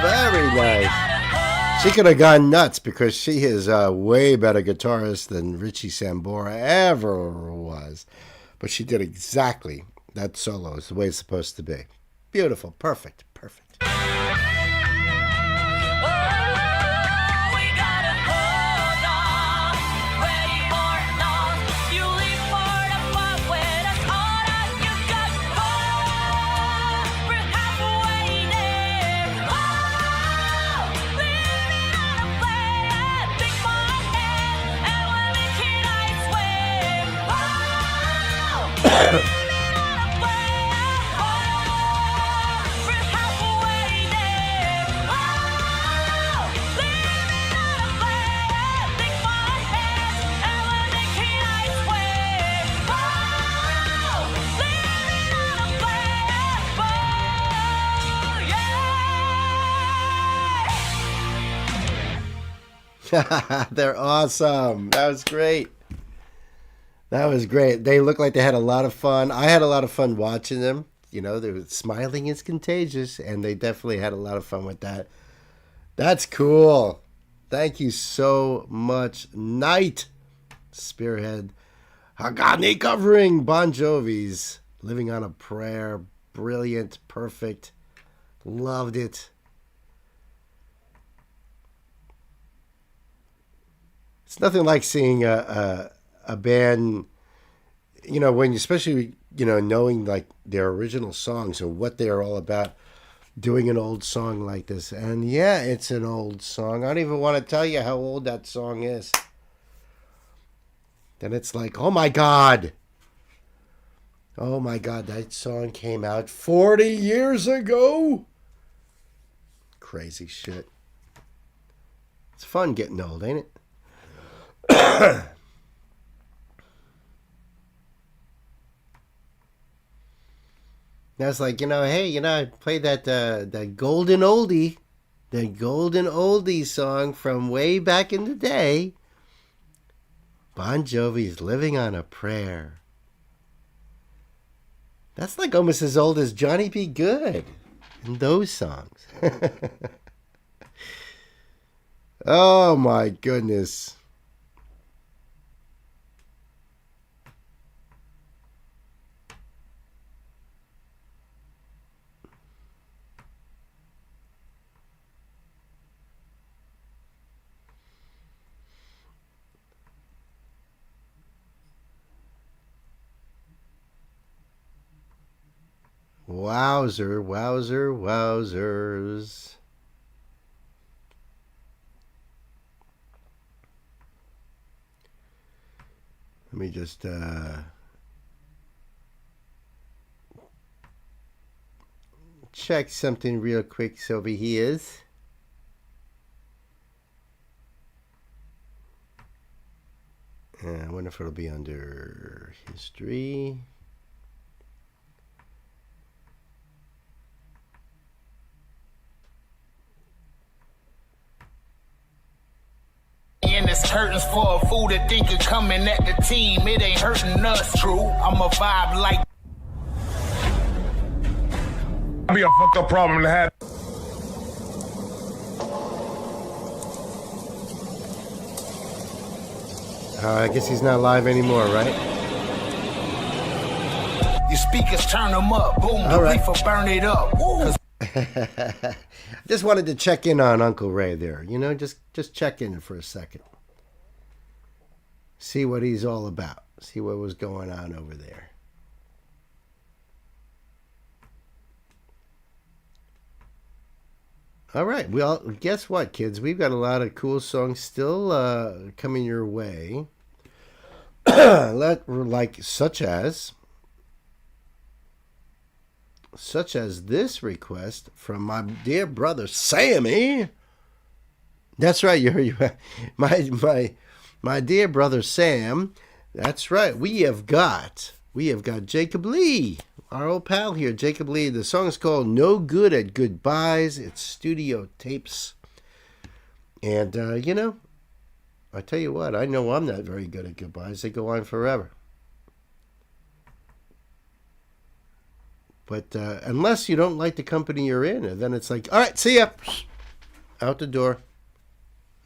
Very nice. She could have gone nuts because she is a way better guitarist than Richie Sambora ever was. But she did exactly that solo is the way it's supposed to be. Beautiful. Perfect. Perfect. They're awesome. That was great. That was great. They look like they had a lot of fun. I had a lot of fun watching them. You know, they were smiling is contagious, and they definitely had a lot of fun with that. That's cool. Thank you so much, Knight. Spearhead. Hagani covering Bon Jovi's Living on a Prayer. Brilliant. Perfect. Loved it. It's nothing like seeing a band, you know, when you, especially, you know, knowing like their original songs and what they are all about, doing an old song like this. And yeah, it's an old song. I don't even want to tell you how old that song is. Then it's like, oh my God. Oh my God, that song came out 40 years ago. Crazy shit. It's fun getting old, ain't it? That's like, you know, hey, you know, I played that golden oldie, the golden oldie song from way back in the day. Bon Jovi's Living on a Prayer. That's like almost as old as Johnny B. Good and those songs. Oh my goodness. Wowzer, wowzer, wowzers. Let me just check something real quick over here. I wonder if it'll be under history. And it's curtains for a fool that think you're coming at the team. It ain't hurting us, true. I'm a vibe like. That'd be a fucked up problem to have. I guess he's not live anymore, right? Your speakers turn them up. Boom, all right. For burn it up. Just wanted to check in on Uncle Ray there. You know, just check in for a second. See what he's all about. See what was going on over there. All right. Well, guess what, kids? We've got a lot of cool songs still coming your way. Such as this request from my dear brother Sammy. That's right, my dear brother Sam. That's right. We have got Jacob Lee. our old pal here, Jacob Lee. The song is called No Good at Goodbyes. It's Studio Tapes. And, you know, I tell you what, I know I'm not very good at goodbyes. They go on forever. But unless you don't like the company you're in, and then it's like, all right, see ya. Out the door.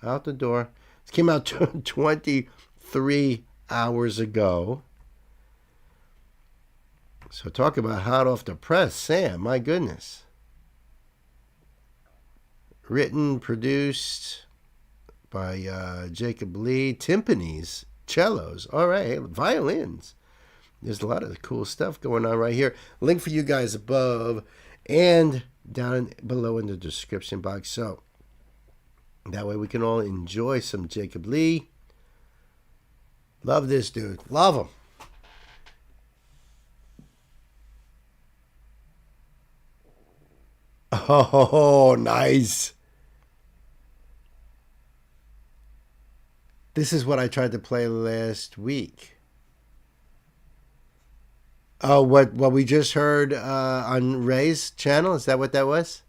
Out the door. It came out 23 hours ago. So talk about hot off the press, Sam. My goodness. Written, produced by Jacob Lee. Timpanis, cellos. All right, violins. There's a lot of cool stuff going on right here. Link for you guys above and down below in the description box. So that way we can all enjoy some Jacob Lee. Love this dude. Love him. Oh, nice. This is what I tried to play last week. Oh, what we just heard on Ray's channel? Is that what that was?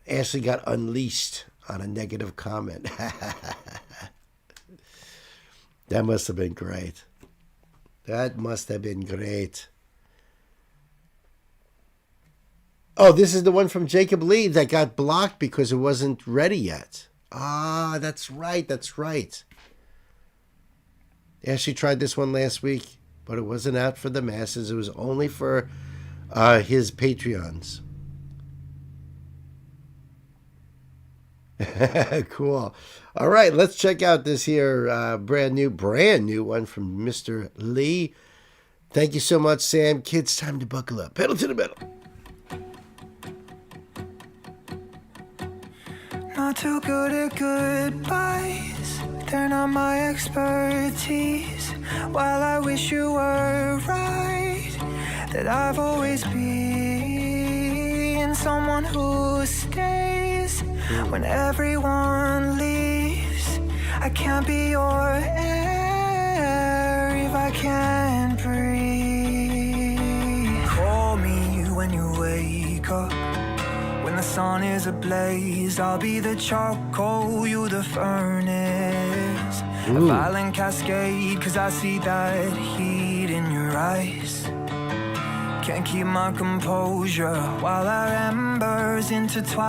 Ashley got unleashed on a negative comment. That must have been great. That must have been great. Oh, this is the one from Jacob Lee that got blocked because it wasn't ready yet. Ah, that's right. That's right. Ashley tried this one last week, but it wasn't out for the masses. It was only for his Patreons. Cool. All right, let's check out this here brand new one from Mr. Lee. Thank you so much, Sam. Kids, time to buckle up. Pedal to the metal. Not too good at goodbyes, they're not my expertise. While I wish you were right, that I've always been someone who stays when everyone leaves. I can't be your air if I can't breathe. Call me when you wake up. When the sun is ablaze, I'll be the charcoal, you the furnace. A violent cascade, cause I see that heat in your eyes. Can't keep my composure while our embers intertwine.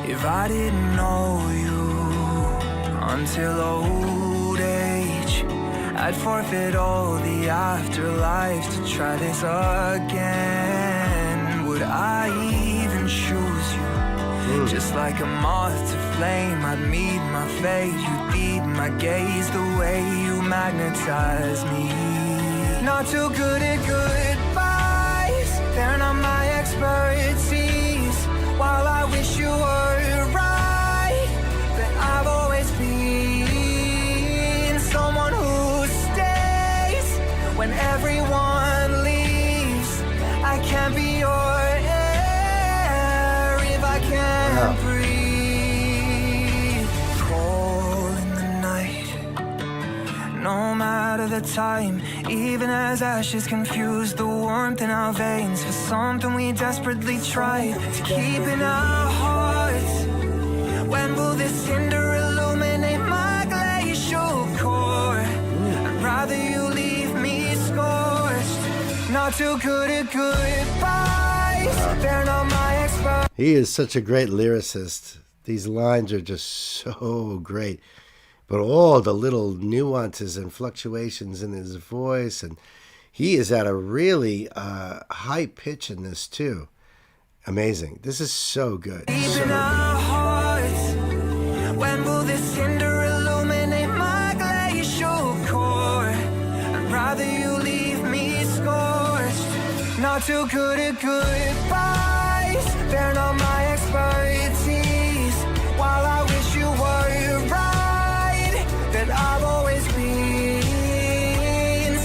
If I didn't know you until old age, I'd forfeit all the afterlife to try this again. Would I even choose you? Just like a moth to flame, I'd meet my fate. You'd beat my gaze the way you magnetize me. Not too good at goodbyes, they're not my expertise. While I wish you were right, that I've always been someone who stays when everyone leaves. I can't be your air if I can't breathe. Call in the night, no matter the time. Even as ashes confuse the warmth in our veins for something we desperately try to keep in our hearts. When will this cinder illuminate my glacial core? I'd rather you leave me scorched. Not too good at goodbyes, they're not my expert. He is such a great lyricist. These lines are just so great. But all the little nuances and fluctuations in his voice, and he is at a really high pitch in this too. Amazing. This is so good. So good. When will this cinder illuminate my glacial core? I'd rather you leave me scorched. Not too good at goodbyes, they're not my expertise. While I wish you were right, that I've always been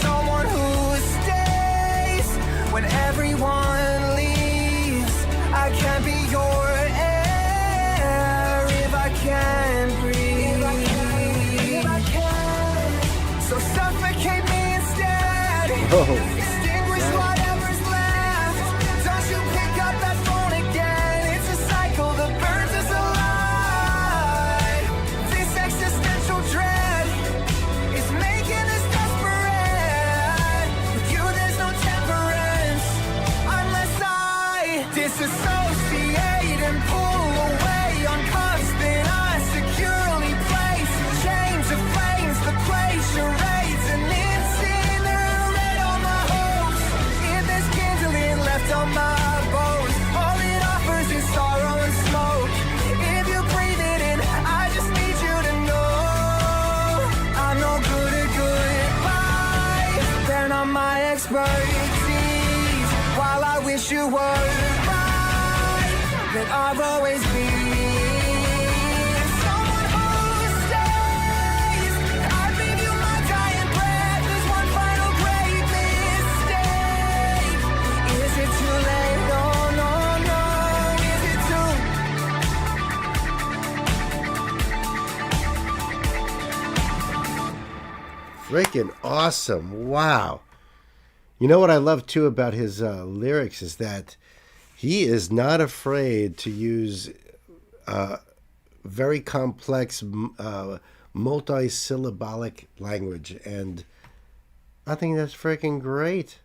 someone who stays when everyone leaves. I can't be your air if I can't breathe. So Extinguish whatever's left. Don't you pick up that phone again. It's a cycle that burns us alive. This existential dread is making us desperate. With you there's no temperance unless I disassociate and pull away on cuffs that I securely place. Chains of flames that play charades and incinerate all my hopes. If there's kindling left on my bones, all it offers is sorrow and smoke. If you breathe it in, I just need you to know I'm no good at goodbyes. They're not my expertise. While I wish you were right, that I've always been someone who stays. I leave you my dying breath. There's one final great mistake. Is it too late? No, no, no. Is it too? Freaking awesome. Wow. You know what I love too about his lyrics is that he is not afraid to use very complex multi-syllabic language, and I think that's freaking great.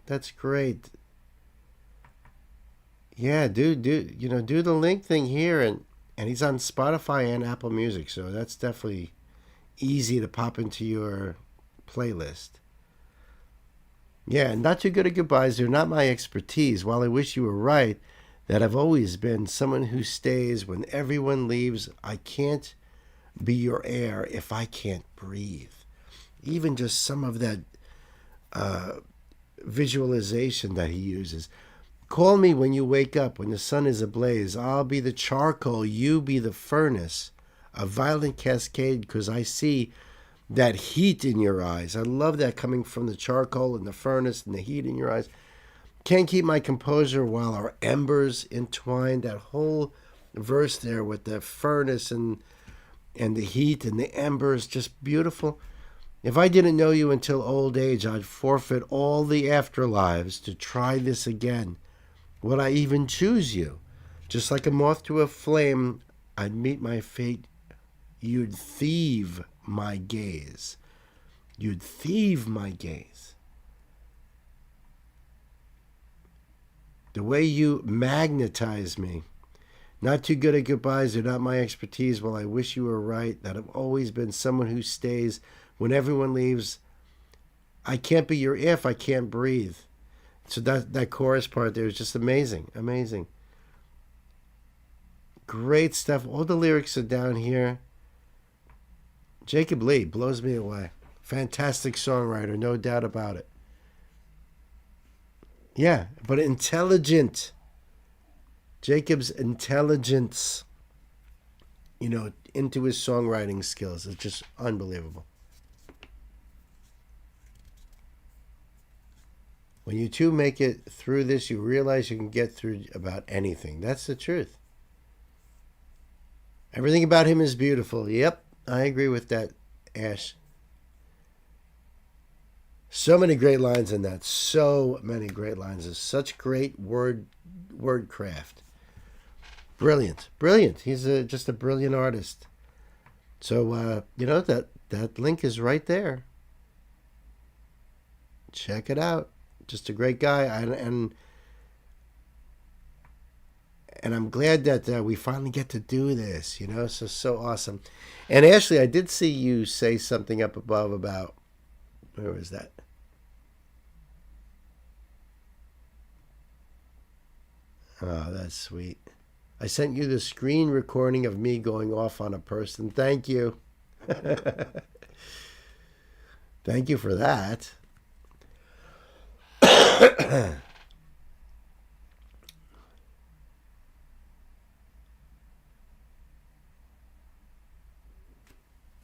That's great. Yeah, do the link thing here, and he's on Spotify and Apple Music, so that's definitely easy to pop into your playlist. Yeah, not too good at goodbyes. They're not my expertise. While I wish you were right, that I've always been someone who stays when everyone leaves. I can't be your air if I can't breathe. Even just some of that visualization that he uses. Call me when you wake up, when the sun is ablaze. I'll be the charcoal, you be the furnace. A violent cascade, because I see that heat in your eyes. I love that coming from the charcoal and the furnace and the heat in your eyes. Can't keep my composure while our embers entwine. That whole verse there with the furnace and the heat and the embers, just beautiful. If I didn't know you until old age, I'd forfeit all the afterlives to try this again. Would I even choose you? Just like a moth to a flame, I'd meet my fate. You'd thieve my gaze. You'd thieve my gaze. The way you magnetize me. Not too good at goodbyes. They're not my expertise. Well, I wish you were right. That I've always been someone who stays when everyone leaves. I can't be your if I can't breathe. So that chorus part there is just amazing. Amazing. Great stuff. All the lyrics are down here. Jacob Lee blows me away. Fantastic songwriter, no doubt about it. Yeah, but intelligent. Jacob's intelligence, into his songwriting skills is just unbelievable. When you two make it through this, you realize you can get through about anything. That's the truth. Everything about him is beautiful. Yep, I agree with that, Ash. So many great lines in that. So many great lines. It's such great word craft. Brilliant. Brilliant. He's just a brilliant artist. So, that link is right there. Check it out. Just a great guy. And I'm glad that we finally get to do this, so awesome. And Ashley, I did see you say something up above about, where was that? Oh, that's sweet. I sent you the screen recording of me going off on a person. Thank you. Thank you for that.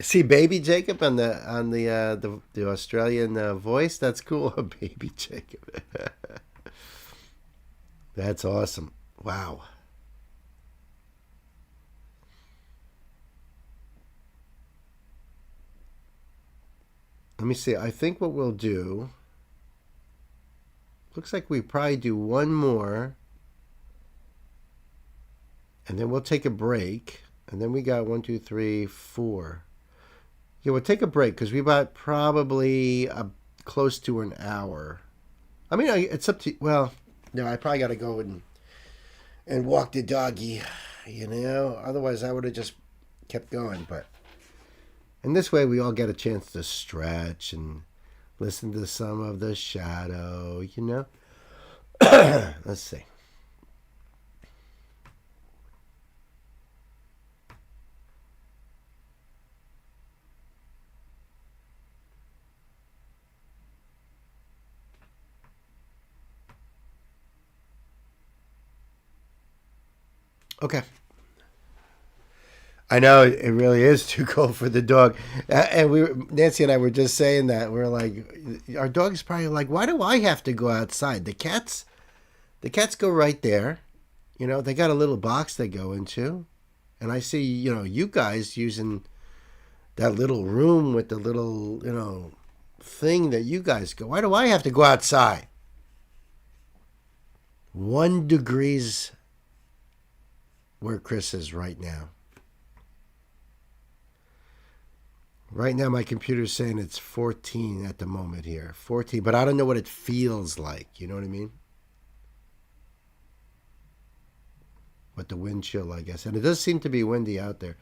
See, baby Jacob on the Australian voice. That's cool, baby Jacob. That's awesome. Wow. Let me see. I think what we'll do Looks like we probably do one more. And then we'll take a break. And then we got 1, 2, 3, 4. Yeah, we'll take a break because we got probably close to an hour. I mean, it's up to... Well, no, I probably got to go and walk the doggy, you know? Otherwise, I would have just kept going. But in this way, we all get a chance to stretch and listen to some of the shadow, you know? Let's see. Okay. I know it really is too cold for the dog, and Nancy and I were just saying that we're like, our dog's probably like, why do I have to go outside? The cats go right there, you know. They got a little box they go into, and I see, you know, you guys using that little room with the little, you know, thing that you guys go. Why do I have to go outside? 1 degrees where Chris is right now. Right now, my computer's saying it's 14 at the moment here. 14, but I don't know what it feels like. You know what I mean? With the wind chill, I guess. And it does seem to be windy out there.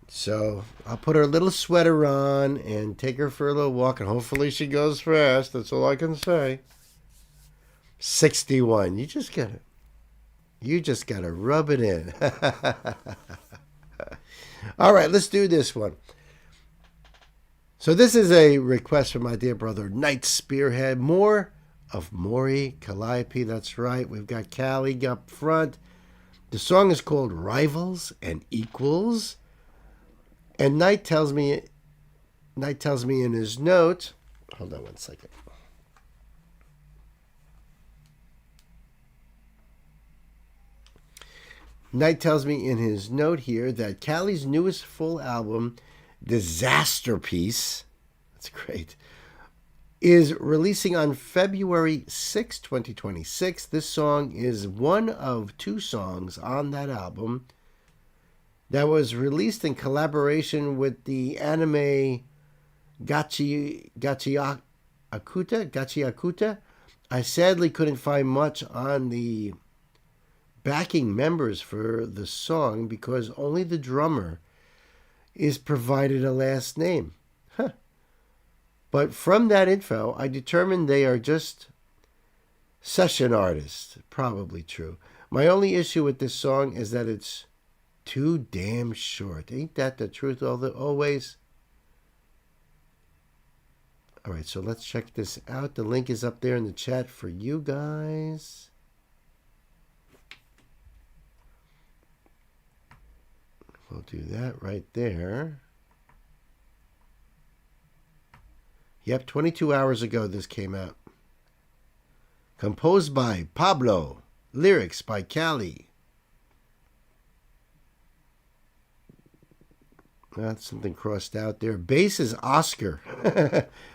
So I'll put her little sweater on and take her for a little walk. And hopefully she goes fast. That's all I can say. 61. You just gotta rub it in. All right, let's do this one. So this is a request from my dear brother, Night Spearhead. More of Maury Calliope. That's right. We've got Callie up front. The song is called Rivals and Equals. And Night tells me in his note. Hold on one second. Knight tells me in his note here that Callie's newest full album, Disasterpiece, that's great, is releasing on February 6, 2026. This song is one of 2 songs on that album that was released in collaboration with the anime Gachi Akuta. I sadly couldn't find much on the backing members for the song because only the drummer is provided a last name. Huh. But from that info, I determined they are just session artists. Probably true. My only issue with this song is that it's too damn short. Ain't that the truth always? All right, so let's check this out. The link is up there in the chat for you guys. We'll do that right there. Yep, 22 hours ago this came out. Composed by Pablo. Lyrics by Callie. That's something crossed out there. Bass is Oscar.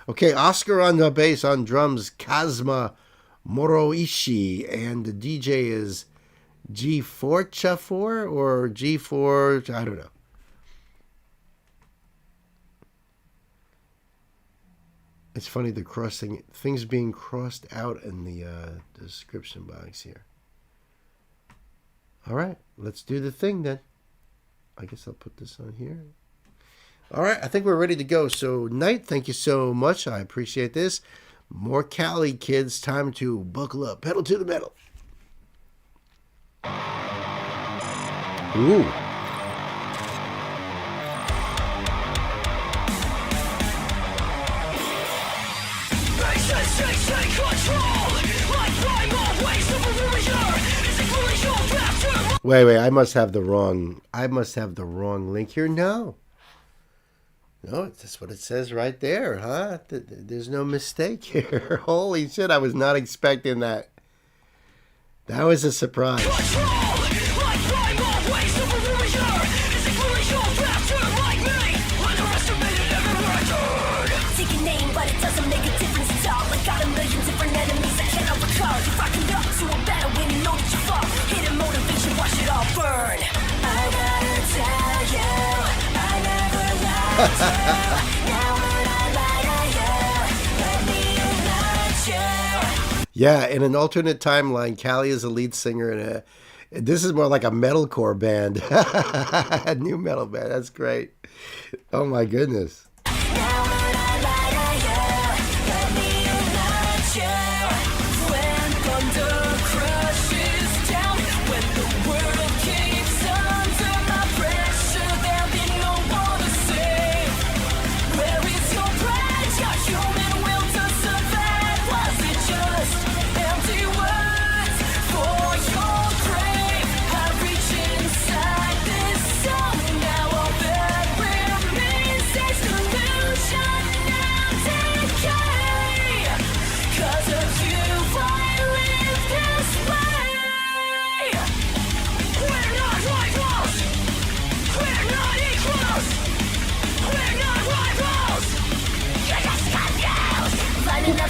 Okay, Oscar on the bass. On drums, Kazuma Moroishi. And the DJ is G4 Chafor or G4, I don't know. It's funny the crossing, things being crossed out in the description box here. All right, let's do the thing then. I guess I'll put this on here. All right, I think we're ready to go. So, Knight, thank you so much. I appreciate this. More Cali kids. Time to buckle up. Pedal to the metal. Ooh. Wait, I must have the wrong link here. No, that's what it says right there, huh? There's no mistake here. Holy shit, I was not expecting that. That was a surprise. Yeah, in an alternate timeline, Callie is a lead singer in a. This is more like a metalcore band, a new metal band. That's great. Oh my goodness.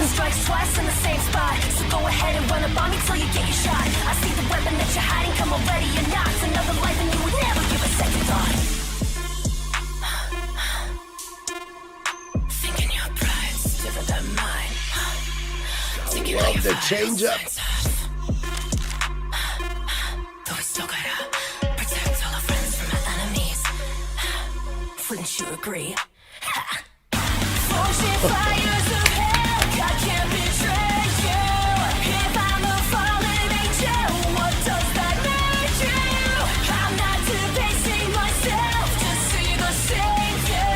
Strikes twice in the same spot. So go ahead and run up on me till you get your shot. I see the weapon that you're hiding, come already or not. It's another life and you would never give a second thought. Thinking your pride's different than mine. Thinking Love the change up. Though we still gotta protect all our friends from our enemies. Wouldn't you agree? Ocean fires of hell. I can't betray you. If I'm a fallen angel, what does that make you? I'm not debasing myself to see the same you.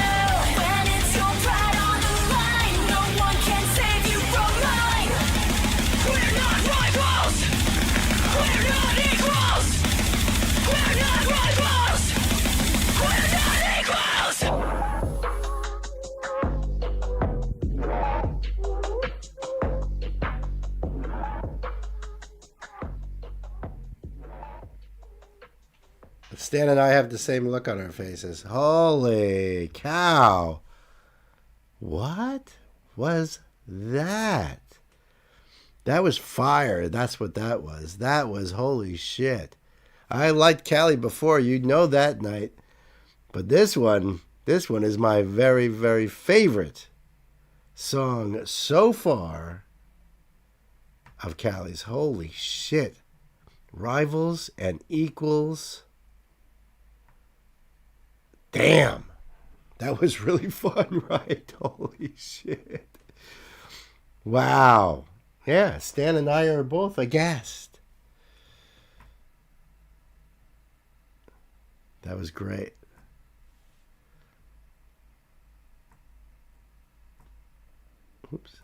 When it's your pride on the line, no one can save you from mine. We're not rivals. We're not equals. We're not rivals. We're not equals. Stan and I have the same look on our faces. Holy cow. What was that? That was fire. That's what that was. That was holy shit. I liked Callie before. You know that night. But this one is my very, very favorite song so far of Callie's. Holy shit. Rivals and equals. Damn, that was really fun, right? Holy shit. Wow. Yeah, Stan and I are both aghast. That was great. Oops.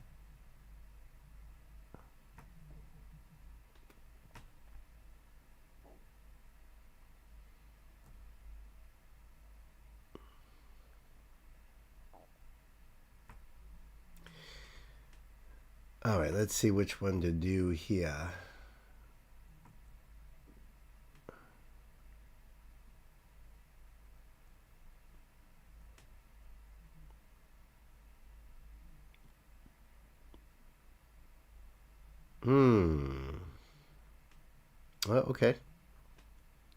All right, let's see which one to do here. Well, okay.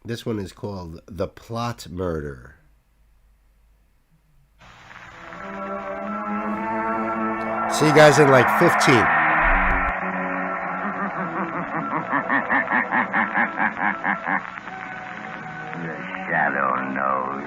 This one is called The Plot Murder. See you guys in like 15. The shadow knows.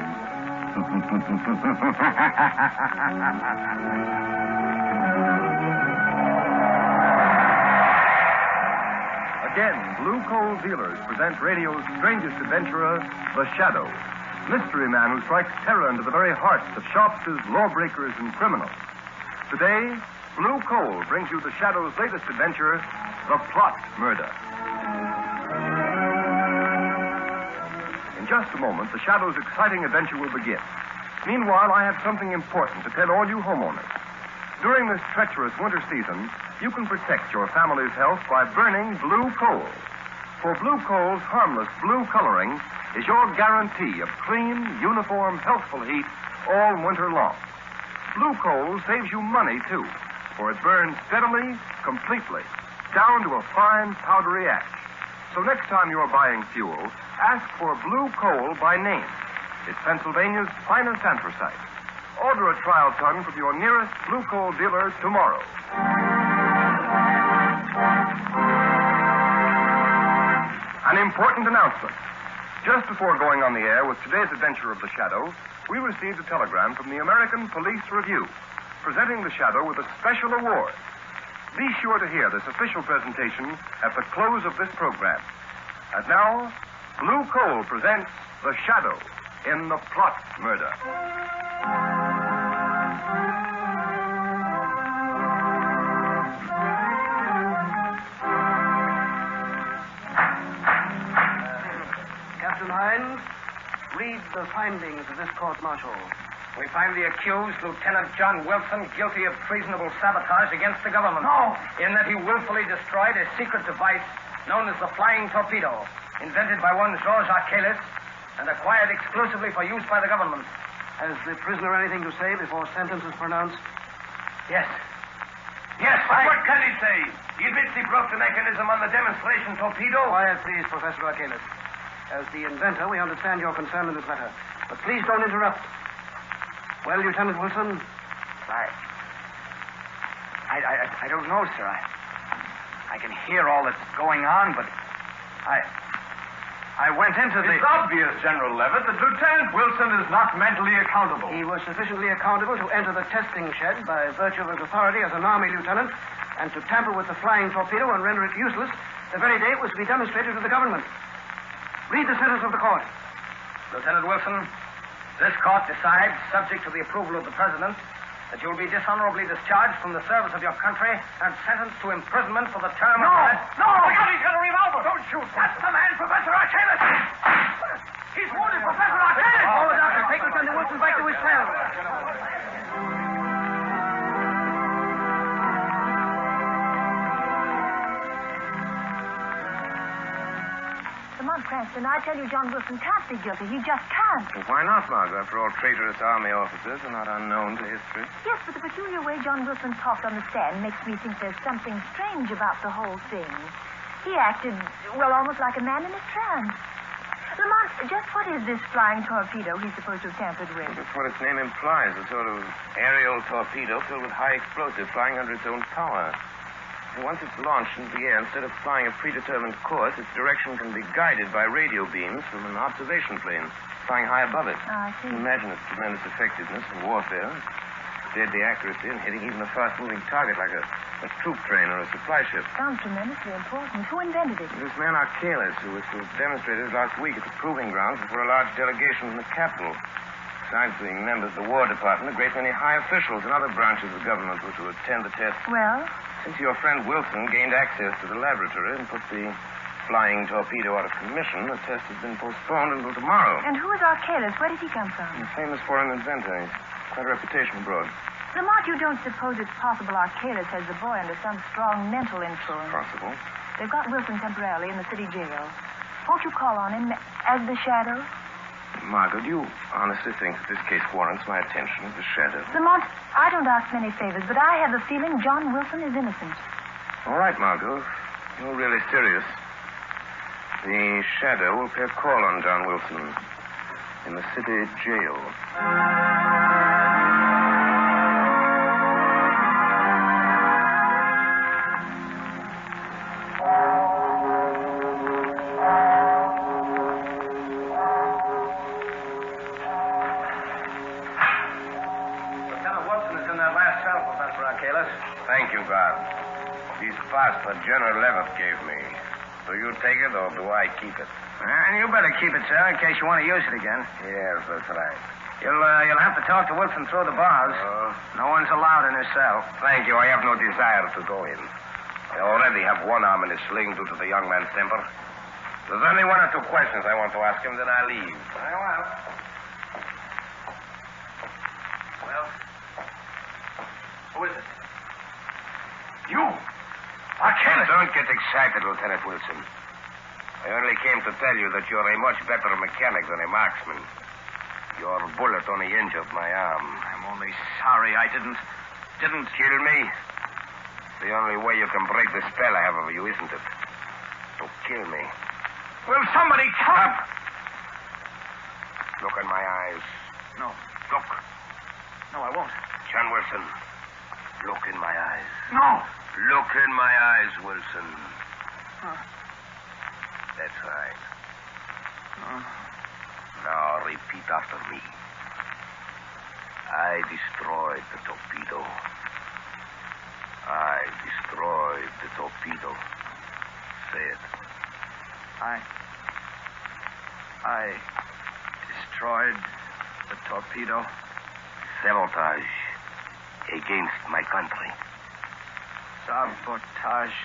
Again, Blue Coal Dealers present radio's strangest adventurer, The Shadow, mystery man who strikes terror into the very hearts of shopsters, lawbreakers, and criminals. Today, Blue Coal brings you The Shadow's latest adventure, The Plot Murder. In just a moment, The Shadow's exciting adventure will begin. Meanwhile, I have something important to tell all you homeowners. During this treacherous winter season, you can protect your family's health by burning blue coal. For blue coal's harmless blue coloring is your guarantee of clean, uniform, healthful heat all winter long. Blue coal saves you money, too, for it burns steadily, completely, down to a fine, powdery ash. So next time you're buying fuel, ask for blue coal by name. It's Pennsylvania's finest anthracite. Order a trial ton from your nearest blue coal dealer tomorrow. An important announcement. Just before going on the air with today's adventure of the Shadow, we received a telegram from the American Police Review, presenting the Shadow with a special award. Be sure to hear this official presentation at the close of this program. And now, Blue Coal presents The Shadow in the Plot Murder. Captain Hines, read the findings of this court-martial. We find the accused, Lieutenant John Wilson, guilty of treasonable sabotage against the government. No! In that he willfully destroyed a secret device known as the flying torpedo, invented by one Georges Archelis and acquired exclusively for use by the government. Has the prisoner anything to say before sentence is pronounced? Yes. Yes, what can he say? He admits he broke the mechanism on the demonstration torpedo. Quiet, please, Professor Archelis. As the inventor, we understand your concern in this matter. But please don't interrupt. Well, Lieutenant Wilson? I don't know, sir. I can hear all that's going on, but I went into the... It's obvious, General Levitt, that Lieutenant Wilson is not mentally accountable. He was sufficiently accountable to enter the testing shed by virtue of his authority as an Army lieutenant and to tamper with the flying torpedo and render it useless the very day it was to be demonstrated to the government. Read the sentence of the court. Lieutenant Wilson, this court decides, subject to the approval of the President, that you will be dishonorably discharged from the service of your country and sentenced to imprisonment for the term of... No! Look out, he's got a revolver! Don't shoot! That's the man, Professor Archelis! He's wounded, Professor Archelis! Oh, Doctor, take Lieutenant Wilson back to his cell. Lamont Cranston, I tell you, John Wilson can't be guilty. He just can't. Well, why not, Margot? After all, traitorous Army officers are not unknown to history. Yes, but the peculiar way John Wilson talked on the stand makes me think there's something strange about the whole thing. He acted, well, almost like a man in a trance. Lamont, just what is this flying torpedo he's supposed to have tampered with? That's what its name implies, a sort of aerial torpedo filled with high explosive flying under its own power. And once it's launched into the air, instead of flying a predetermined course, its direction can be guided by radio beams from an observation plane flying high above it. I see. Imagine its tremendous effectiveness in warfare, deadly accuracy in hitting even a fast-moving target like a troop train or a supply ship. Sounds tremendously important. Who invented it? This man Archelis, who was to have demonstrated last week at the proving grounds before a large delegation from the capital. Besides being members of the War Department, a great many high officials and other branches of government were to attend the test. Well? Since your friend Wilson gained access to the laboratory and put the flying torpedo out of commission, the test has been postponed until tomorrow. And who is Archelis? Where did he come from? He's a famous foreign inventor. He's quite a reputation abroad. Lamont, you don't suppose it's possible Archelis has the boy under some strong mental influence? Possible. They've got Wilson temporarily in the city jail. Won't you call on him as the Shadow? Margot, do you honestly think that this case warrants my attention as the Shadow? Lamont, I don't ask many favors, but I have a feeling John Wilson is innocent. All right, Margot. You're really serious. The Shadow will pay a call on John Wilson in the city jail. Thank you, guard. These pass that General Levitt gave me. Do you take it or do I keep it? And you better keep it, sir, in case you want to use it again. Yes, that's right. You'll have to talk to Wilson through the bars. No one's allowed in his cell. Thank you. I have no desire to go in. I already have one arm in a sling due to the young man's temper. There's only one or two questions I want to ask him, then I leave. Very well. Well, who is it? You! Archelis! Don't get excited, Lieutenant Wilson. I only came to tell you that you're a much better mechanic than a marksman. Your bullet only injured my arm. I'm only sorry I didn't kill me. The only way you can break the spell I have over you, isn't it? To kill me. Will somebody come? Look in my eyes. No. Look. No, I won't. John Wilson, Look in my eyes. No. Look in my eyes, Wilson. That's right. Now repeat after me. I destroyed the torpedo. I destroyed the torpedo. Say it. I destroyed the torpedo. Sabotage against my country. Sabotage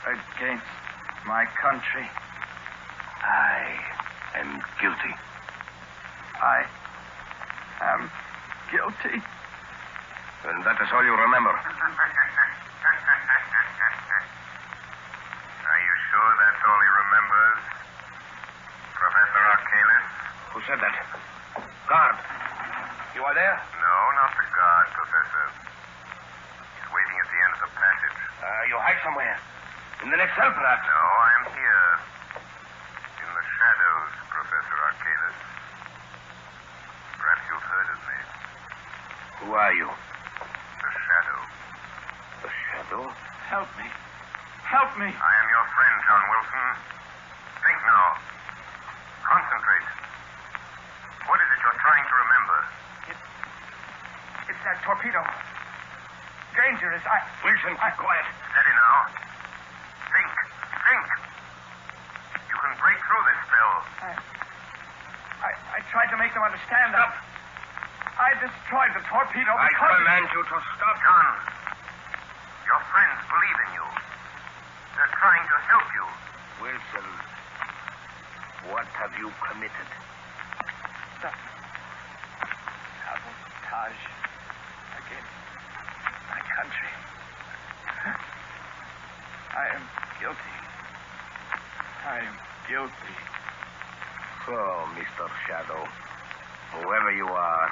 against my country. I am guilty. I am guilty. And that is all you remember. Are you sure that's all he remembers? Professor Arcalis? Who said that? Guard. You are there? No, not the guard, Professor. He's waiting at the end of the passage. You hide somewhere. In the next cell, perhaps? No, I am here. In the shadows, Professor Arcalis. Perhaps you've heard of me. Who are you? The Shadow. The Shadow? Help me. Help me. I am your friend, John Wilson. Think now. Concentrate. What is it you're trying to remember? It's that torpedo. Dangerous. Wilson, keep quiet. Steady now. Think. Think. You can break through this spell. I tried to make them understand that. I destroyed the torpedo I because... command you to stop. John, your friends believe in you. They're trying to help you. Wilson, what have you committed? Sabotage against my country. I am guilty. I am guilty. So, Mr. Shadow, whoever you are,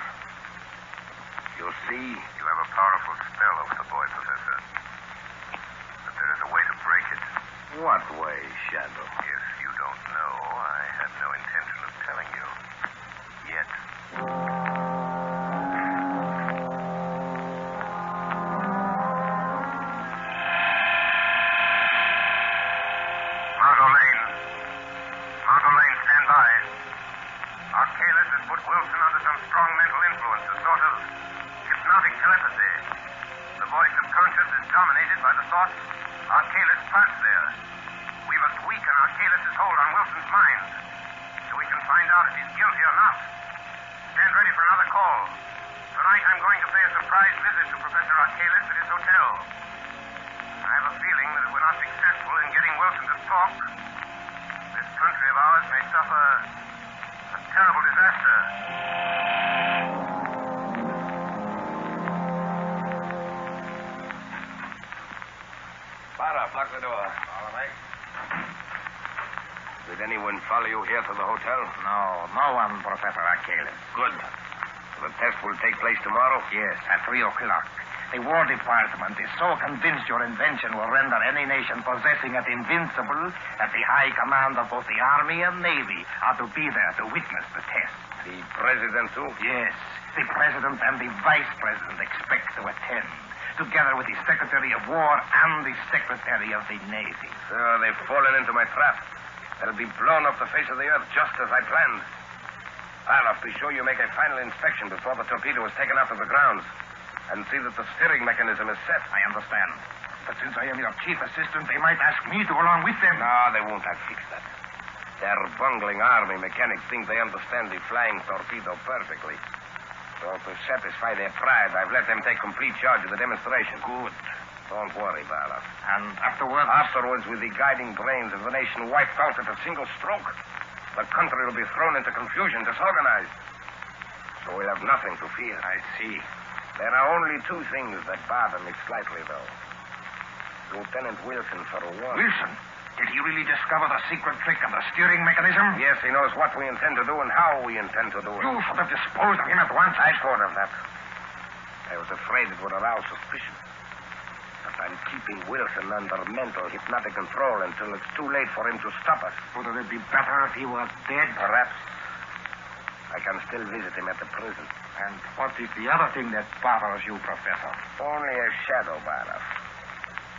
you see? You have a powerful spell over the boy, Professor. But there is a way to break it. What way, Shadow? If you don't know, I have no intention of telling you. Yet. Margolane, stand by. Arcalis has put Wilson under some strong mental influence, a sort of hypnotic telepathy. The boy's subconscious is dominated by the thoughts Arcalis plants there. We must weaken Arcalis' hold on Wilson's mind so we can find out if he's guilty or not. Stand ready for another call. Tonight I'm going to pay a surprise visit to Professor Arcalis at his hotel. I have a feeling that if we're not successful in getting Wilson to talk, this country of ours may suffer a terrible disaster. Barra, lock the door. All right. Did anyone follow you here to the hotel? No one, Professor Arcalis. Good. The test will take place tomorrow? Yes, at 3 o'clock. The War Department is so convinced your invention will render any nation possessing it invincible that the high command of both the Army and Navy are to be there to witness the test. The President, too? Yes. The President and the Vice President expect to attend, together with the Secretary of War and the Secretary of the Navy. So they've fallen into my trap. They'll be blown off the face of the earth just as I planned. I'll be sure you make a final inspection before the torpedo is taken out of the grounds. And see that the steering mechanism is set. I understand. But since I am your chief assistant, they might ask me to go along with them. No, they won't. I'll fix that. Their bungling army mechanics think they understand the flying torpedo perfectly. So to satisfy their pride, I've let them take complete charge of the demonstration. Good. Don't worry, Bala. And afterwards? Afterwards, with the guiding brains of the nation wiped out at a single stroke, the country will be thrown into confusion, disorganized. So we'll have nothing to fear. I see. There are only two things that bother me slightly, though. Lieutenant Wilson, for one. Wilson? Did he really discover the secret trick of the steering mechanism? Yes, he knows what we intend to do and how we intend to do it. You should have disposed of him at once. I thought of that. I was afraid it would arouse suspicion. But I'm keeping Wilson under mental hypnotic control until it's too late for him to stop us. Wouldn't it be better if he was dead? Perhaps. I can still visit him at the prison. And what is the other thing that bothers you, Professor? Only a shadow, Barlow.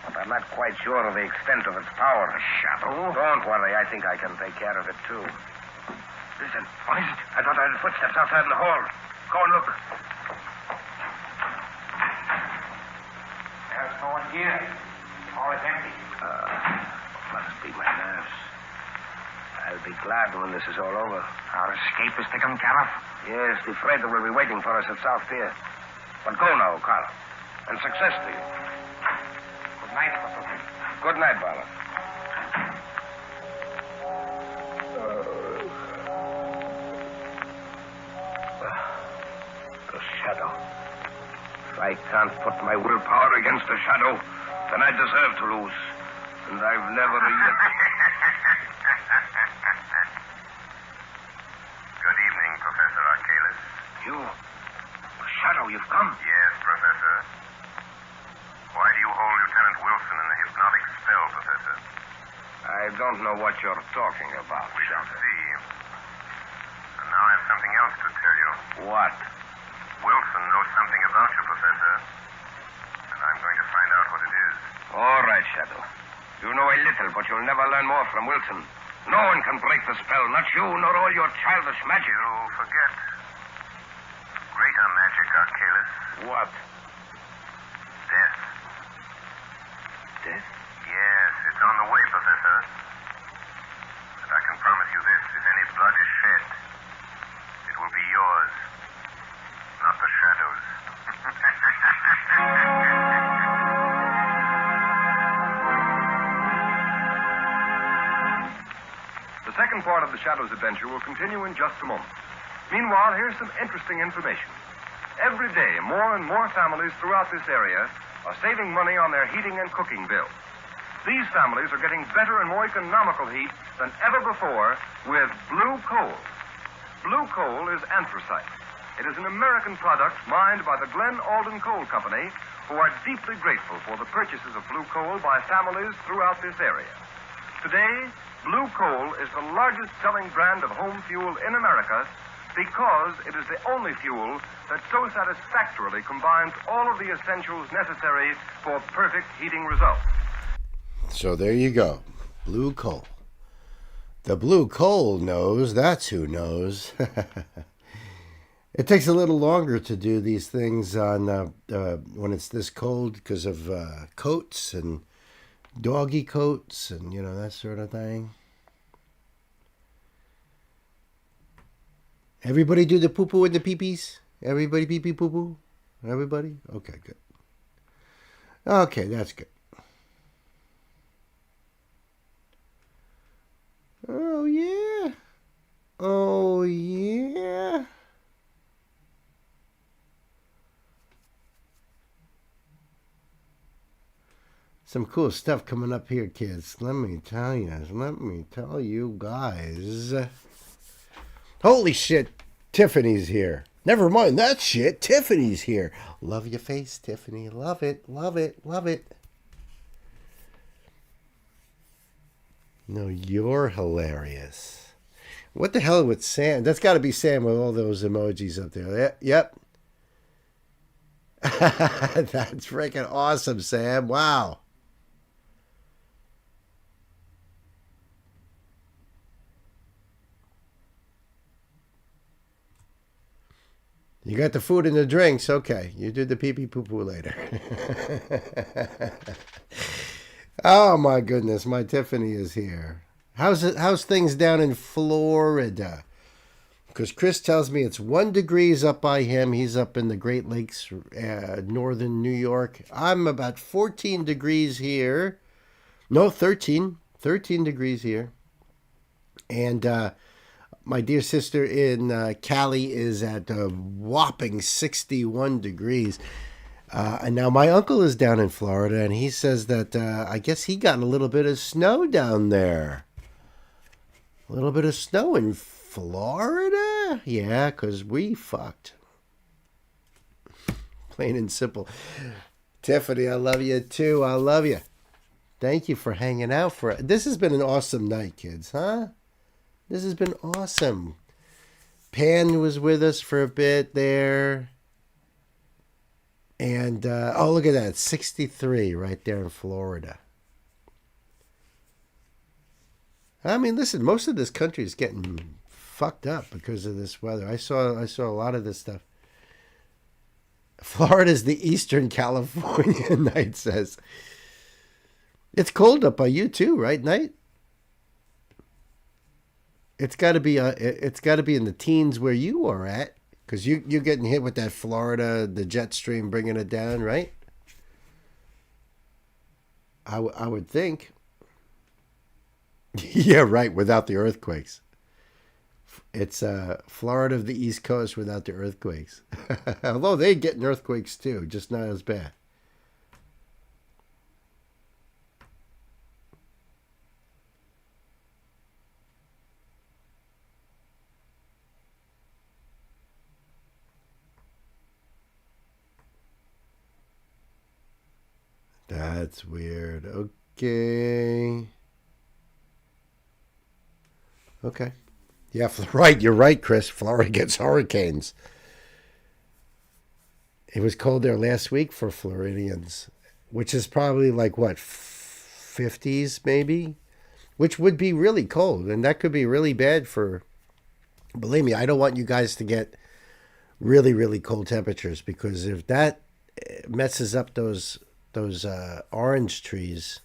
But I'm not quite sure of the extent of its power. A shadow? Don't worry, I think I can take care of it, too. Listen. What is it? I thought I heard footsteps outside in the hall. Go and look. There's no one here. All is empty. Must be my nerves. I'll be glad when this is all over. Our escape is taken care of? Yes, the freighter will be waiting for us at South Pier. But go now, Carl. And success to you. Good night, Professor. Good night, Barlow. The shadow. If I can't put my willpower against the shadow, then I deserve to lose. And I've never yet... Good evening, Professor Arcalis. You? Shadow, you've come? Yes, Professor. Why do you hold Lieutenant Wilson in the hypnotic spell, Professor? I don't know what you're talking about. We shall see. And now I have something else to tell you. What? Wilson knows something about you, Professor. And I'm going to find out what it is. All right, Shadow. You know a little, but you'll never learn more from Wilson. No one can break the spell, not you, nor all your childish magic. You forget greater magic, Arcalis. What? Death. Death? Yes, it's on the way, Professor. And I can promise you this, if any blood is shed, it will be yours, not the Shadow's. The second part of the Shadow's adventure will continue in just a moment. Meanwhile, here's some interesting information. Every day, more and more families throughout this area are saving money on their heating and cooking bills. These families are getting better and more economical heat than ever before with blue coal. Blue coal is anthracite. It is an American product mined by the Glen Alden Coal Company, who are deeply grateful for the purchases of blue coal by families throughout this area. Today, blue coal is the largest selling brand of home fuel in America because it is the only fuel that so satisfactorily combines all of the essentials necessary for perfect heating results. So there you go. Blue coal. The blue coal knows. That's who knows. It takes a little longer to do these things on when it's this cold because of coats and doggy coats and, you know, that sort of thing. Everybody do the poo-poo and the pee-pees? Everybody pee-pee poo-poo? Everybody? Okay, good. Okay, that's good. Oh, yeah. Oh, yeah. Some cool stuff coming up here, kids. Let me tell you guys. Holy shit, Tiffany's here. Never mind that shit, Tiffany's here. Love your face, Tiffany. Love it, love it, love it. No, you're hilarious. What the hell with Sam? That's got to be Sam with all those emojis up there. Yep. That's freaking awesome, Sam. Wow. You got the food and the drinks. Okay. You do the pee-pee poo-poo later. Oh, my goodness. My Tiffany is here. How's things down in Florida? Because Chris tells me it's 1 degree up by him. He's up in the Great Lakes, northern New York. I'm about 14 degrees here. No, 13. 13 degrees here. And my dear sister in Cali is at a whopping 61 degrees. And now my uncle is down in Florida, and he says that I guess he got a little bit of snow down there. A little bit of snow in Florida? Yeah, because we fucked. Plain and simple. Tiffany, I love you too. I love you. Thank you for hanging out This has been an awesome night, kids, huh? This has been awesome. Pan was with us for a bit there. And, oh, look at that. 63 right there in Florida. I mean, listen, most of this country is getting fucked up because of this weather. I saw a lot of this stuff. Florida's the Eastern California, Knight says. It's cold up by you too, right, Knight? It's got to be in the teens where you are at, because you're getting hit with that Florida, the jet stream bringing it down, right? I would think. Yeah, right, without the earthquakes. It's Florida of the East Coast without the earthquakes. Although they're getting earthquakes too, just not as bad. That's weird. Okay. Okay. Yeah, right. You're right, Chris. Florida gets hurricanes. It was cold there last week for Floridians, which is probably like, what, 50s maybe? Which would be really cold, and that could be really bad for... Believe me, I don't want you guys to get really, really cold temperatures, because if that messes up those orange trees...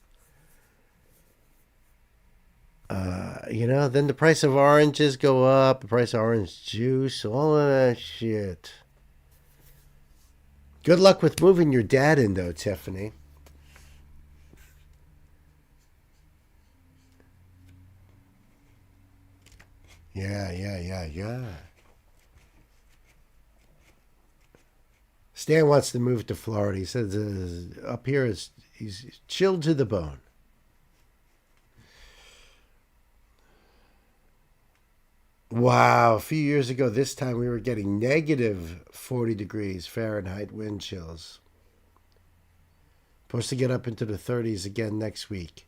then the price of oranges go up, the price of orange juice, all of that shit. Good luck with moving your dad in, though, Tiffany. Yeah. Stan wants to move to Florida. He says up here he's chilled to the bone. Wow, a few years ago, this time we were getting negative 40 degrees Fahrenheit wind chills. Supposed to get up into the 30s again next week.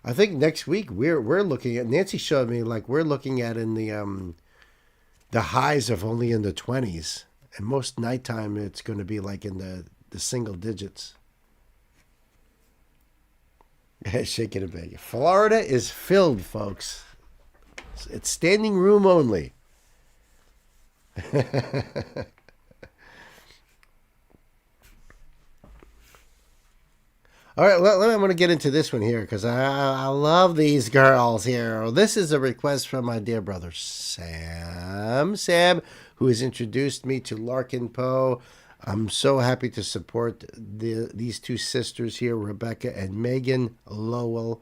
I think next week we're looking at, Nancy showed me, like, we're looking at in the highs of only in the 20s. And most nighttime it's going to be like in the single digits. Shaking a bag. Florida is filled, folks. It's standing room only. All right, I'm going to get into this one here, because I love these girls here. This is a request from my dear brother Sam, who has introduced me to Larkin Poe. I'm so happy to support these two sisters here, Rebecca and Megan Lowell.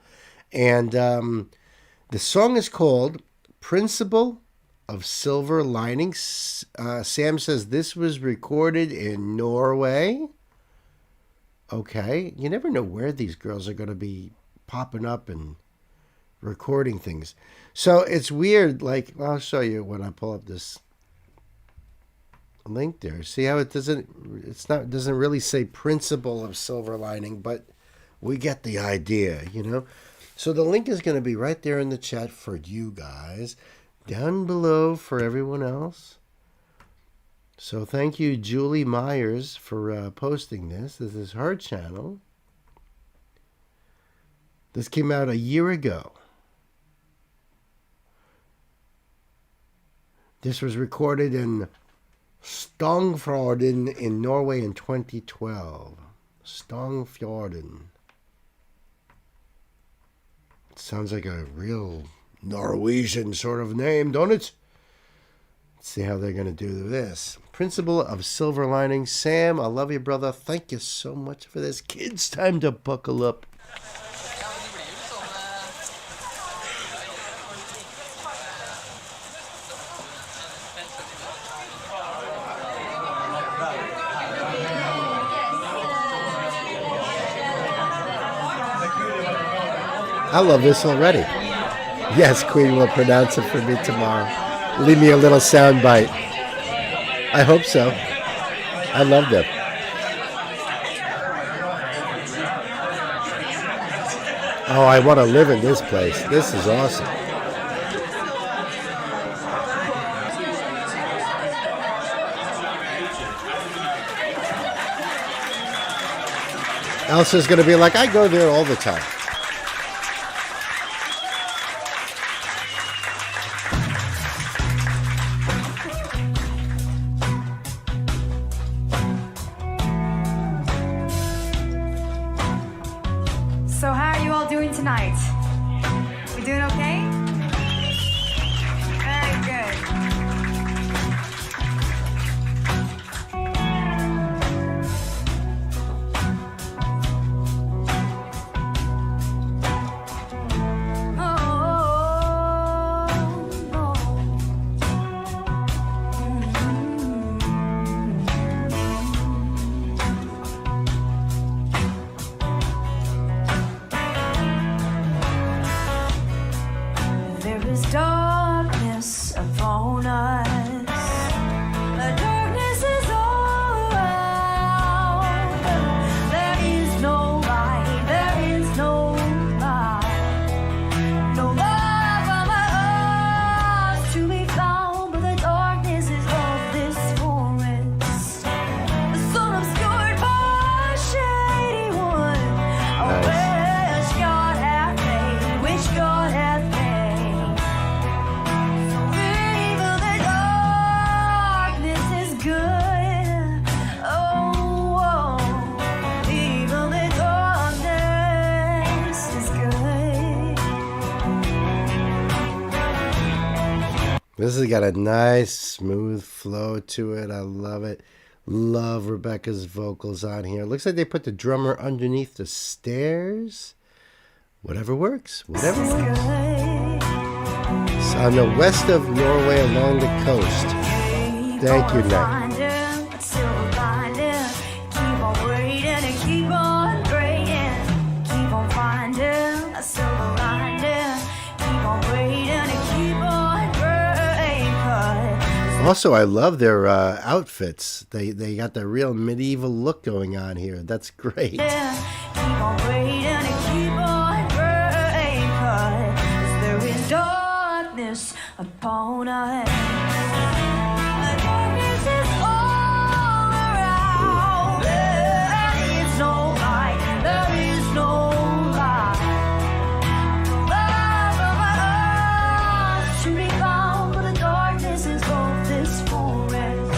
And the song is called Principle of Silver Linings. Sam says this was recorded in Norway. Okay. You never know where these girls are going to be popping up and recording things. So it's weird. Like, I'll show you when I pull up this link there. See how it doesn't really say Principle of Silver Lining, but we get the idea, So the link is going to be right there in the chat for you guys, down below for everyone else. So thank you, Julie Myers, for posting this. This is her channel. This came out a year ago. This was recorded in Stongfjorden in Norway in 2012. Stongfjorden. Sounds like a real Norwegian sort of name, don't it? Let's see how they're going to do this. Principle of Silver Lining. Sam, I love you, brother. Thank you so much for this. Kids, time to buckle up. I love this already. Yes, Queen will pronounce it for me tomorrow. Leave me a little sound bite. I hope so. I love them. Oh, I want to live in this place. This is awesome. Elsa's going to be like, I go there all the time. So how are you all doing tonight? We doing okay? Very good. There is darkness upon us. The darkness is all around. There is no light, there is no light. No light from us to be found, but the darkness is of this forest. The sun obscured by a shady one. Oh, which God hath made, which God hath made. Even the darkness is good. Oh, even the darkness is good. This has got a nice, smooth flow to it. I love it. Love Rebecca's vocals on here. Looks like they put the drummer underneath the stairs. Whatever works. Whatever works. It's on the west of Norway along the coast. Thank you, Nick. Silver lining, keep on waiting and keep on praying. Keep on finding a silver lining, keep on waiting and keep on praying. Also, I love their outfits. They got the real medieval look going on here. That's great. Keep on waiting and keep on praying. 'Cause there is darkness upon us. The darkness is all around. There is no light, there is no light. No light from us to be found, but the darkness is of this forest.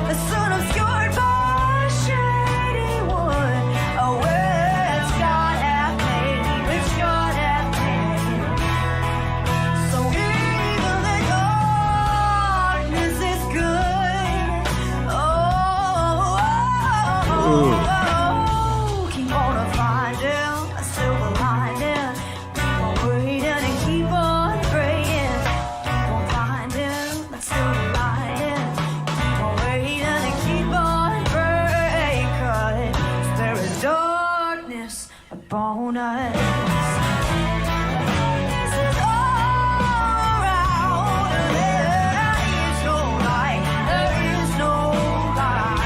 The sun obscured by a shady wood. Oh, which God hath made, which God hath made. So even the darkness is good. Keep on finding a silver lining. Keep on waiting and keep on praying. Keep on finding a silver lining. Keep on waiting and keep on praying. 'Cause there is darkness upon us. This is all around. There is no light, there is no light.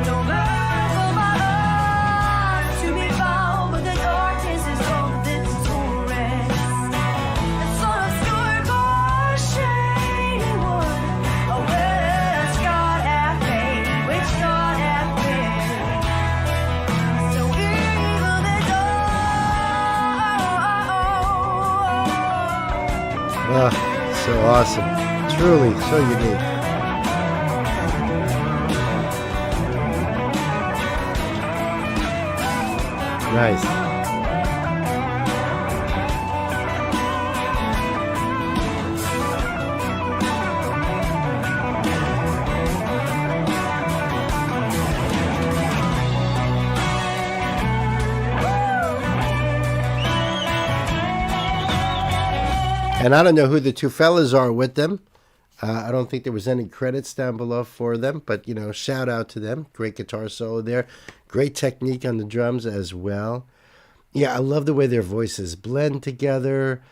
No light from us to be found, but the darkness is of this forest. The sun obscured by a shady wood. Oh, which God hath made, which God hath made. So even the Ah, so awesome. Truly, so unique. Nice. And I don't know who the two fellas are with them. I don't think there was any credits down below for them, but, you know, shout out to them. Great guitar solo there. Great technique on the drums as well. Yeah, I love the way their voices blend together.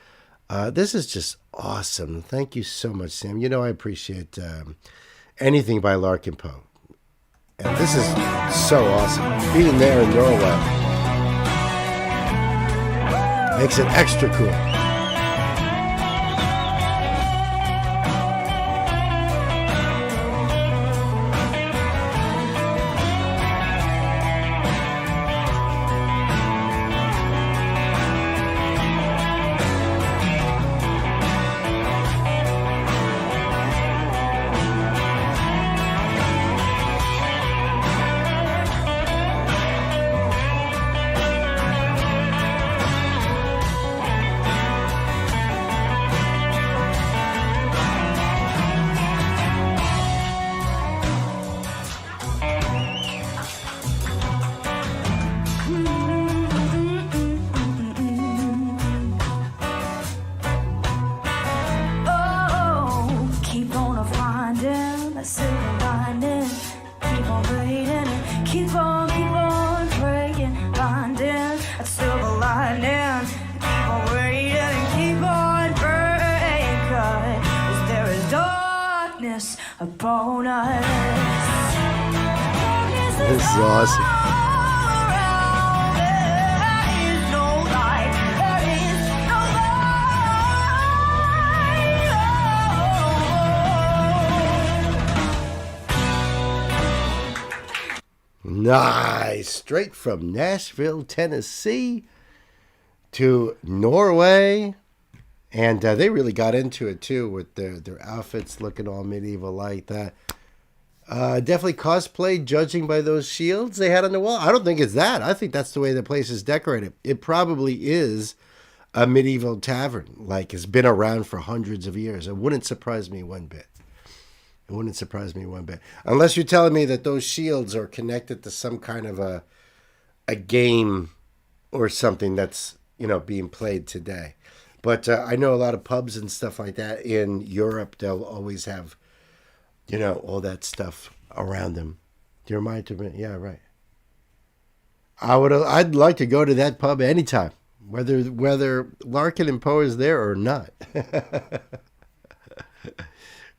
This is just awesome. Thank you so much, Sam. You know I appreciate anything by Larkin Poe. And this is so awesome. Being there in Norway makes it extra cool. keep on praying, finding a silver lining. Keep on waiting and keep on praying, 'cause there is darkness upon us. This is awesome. Nice. Straight from Nashville, Tennessee to Norway. And they really got into it, too, with their outfits looking all medieval like that. Definitely cosplay, judging by those shields they had on the wall. I don't think it's that. I think that's the way the place is decorated. It probably is a medieval tavern, like it's been around for hundreds of years. It wouldn't surprise me one bit. It wouldn't surprise me one bit. Unless you're telling me that those shields are connected to some kind of a game or something that's, being played today. But I know a lot of pubs and stuff like that in Europe, they'll always have, all that stuff around them. Do you remind me? Yeah, right. I'd like to go to that pub anytime, whether Larkin and Poe is there or not.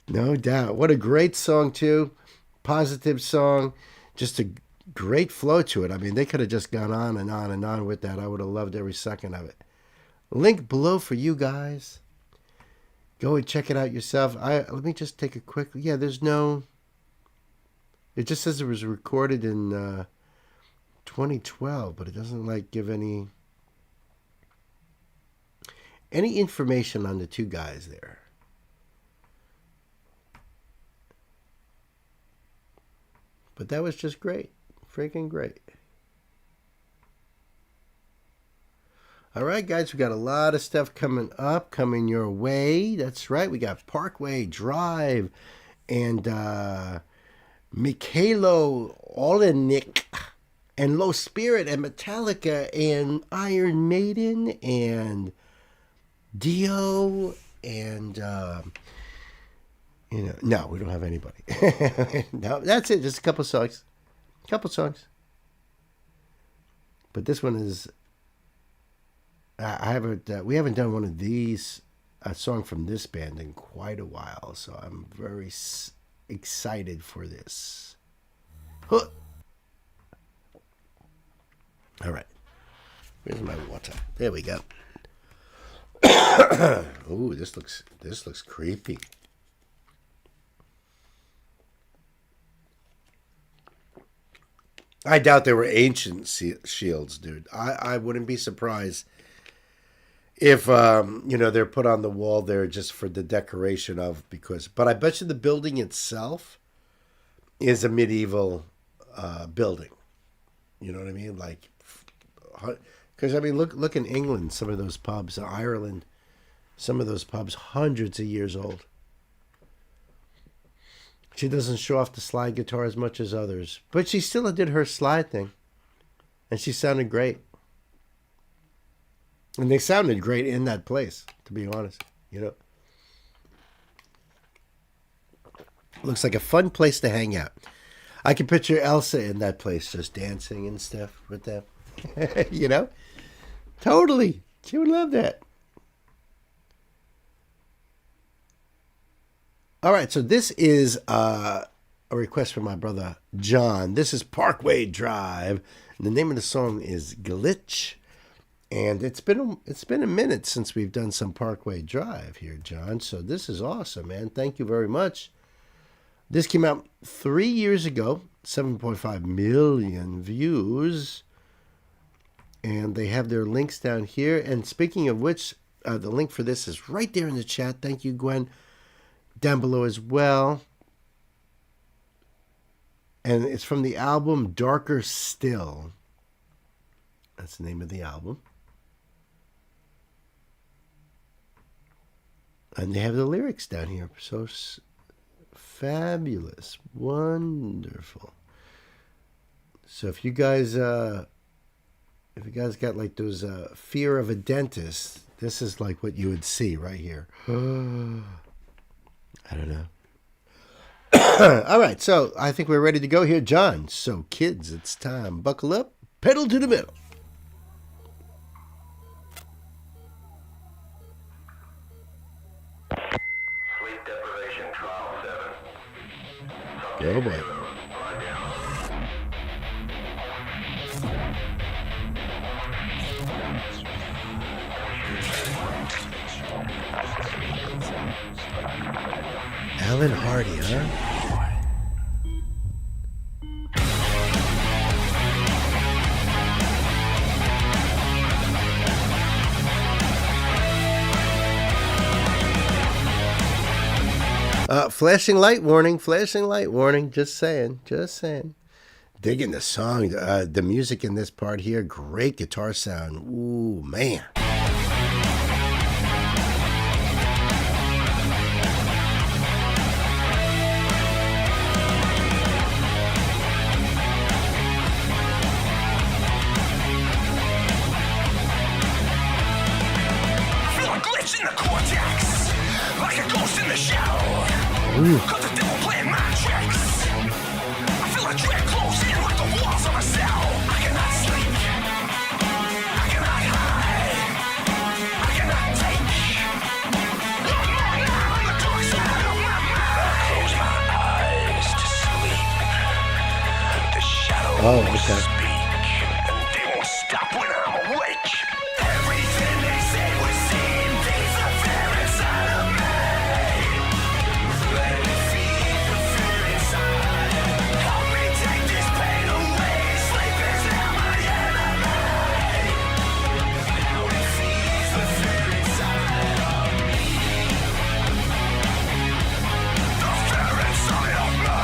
No doubt. What a great song, too. Positive song. Just a great flow to it. I mean, they could have just gone on and on and on with that. I would have loved every second of it. Link below for you guys. Go and check it out yourself. Let me just take a quick... Yeah, there's no... It just says it was recorded in 2012, but it doesn't, give any information on the two guys there. But that was just great. Freaking great. All right, guys, we got a lot of stuff coming coming your way. That's right. We got Parkway Drive and Mikhailo Olenik and Low Spirit and Metallica and Iron Maiden and Dio and... no, we don't have anybody. No, that's it. Just a couple songs. But this one is... we haven't done one of these, a song from this band in quite a while, so I'm very excited for this. Huh. All right. Where's my water? There we go. Ooh, this looks creepy. I doubt they were ancient shields, dude. I wouldn't be surprised if, they're put on the wall there just for the decoration but I bet you the building itself is a medieval building. You know what I mean? Because, look in England, some of those pubs, Ireland, some of those pubs, hundreds of years old. She doesn't show off the slide guitar as much as others. But she still did her slide thing. And she sounded great. And they sounded great in that place, to be honest. Looks like a fun place to hang out. I can picture Elsa in that place, just dancing and stuff with them. Totally. She would love that. All right, so this is a request from my brother John. This is Parkway Drive. And the name of the song is Glitch. And it's been a minute since we've done some Parkway Drive here, John. So this is awesome, man. Thank you very much. This came out 3 years ago, 7.5 million views. And they have their links down here. And speaking of which, the link for this is right there in the chat. Thank you, Gwen. Down below as well. And it's from the album Darker Still. That's the name of the album. And they have the lyrics down here. So fabulous. Wonderful. So if you guys got like those fear of a dentist, this is like what you would see right here. I don't know. All right, so I think we're ready to go here, John. So, kids, it's time. Buckle up, pedal to the middle. Sleep deprivation trial 7. Oh, boy. Alan Hardy, huh? Flashing light warning, just saying. Digging the song, the music in this part here, great guitar sound. Ooh, man. In the cortex, like a ghost in the shadow. Cause the devil playing my tricks. I feel a dread close in like the walls of a cell. I cannot sleep. I cannot hide. I cannot take. No more now on the dark side of my mind. I close my eyes to sleep. The shadows speak, and they won't stop when I'm awake. Everything they say was seen. These are fear inside of me. Let me feed the fear inside. Help me take this pain away. Sleep is now my enemy. Now it feeds the fear inside of me. The fear inside of me.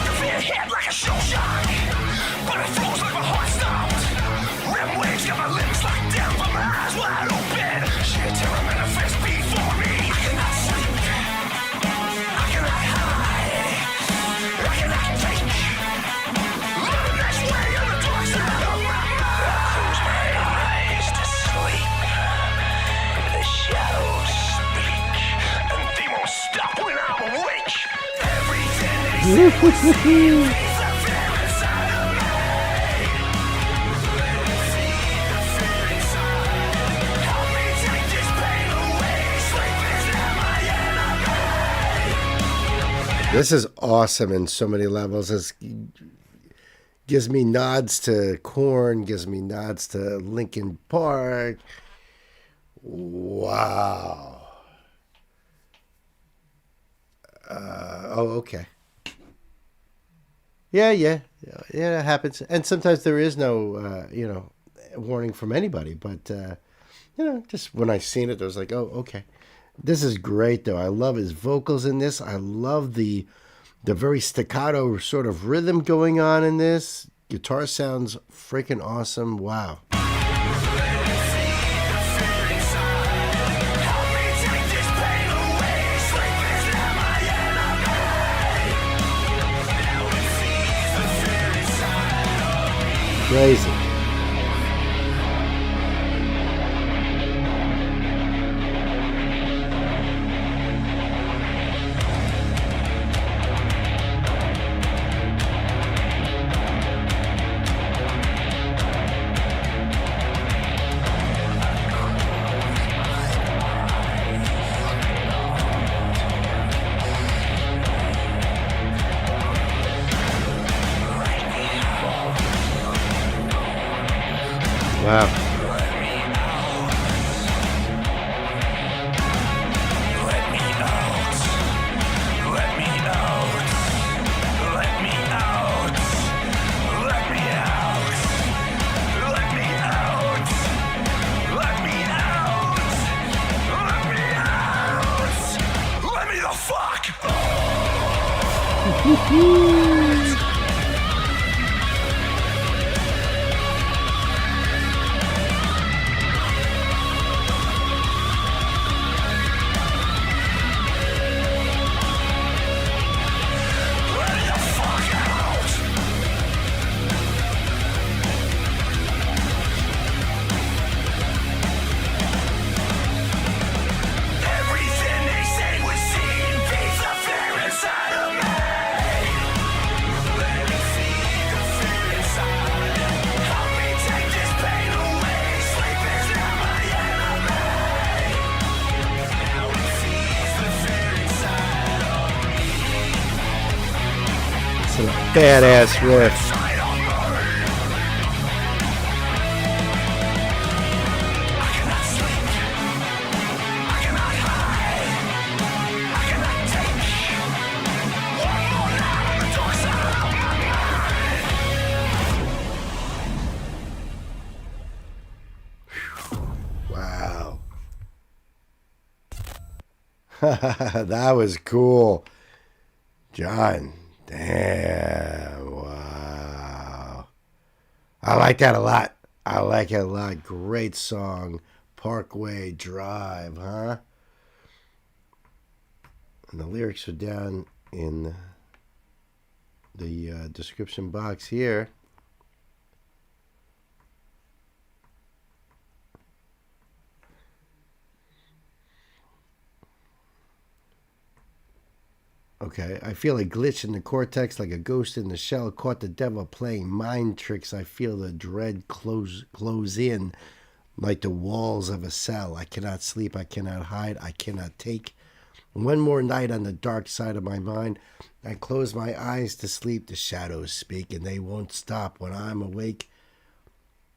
The fear hit like a shell shock, but it flows like my heart stopped. Rim waves got my limbs locked down, but my eyes wide open. Sheer terror manifests before me. I cannot sleep. I cannot hide. I cannot take. Living this way on the dark side of my mind. I close my eyes to sleep. The shadows speak, and they won't stop when I'm awake. Everything they say was seen. These are fear inside of me. Let me feed the fear inside. Help me take this pain away. Sleep is now my enemy. This is awesome in so many levels. It gives me nods to Korn, gives me nods to Linkin Park. Wow. Okay. Yeah, it happens. And sometimes there is no, warning from anybody. But, just when I seen it, I was like, oh, okay. This is great, though. I love his vocals in this. I love the very staccato sort of rhythm going on in this. Guitar sounds freaking awesome. Wow. Crazy. Wow. Everything they say was seen. Badass riff. Wow. That was cool. John. Damn. Wow. I like that a lot. I like it a lot. Great song. Parkway Drive, huh? And the lyrics are down in the description box here. Okay, I feel a glitch in the cortex like a ghost in the shell. Caught the devil playing mind tricks. I feel the dread close in like the walls of a cell. I cannot sleep. I cannot hide. I cannot take one more night on the dark side of my mind. I close my eyes to sleep. The shadows speak, and they won't stop when I'm awake.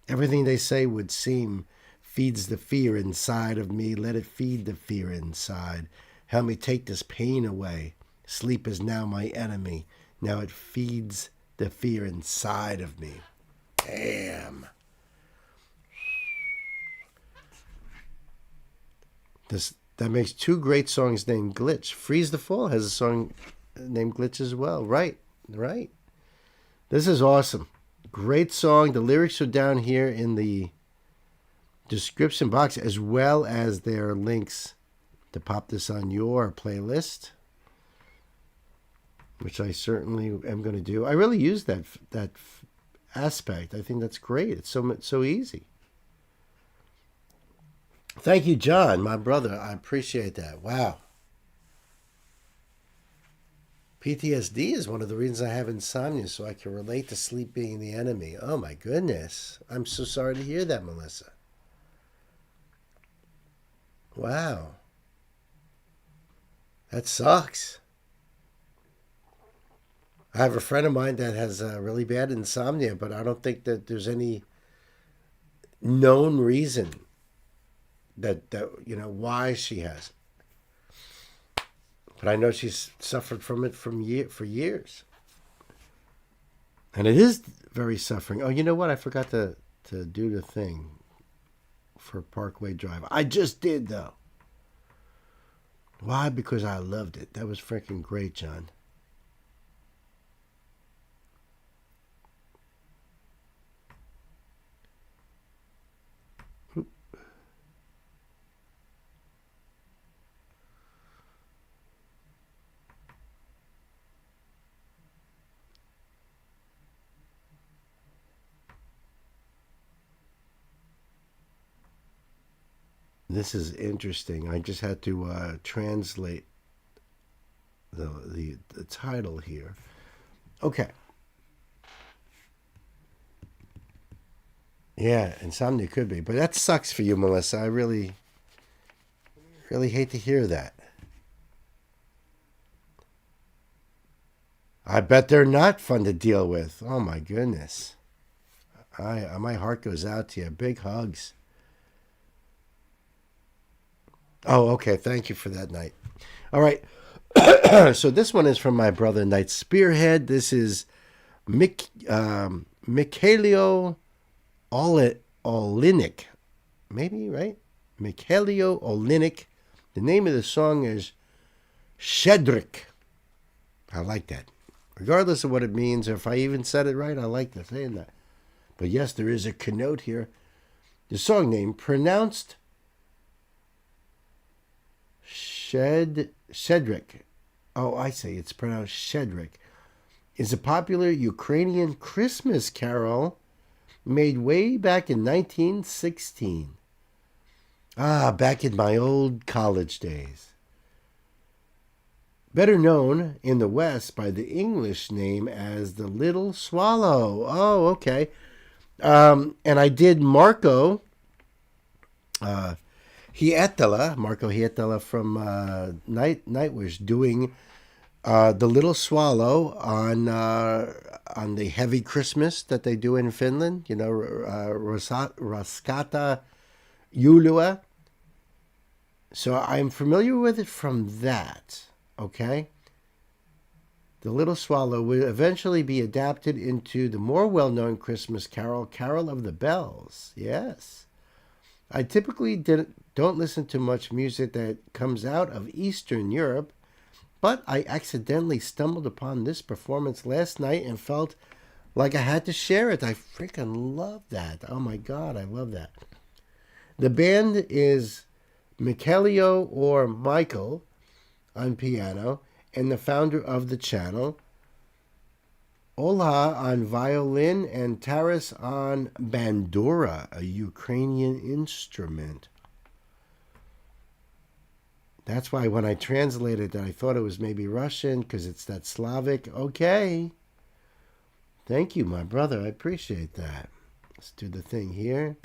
Everything they say would seem feeds the fear inside of me. Let it feed the fear inside. Help me take this pain away. Sleep is now my enemy. Now it feeds the fear inside of me. Damn. That makes two great songs named Glitch. Freeze the Fall has a song named Glitch as well. Right. This is awesome. Great song. The lyrics are down here in the description box, as well as there are links to pop this on your playlist, which I certainly am going to do. I really use that aspect. I think that's great. It's so easy. Thank you, John, my brother. I appreciate that. Wow. PTSD is one of the reasons I have insomnia, so I can relate to sleep being the enemy. Oh, my goodness. I'm so sorry to hear that, Melissa. Wow. That sucks. I have a friend of mine that has really bad insomnia, but I don't think that there's any known reason that why she has it. But I know she's suffered from it for years. And it is very suffering. Oh, you know what? I forgot to do the thing for Parkway Drive. I just did, though. Why? Because I loved it. That was freaking great, John. This is interesting. I just had to translate the title here. Okay. Yeah, insomnia could be. But that sucks for you, Melissa. I really hate to hear that. I bet they're not fun to deal with. Oh, my goodness. My heart goes out to you. Big hugs. Oh, okay. Thank you for that, Knight. All right. So this one is from my brother, Knight Spearhead. This is Mikhailo Olinik. Maybe, right? Mikhailo Olinik. The name of the song is Shedrick. I like that. Regardless of what it means, or if I even said it right, I like saying that. But yes, there is a connote here. The song name, pronounced Shedrick. Oh, I say it's pronounced Shedrick. Is a popular Ukrainian Christmas carol made way back in 1916. Back in my old college days. Better known in the West by the English name as the Little Swallow. Oh, okay. And I did Marco Hietala from Nightwish doing The Little Swallow on the heavy Christmas that they do in Finland. You know, Raskata Joulua. So I'm familiar with it from that. Okay. The Little Swallow will eventually be adapted into the more well-known Christmas carol, Carol of the Bells. Yes. I typically don't listen to much music that comes out of Eastern Europe, but I accidentally stumbled upon this performance last night and felt like I had to share it. I freaking love that. Oh my God, I love that. The band is Mikhailo or Michael on piano, and the founder of the channel, Olha on violin, and Taras on bandura, a Ukrainian instrument. That's why when I translated that, I thought it was maybe Russian, because it's that Slavic. Okay. Thank you, my brother. I appreciate that. Let's do the thing here.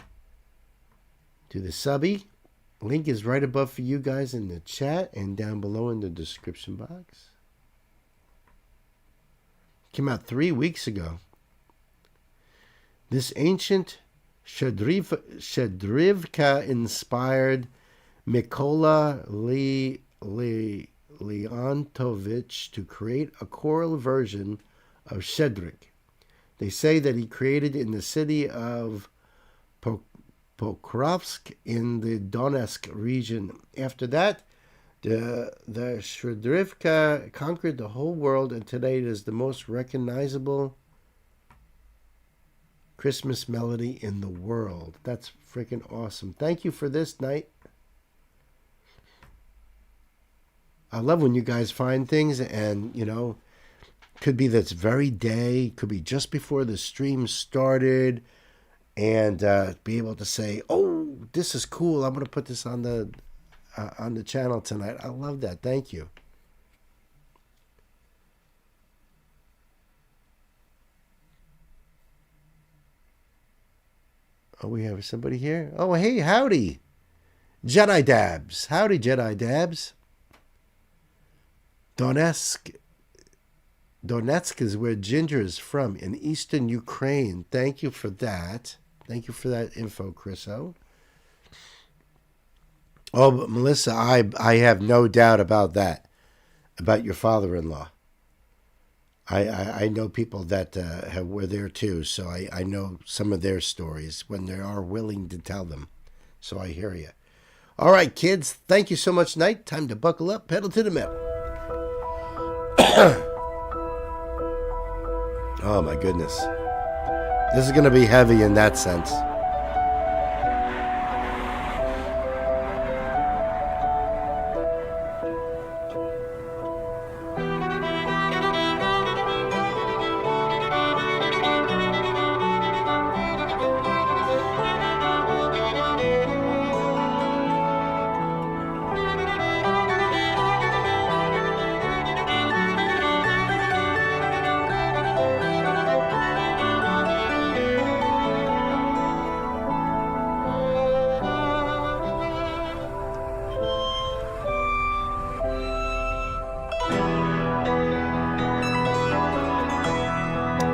Do the subby. Link is right above for you guys in the chat and down below in the description box. Came out 3 weeks ago. This ancient Shadrivka-inspired Mykola Leontovich to create a choral version of Shedrik. They say that he created in the city of Pokrovsk in the Donetsk region. After that, the Shadrivka conquered the whole world, and today it is the most recognizable Christmas melody in the world. That's freaking awesome. Thank you for this night. I love when you guys find things, and, you know, could be this very day, could be just before the stream started, and be able to say, oh, this is cool. I'm going to put this on the channel tonight. I love that. Thank you. Oh, we have somebody here. Oh, hey, howdy. Jedi Dabs. Howdy, Jedi Dabs. Donetsk is where Ginger is from, in eastern Ukraine. Thank you for that. Thank you for that info, Chriso. Oh, but Melissa, I have no doubt about that, about your father-in-law. I know people that were there too, so I know some of their stories when they are willing to tell them. So I hear you. All right, kids, thank you so much tonight. Time to buckle up, pedal to the metal. Oh, my goodness. This is going to be heavy in that sense.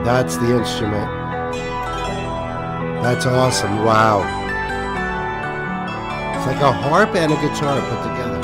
That's the instrument. That's awesome. Wow. It's like a harp and a guitar put together.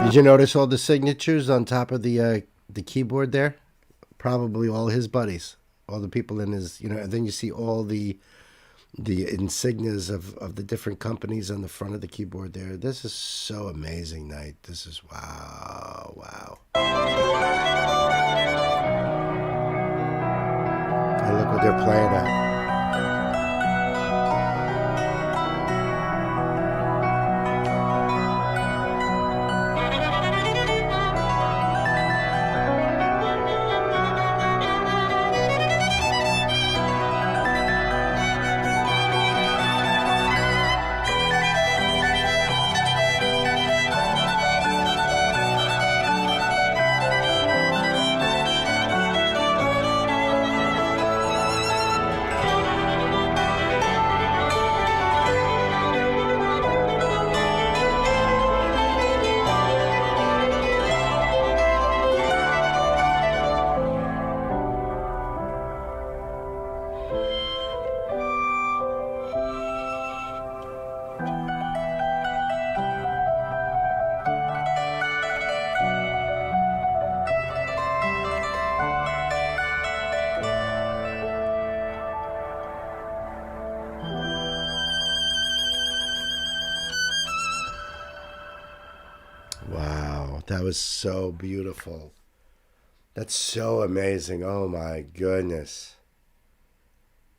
Did you notice all the signatures on top of the keyboard there? Probably all his buddies, all the people in his, and then you see all the the insignias of the different companies on the front of the keyboard there. This is so amazing, Night. This is wow. And look what they're playing at. Wow, that was so beautiful. That's so amazing. Oh my goodness.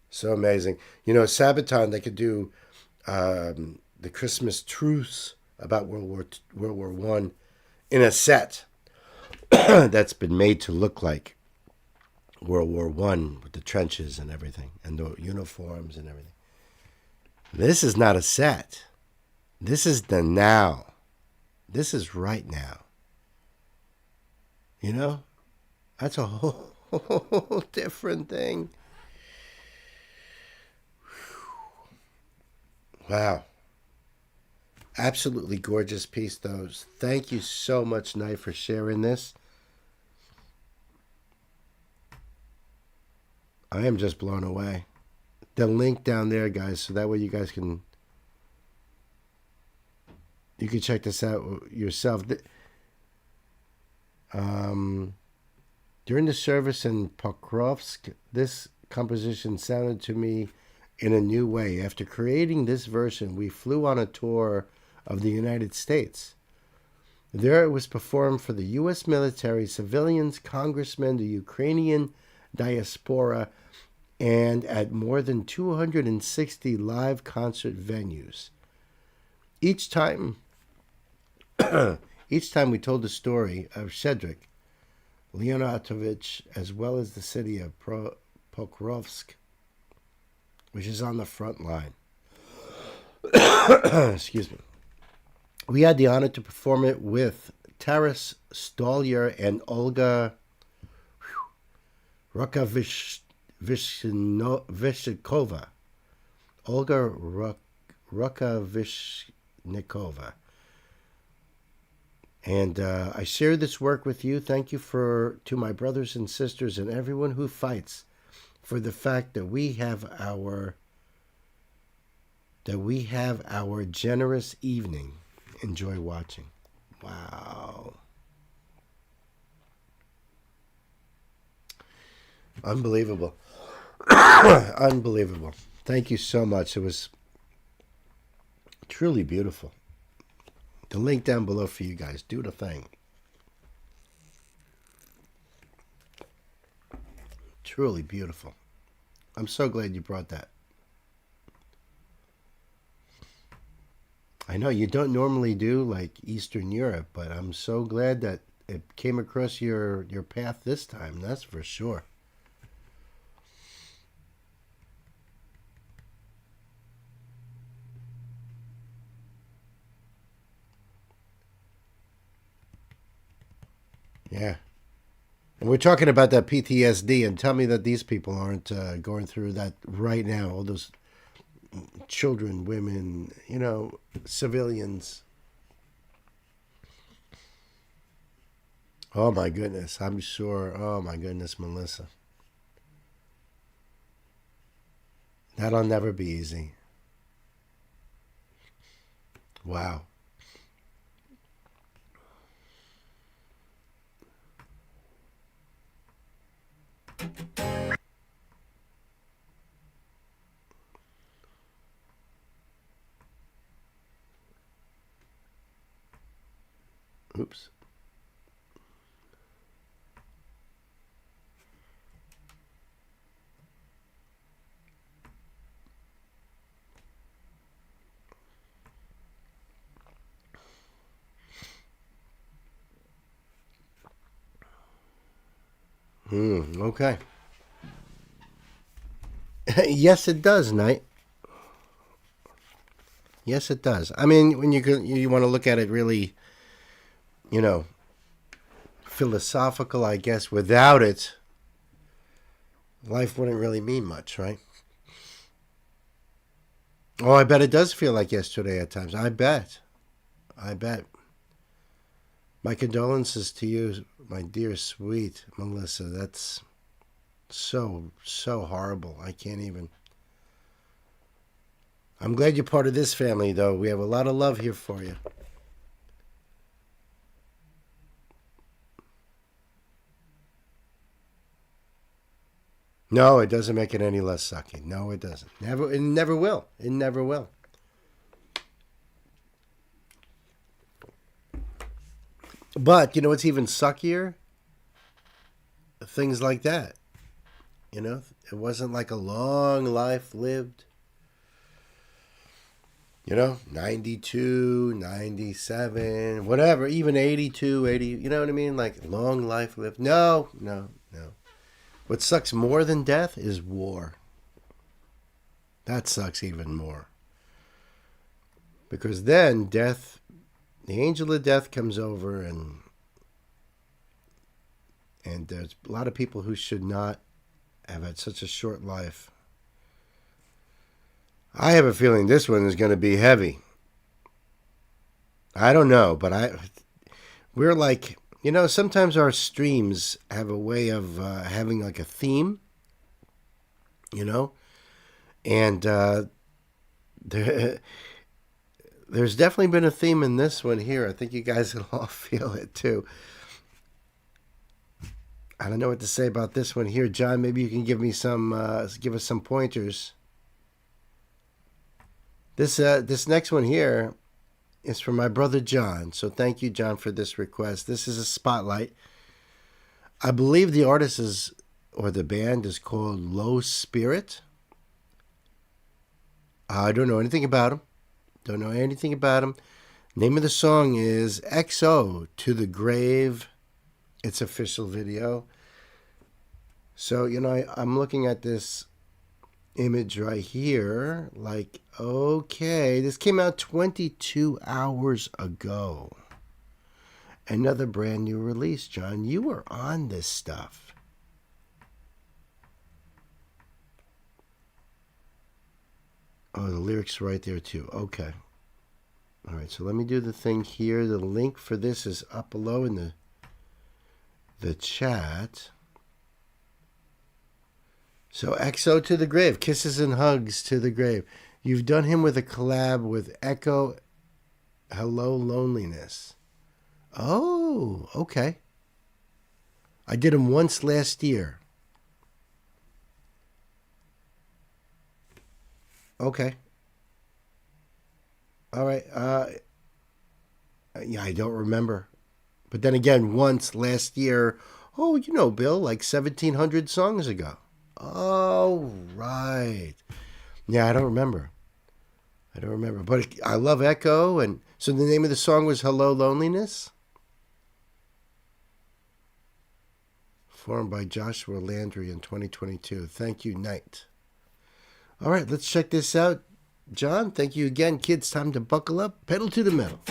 So amazing. You know, Sabaton, they could do the Christmas truce about World War One in a set that's been made to look like World War One with the trenches and everything and the uniforms and everything. This is not a set. This is the now. This is right now. You know? That's a whole different thing. Wow. Absolutely gorgeous piece, though. Thank you so much, Knight, for sharing this. I am just blown away. The link down there, guys, so that way you guys can... You can check this out yourself. During the service in Pokrovsk, this composition sounded to me in a new way. After creating this version, we flew on a tour of the United States. There it was performed for the U.S. military, civilians, congressmen, the Ukrainian diaspora, and at more than 260 live concert venues. Each time we told the story of Shedrik Leonatovich, as well as the city of Pokrovsk, which is on the front line. Excuse me. We had the honor to perform it with Taras Stolyer and Olga Rukavishnikova. Olga Rukavishnikova. And I share this work with you. Thank you to my brothers and sisters and everyone who fights for the fact that we have our generous evening. Enjoy watching. Wow. Unbelievable. Unbelievable. Thank you so much. It was truly beautiful. The link down below for you guys. Do the thing. Truly beautiful. I'm so glad you brought that. I know you don't normally do like Eastern Europe, but I'm so glad that it came across your path this time. That's for sure. Yeah. And we're talking about that PTSD, and tell me that these people aren't going through that right now. All those children, women, civilians. Oh my goodness, I'm sure. Oh my goodness, Melissa. That'll never be easy. Wow. Oops. Okay. Yes, it does, Knight. Yes, it does. I mean, when you want to look at it really, philosophical, I guess, without it, life wouldn't really mean much, right? Oh, I bet it does feel like yesterday at times. I bet. My condolences to you, my dear, sweet Melissa. That's so horrible. I can't even. I'm glad you're part of this family, though. We have a lot of love here for you. No, it doesn't make it any less sucky. No, it doesn't. It never will. It never will. But, what's even suckier? Things like that. It wasn't like a long life lived. 92, 97, whatever, even 82, 80, you know what I mean? Like long life lived. No. What sucks more than death is war. That sucks even more. Because then death, the angel of death comes over and there's a lot of people who should not have had such a short life. I have a feeling this one is going to be heavy. I don't know, but we're like, sometimes our streams have a way of having like a theme, and there's definitely been a theme in this one here. I think you guys will all feel it too. I don't know what to say about this one here, John. Maybe you can give us some pointers. This next one here is from my brother John. So thank you, John, for this request. This is a spotlight. I believe the artist or the band is called Low Spirit. I don't know anything about them. Name of the song is XO to the Grave. It's official video. So, I'm looking at this image right here, like, okay, this came out 22 hours ago. Another brand new release, John. You were on this stuff. Oh, the lyrics right there too. Okay. All right, so let me do the thing here. The link for this is up below in the chat. So XO to the Grave, kisses and hugs to the grave. You've done him with a collab with Echo, Hello Loneliness. Oh, okay. I did him once last year. Okay. All right. Yeah, I don't remember. But then again, once last year, oh, Bill, like 1,700 songs ago. Oh, right. Yeah, I don't remember. But I love Echo. And so the name of the song was Hello Loneliness? Formed by Joshua Landry in 2022. Thank you, Knight. All right, let's check this out. John, thank you again. Kids, time to buckle up. Pedal to the metal.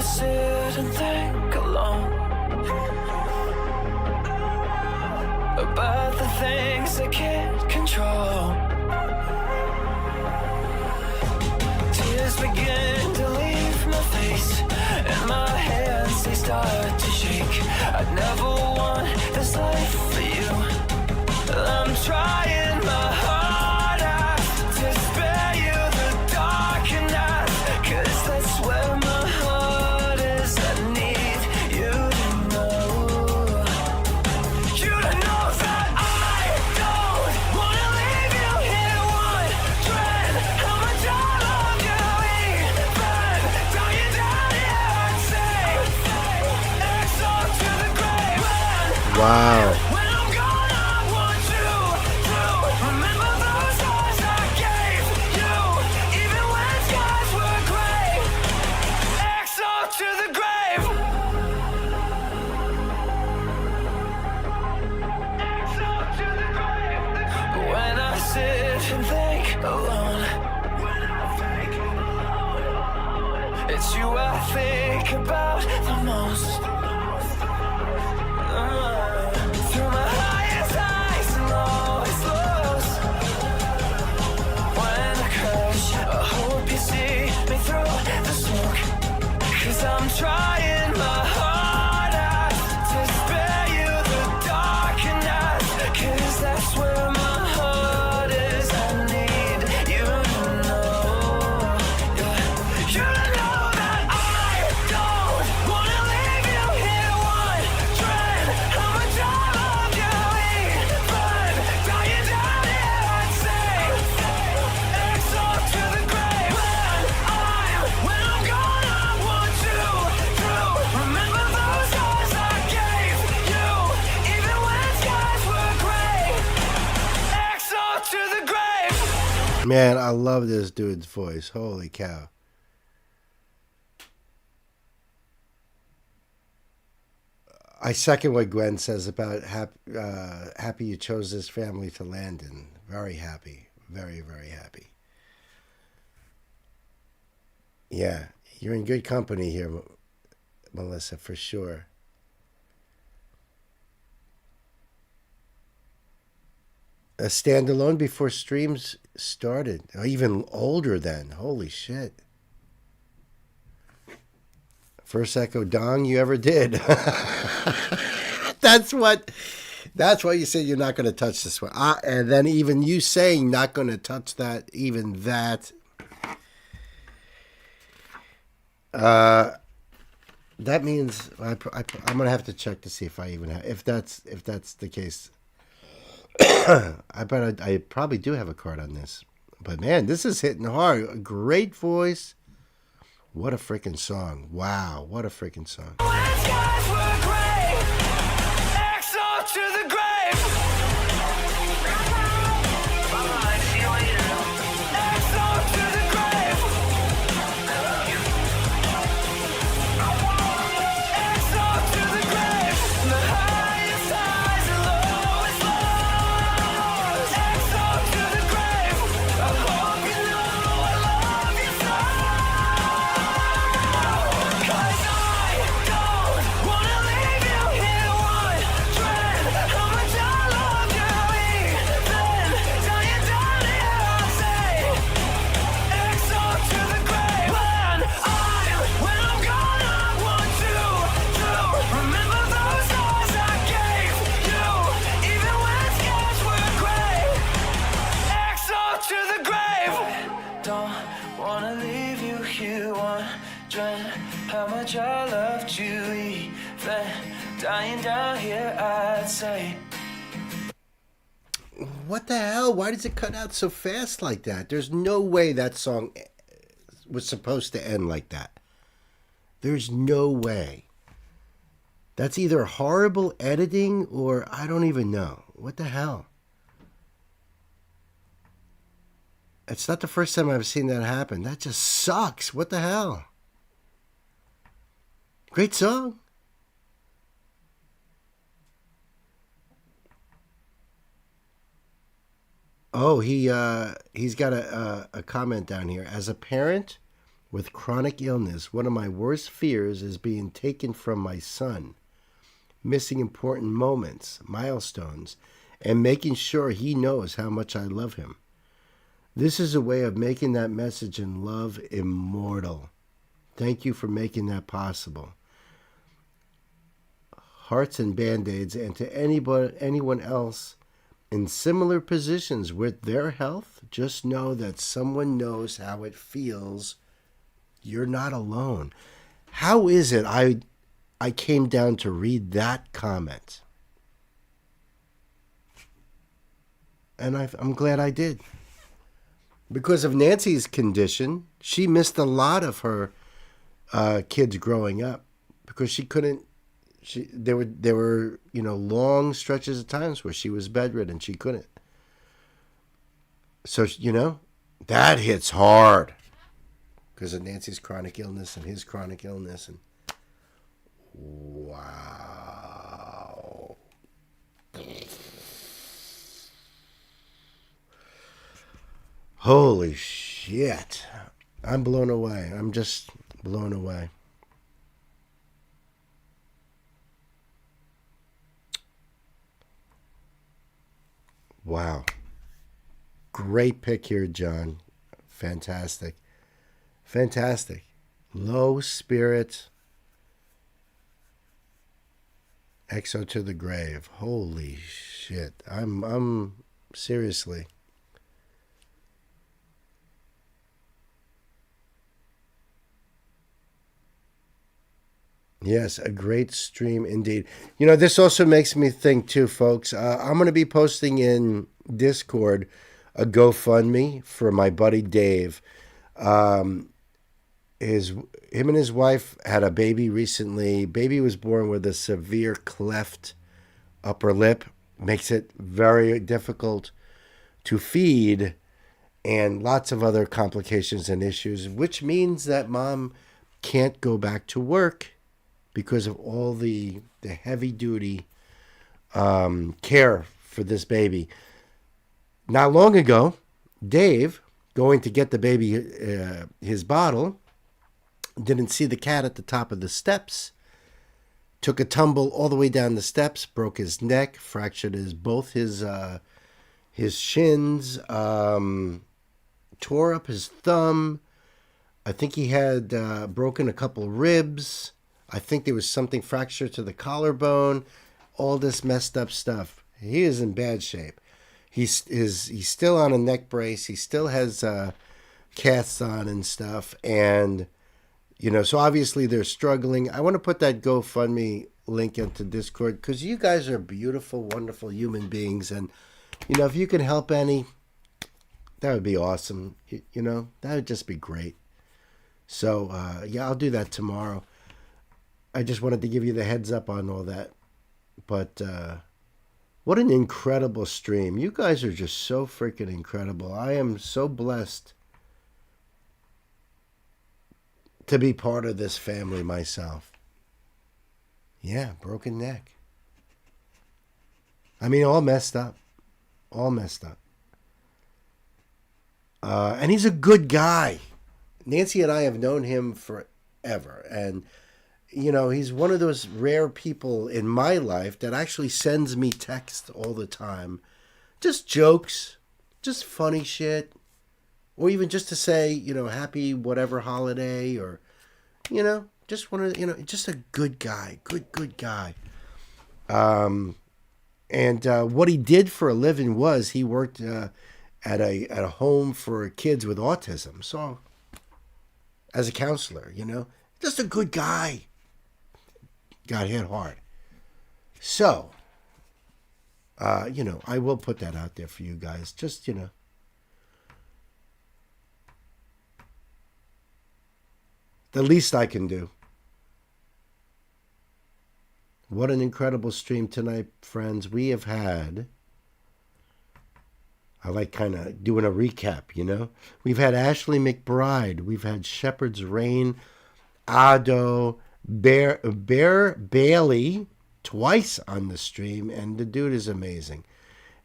Sit and think alone about the things I can't control. Tears begin to leave my face, and my hands they start to shake. I'd never want this life for you. Well, I'm trying my hardest to spare you the darker nights, 'cause that's where my heart is. I need you to know. You to know that I don't wanna leave you here wondering how much I love you. Even though you're down here, I'd say XO to the grave. Wow. When I'm gone, I want you to remember those eyes I gave you, even when skies were gray. XO to the grave. XO to the grave. When I sit and think alone, it's you I think about the most. Through my highest highs and lowest lows. When I crash, I hope you see me through the smoke. 'Cause I'm trying my hardest to spare you the darker nights, 'cause that's where my heart is. I need you to know. You to know that I don't wanna leave you here wondering how much I love you. Even though you're down here, I'd say XO to the grave. When I'm gone, I want you to remember those eyes I gave you, even when skies were gray. XO to the grave. Man, I love this dude's voice. Holy cow. I second what Gwen says about happy you chose this family to land in. Very happy. Very, very happy. Yeah, you're in good company here, Melissa, for sure. A standalone before streams started. Or even older then. Holy shit. First Echo Dong you ever did. That's what you said you're not going to touch this one. And then even you saying not going to touch that, even that. That means I'm going to have to check to see if I even have, if that's the case. I bet I probably do have a card on this. But man, this is hitting hard. A great voice. What a freaking song. Wow, what a freaking song. XO to the grave. Bye-bye, see you later. XO to the grave. I love you. XO to the grave. The highest highs and lowest lows. XO to the grave. I hope you know I love you so. 'Cause I don't wanna leave you here wondering how much I love you. Even though you're down here, I'll say XO to the grave. When I'm gone, I want you to remember those eyes I gave you, even when skies were gray. XO to the grave. Don't wanna leave you here wondering how much I loved you. Even dying down here, I'd say. What the hell? Why does it cut out so fast like that? There's no way that song was supposed to end like that. There's no way. That's either horrible editing or I don't even know. What the hell? It's not the first time I've seen that happen. That just sucks. What the hell? Great song. Oh, he's got a comment down here. As a parent with chronic illness, one of my worst fears is being taken from my son, missing important moments, milestones, and making sure he knows how much I love him. This is a way of making that message and love immortal. Thank you for making that possible. Hearts and Band-Aids, and to anyone else in similar positions with their health, just know that someone knows how it feels. You're not alone. How is it I came down to read that comment? And I'm glad I did. Because of Nancy's condition, she missed a lot of her kids growing up because she couldn't. There were long stretches of times where she was bedridden. She couldn't. So that hits hard because of Nancy's chronic illness and his chronic illness and wow. Holy shit. I'm blown away. I'm just blown away. Wow. Great pick here, John. Fantastic. Fantastic. Low spirit. Exo to the grave. Holy shit. I'm seriously. Yes, a great stream indeed. This also makes me think too, folks. I'm going to be posting in Discord a GoFundMe for my buddy Dave. Him and his wife had a baby recently. Baby was born with a severe cleft upper lip. Makes it very difficult to feed and lots of other complications and issues, which means that mom can't go back to work because of all the heavy-duty care for this baby. Not long ago, Dave, going to get the baby his bottle, didn't see the cat at the top of the steps, took a tumble all the way down the steps, broke his neck, fractured both his shins, tore up his thumb. I think he had broken a couple ribs. I think there was something fractured to the collarbone. All this messed up stuff. He is in bad shape. He's still on a neck brace. He still has casts on and stuff. And, so obviously they're struggling. I want to put that GoFundMe link into Discord because you guys are beautiful, wonderful human beings. And, if you can help any, that would be awesome. That would just be great. So, I'll do that tomorrow. I just wanted to give you the heads up on all that. But what an incredible stream. You guys are just so freaking incredible. I am so blessed to be part of this family myself. Yeah, broken neck. I mean, all messed up. All messed up. And he's a good guy. Nancy and I have known him forever. And he's one of those rare people in my life that actually sends me texts all the time. Just jokes, just funny shit. Or even just to say, happy whatever holiday or, just one of, just a good guy, good guy. And what he did for a living was he worked at a home for kids with autism. So as a counselor, just a good guy. Got hit hard. So, I will put that out there for you guys. Just, the least I can do. What an incredible stream tonight, friends. We have had, I like kind of doing a recap, We've had Ashley McBride. We've had Shepherd's Reign, Ado, Bear Bailey twice on the stream, and the dude is amazing.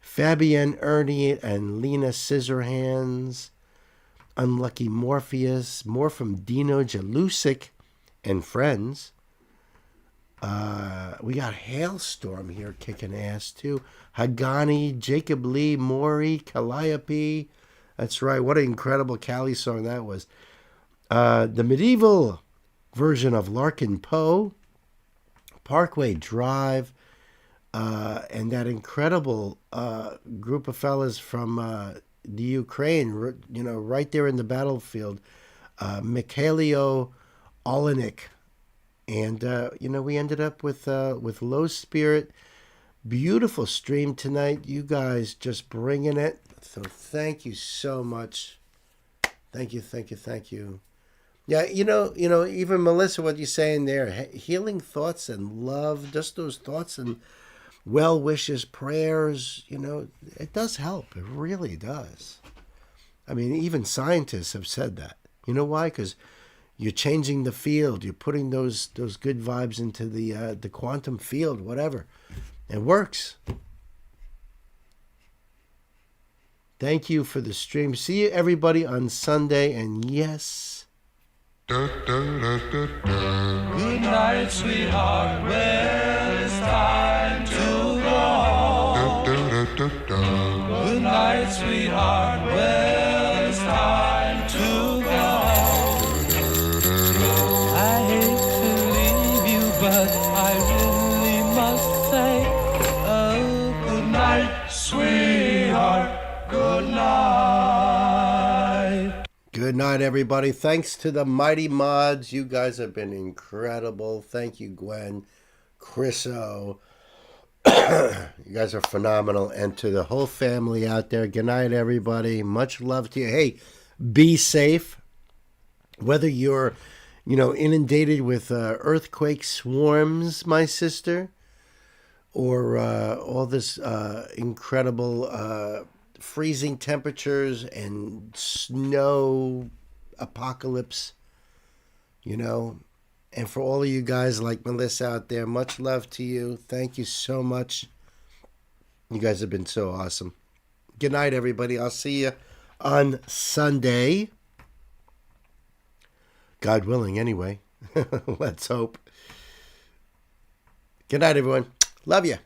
Fabienne Ernie and Lena Scissorhands, Unlucky Morpheus, more from Dino Jalusic and friends. We got Hailstorm here kicking ass too. Hagani, Jacob Lee, Maury, Calliope. That's right. What an incredible Cali song that was. The medieval version of Larkin Poe, Parkway Drive, and that incredible group of fellas from the Ukraine, you know, right there in the battlefield, Mikhailo Olenek. And, you know, we ended up with Low Spirit. Beautiful stream tonight. You guys just bringing it. So thank you so much. Thank you, thank you, thank you. Yeah, you know, even Melissa, what you're saying there, healing thoughts and love, just those thoughts and well wishes, prayers, you know, it does help. It really does. I mean, even scientists have said that. You know why? Because you're changing the field. You're putting those good vibes into the quantum field, whatever. It works. Thank you for the stream. See you, everybody, on Sunday. And yes. Good night, sweetheart. Well, it's time to go. Good night, sweetheart. Well, it's time to go. I hate to leave you, but I really must say, oh, good night, sweetheart. Good night. Good night, everybody. Thanks to the mighty mods. You guys have been incredible. Thank you, Gwen, Chriso. You guys are phenomenal. And to the whole family out there, good night, everybody. Much love to you. Hey, be safe. Whether you're, you know, inundated with earthquake swarms, my sister, or all this incredible freezing temperatures and snow apocalypse, you know. And for all of you guys like Melissa out there, much love to you. Thank you so much. You guys have been so awesome. Good night, everybody. I'll see you on Sunday. God willing, anyway. Let's hope. Good night, everyone. Love you.